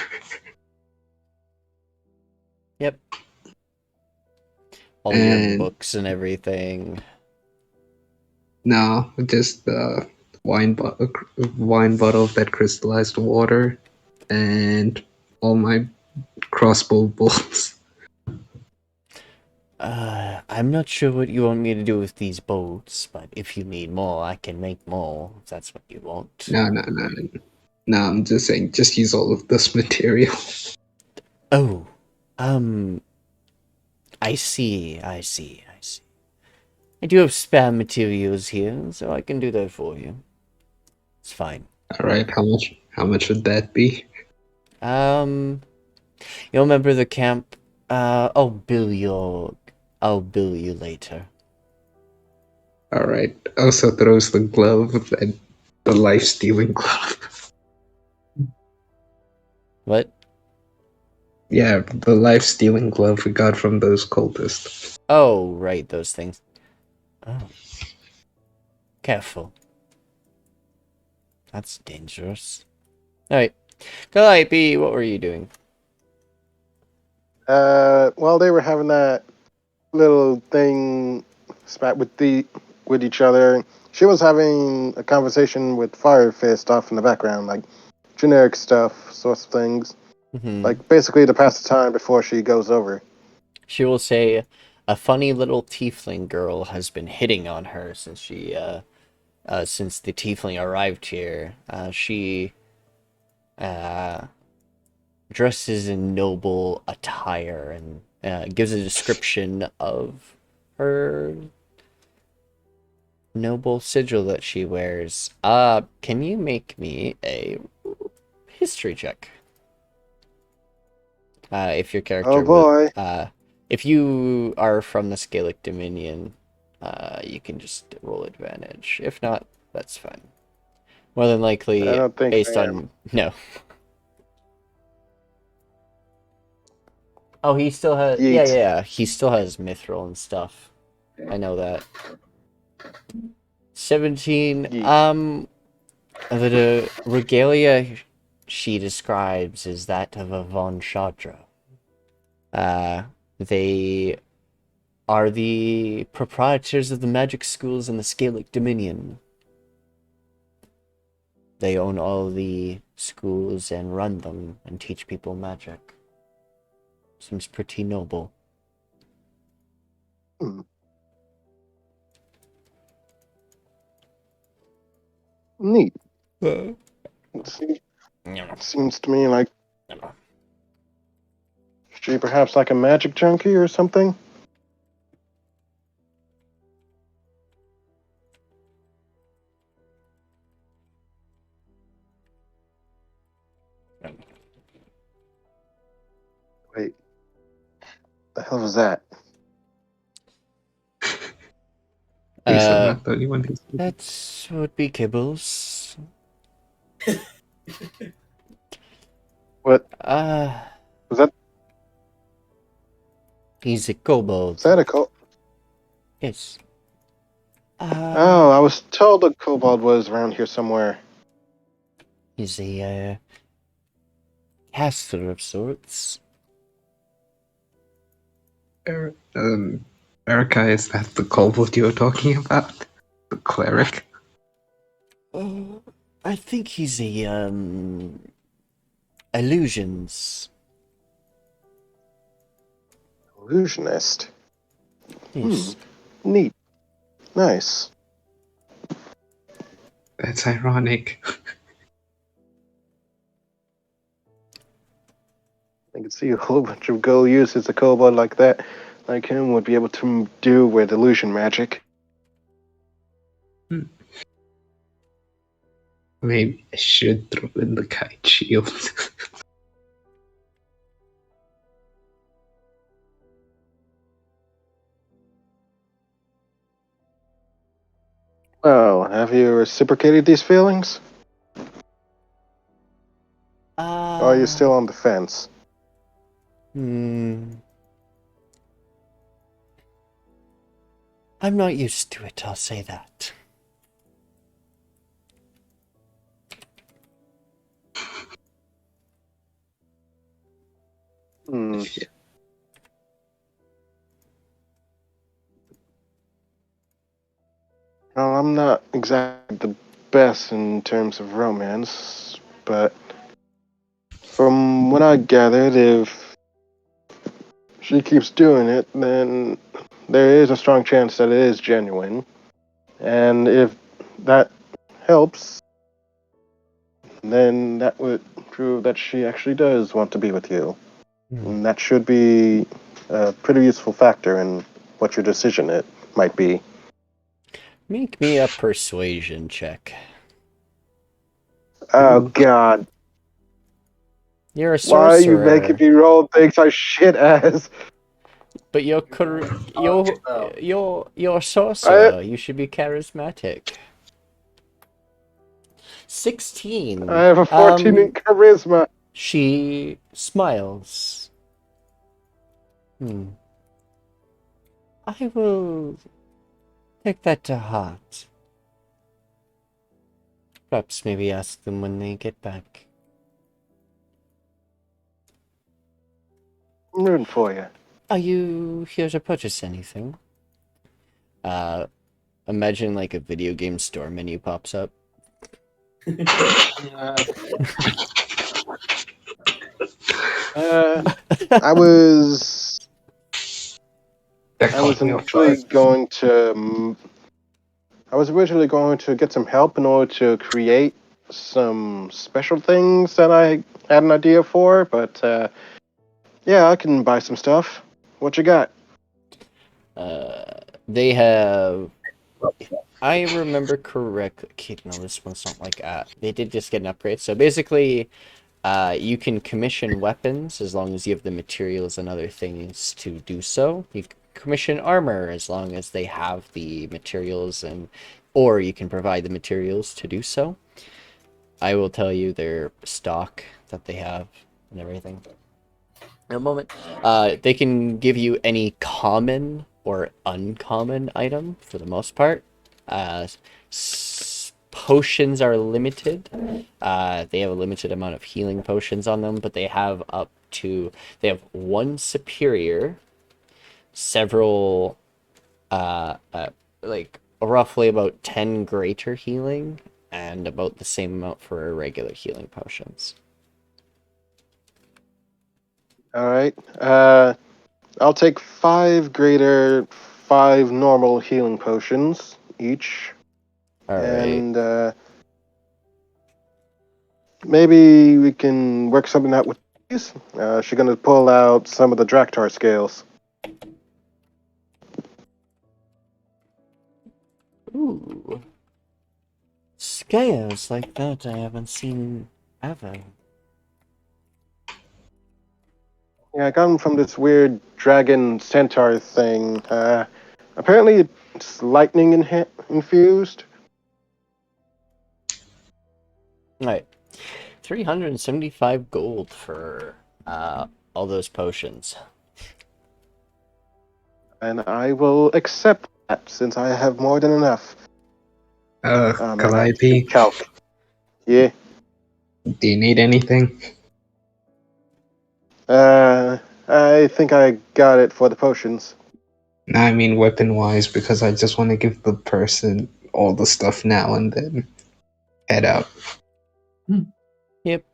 Yep. All your books and everything. No, just wine bottle of that crystallized water, and all my crossbow bolts. I'm not sure what you want me to do with these bolts, but if you need more, I can make more, if that's what you want. No, I'm just saying, just use all of this material. Oh, I see. I do have spare materials here, so I can do that for you. It's fine. Alright, how much would that be? You'll remember the camp? I'll bill you later. Alright, also throws the glove and the life-stealing glove. What? Yeah, the life-stealing glove we got from those cultists. Oh, right, those things. Oh. Careful. That's dangerous. Alright. Calliope, what were you doing? While they were having that little thing spat with each other, she was having a conversation with Fire Fist off in the background, like generic stuff, sorts of things. Like basically to pass the time before she goes over. She will say, a funny little tiefling girl has been hitting on her since she, since the tiefling arrived here. She, dresses in noble attire and, gives a description of her noble sigil that she wears. Can you make me a history check? If your character Oh boy. if you are from the Scalic Dominion, you can just roll advantage. If not, that's fine. More than likely, I don't think based I on am. no. Oh, he still has. Yeet. Yeah. He still has mithril and stuff. I know that. 17. Yeet. The regalia she describes is that of a von Chadra. They are the proprietors of the magic schools in the Scalic Dominion. They own all the schools and run them and teach people magic. Seems pretty noble. Neat. It seems to me like she perhaps like a magic junkie or something. Wait, the hell was that? At least I'm not the only one who's That would be Kibbles. What Was that? He's a kobold. Is that a kobold? Yes. Oh, I was told a kobold was around here somewhere. He's a caster of sorts. Erica, is that the kobold you were talking about? The cleric? I think he's a illusions. Illusionist. Yes. Neat. Nice. That's ironic. I can see a whole bunch of go users a kobold like that, like him, would be able to do with illusion magic. Maybe I should throw in the kite shield. Well, have you reciprocated these feelings? Or are you still on the fence? I'm not used to it, I'll say that. Well, I'm not exactly the best in terms of romance, but from what I gathered, if she keeps doing it, then there is a strong chance that it is genuine. And if that helps, then that would prove that she actually does want to be with you. And that should be a pretty useful factor in what your decision it might be. Make me a persuasion check. Oh, God. You're a Why are you sorcerer. making me roll things I shit as? But you're a sorcerer. You should be charismatic. 16. I have a 14 in charisma. She smiles. I will take that to heart. Perhaps maybe ask them when they get back. I'm rooting for you. Are you here to purchase anything? Imagine like a video game store menu pops up. I was originally going to. I was originally going to get some help in order to create some special things that I had an idea for, but yeah, I can buy some stuff. What you got? They have. I remember correctly. Okay, no, this one's not like they did just get an upgrade. So basically, you can commission weapons as long as you have the materials and other things to do so. You can commission armor as long as they have the materials or you can provide the materials to do so. I will tell you their stock that they have and everything. In a moment. They can give you any common or uncommon item for the most part. Potions are limited. They have a limited amount of healing potions on them, but they have one superior several, like roughly about 10 greater healing and about the same amount for regular healing potions. All right. I'll take 5 greater, 5 normal healing potions each. All right. And maybe we can work something out with these. She's gonna pull out some of the Draktar scales. Ooh. Scales like that I haven't seen ever. Yeah, I got them from this weird dragon centaur thing. Apparently it's lightning infused. Alright. 375 gold for all those potions. And I will accept that since I have more than enough. Calliope, Calc. Yeah. do you need anything? I think I got it for the potions. No, I mean weapon-wise, because I just want to give the person all the stuff now and then head out. Yep.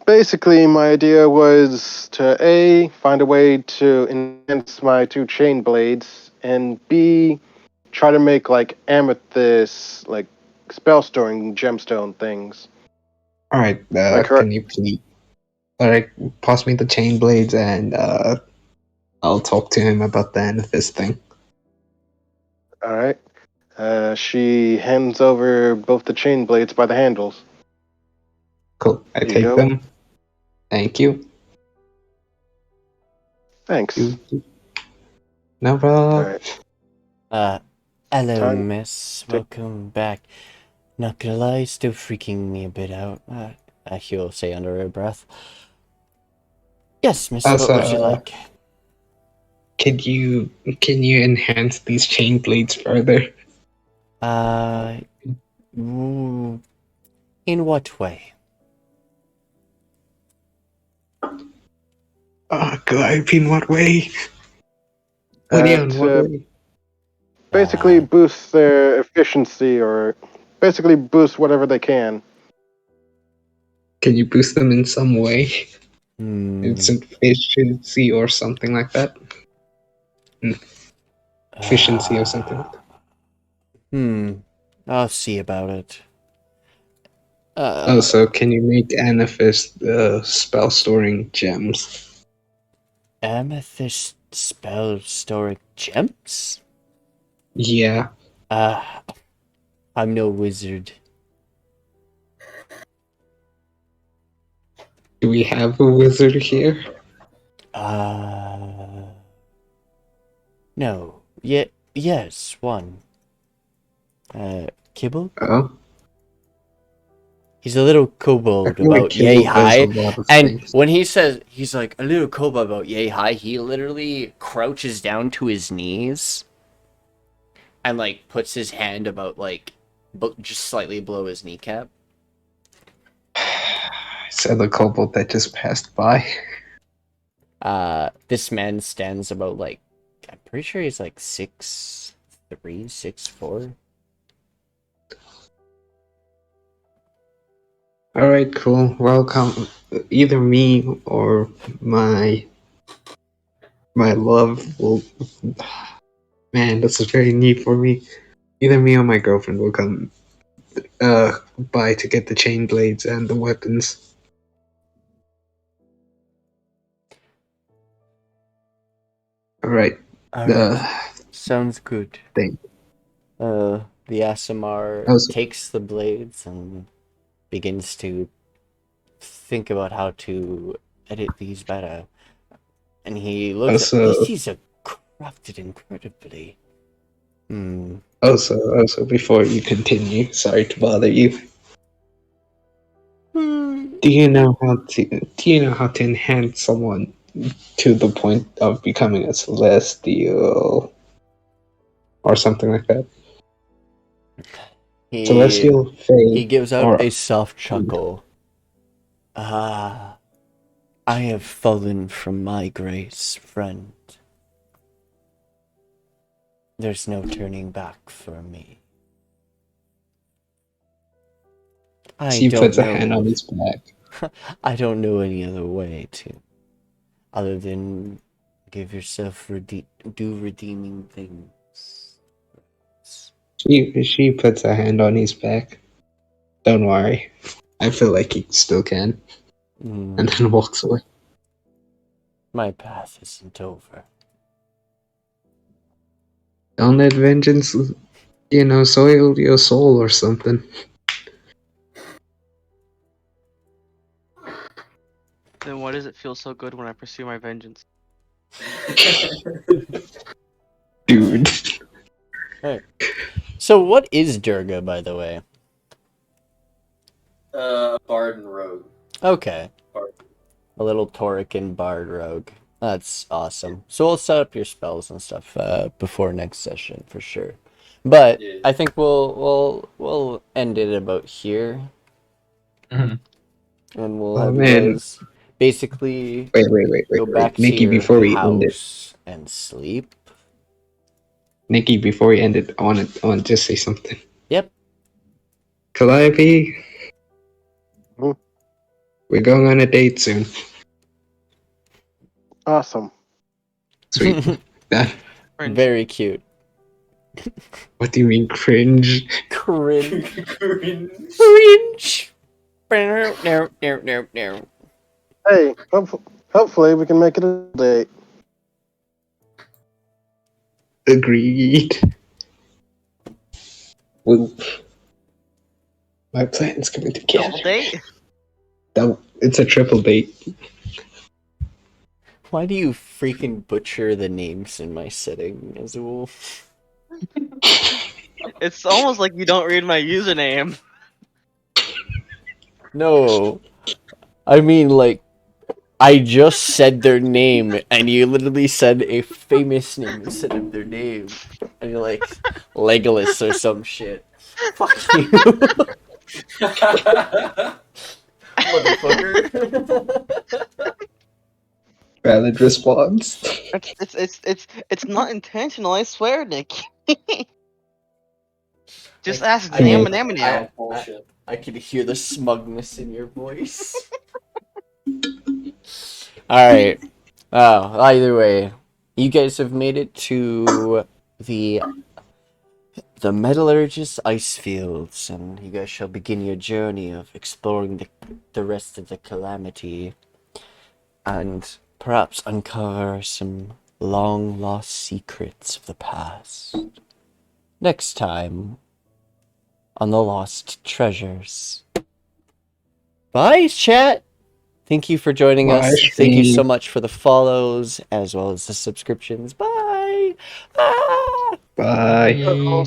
Basically, my idea was to A, find a way to enhance my 2 chain blades, and B, try to make like amethyst, like spell storing gemstone things. Alright, Like her- can you please... Alright, pass me the chain blades and I'll talk to him about the amethyst thing. Alright. She hands over both the chain blades by the handles. Cool, I There you take go. them. Thank you. Thanks. No problem. Alright. Hello, Time- miss. Welcome back. Not gonna lie, still freaking me a bit out. He'll say under her breath. Yes, miss, what would you like? Can you enhance these chain blades further? In what way? Calliope, in what way? Voideon, to what way? basically boost their efficiency, or basically boost whatever they can. Can you boost them in some way? It's Hmm. efficiency or something like that? Efficiency or something like that. I'll see about it. So can you make amethyst spell storing gems? Amethyst spell storing gems? Yeah. I'm no wizard. Do we have a wizard here? No. Yes, one. Kibble? Oh. He's a little kobold I feel like about yay Kibble does high. a lot of And things. when he says he's like a little kobold about yay high, he literally crouches down to his knees and like puts his hand about like just slightly below his kneecap. I said the kobold that just passed by. This man stands about like, I'm pretty sure he's like 6'3", 6'4". Alright, cool. Welcome. Either me or my love will... Man, this is very neat for me. Either me or my girlfriend will come by to get the chain blades and the weapons. Alright. Sounds good. Thing. The Asimar Also- takes the blades and begins to think about how to edit these better. And he looks at these are crafted incredibly. Also, before you continue, sorry to bother you. Do you know how to enhance someone to the point of becoming a celestial or something like that? Celestial, Fae, He gives out or a soft chuckle. I have fallen from my grace, friend. There's no turning back for me. I She don't puts a know. hand on his back. I don't know any other way to, other than give yourself do redeeming things. She puts a hand on his back. Don't worry. I feel like he still can. And then walks away. My path isn't over. Don't let vengeance, soil your soul or something. Then why does it feel so good when I pursue my vengeance? Dude. Hey. So what is Durga, by the way? Bard and rogue. Okay. Bard. A little Torican bard rogue. That's awesome. So we'll set up your spells and stuff before next session for sure. But Yeah. I think we'll end it about here, Mhm. and we'll Oh, have man. you guys basically Wait. go back to Nikki, your before we end it. house and sleep. Nikki, before we end it, I want to just say something. Yep. Calliope, Hmm? we're going on a date soon. Awesome. Sweet. That. Cringe. Very cute. What do you mean cringe? Cringe. Cringe. Cringe. No. Hey, hopefully we can make it a date. Agreed. Well, my plan's coming together. Double date? It's a triple date. Why do you freaking butcher the names in my setting, Azule? It's almost like you don't read my username. No. I mean, like, I just said their name, and you literally said a famous name instead of their name. And you're like, Legolas or some shit. Fuck you. Motherfucker. Valid response. It's not intentional, I swear, Nick. Just I- ask I- Nam I- now. Bullshit. I can hear the smugness in your voice. Alright. Oh, either way, you guys have made it to the metallurgist icefields, and you guys shall begin your journey of exploring the rest of the calamity, and perhaps uncover some long lost secrets of the past. Next time on the Lost Treasures. Bye, chat! Thank you for joining Bye, us. Thank you so Shane. much for the follows as well as the subscriptions. Bye! Ah! Bye. Hey.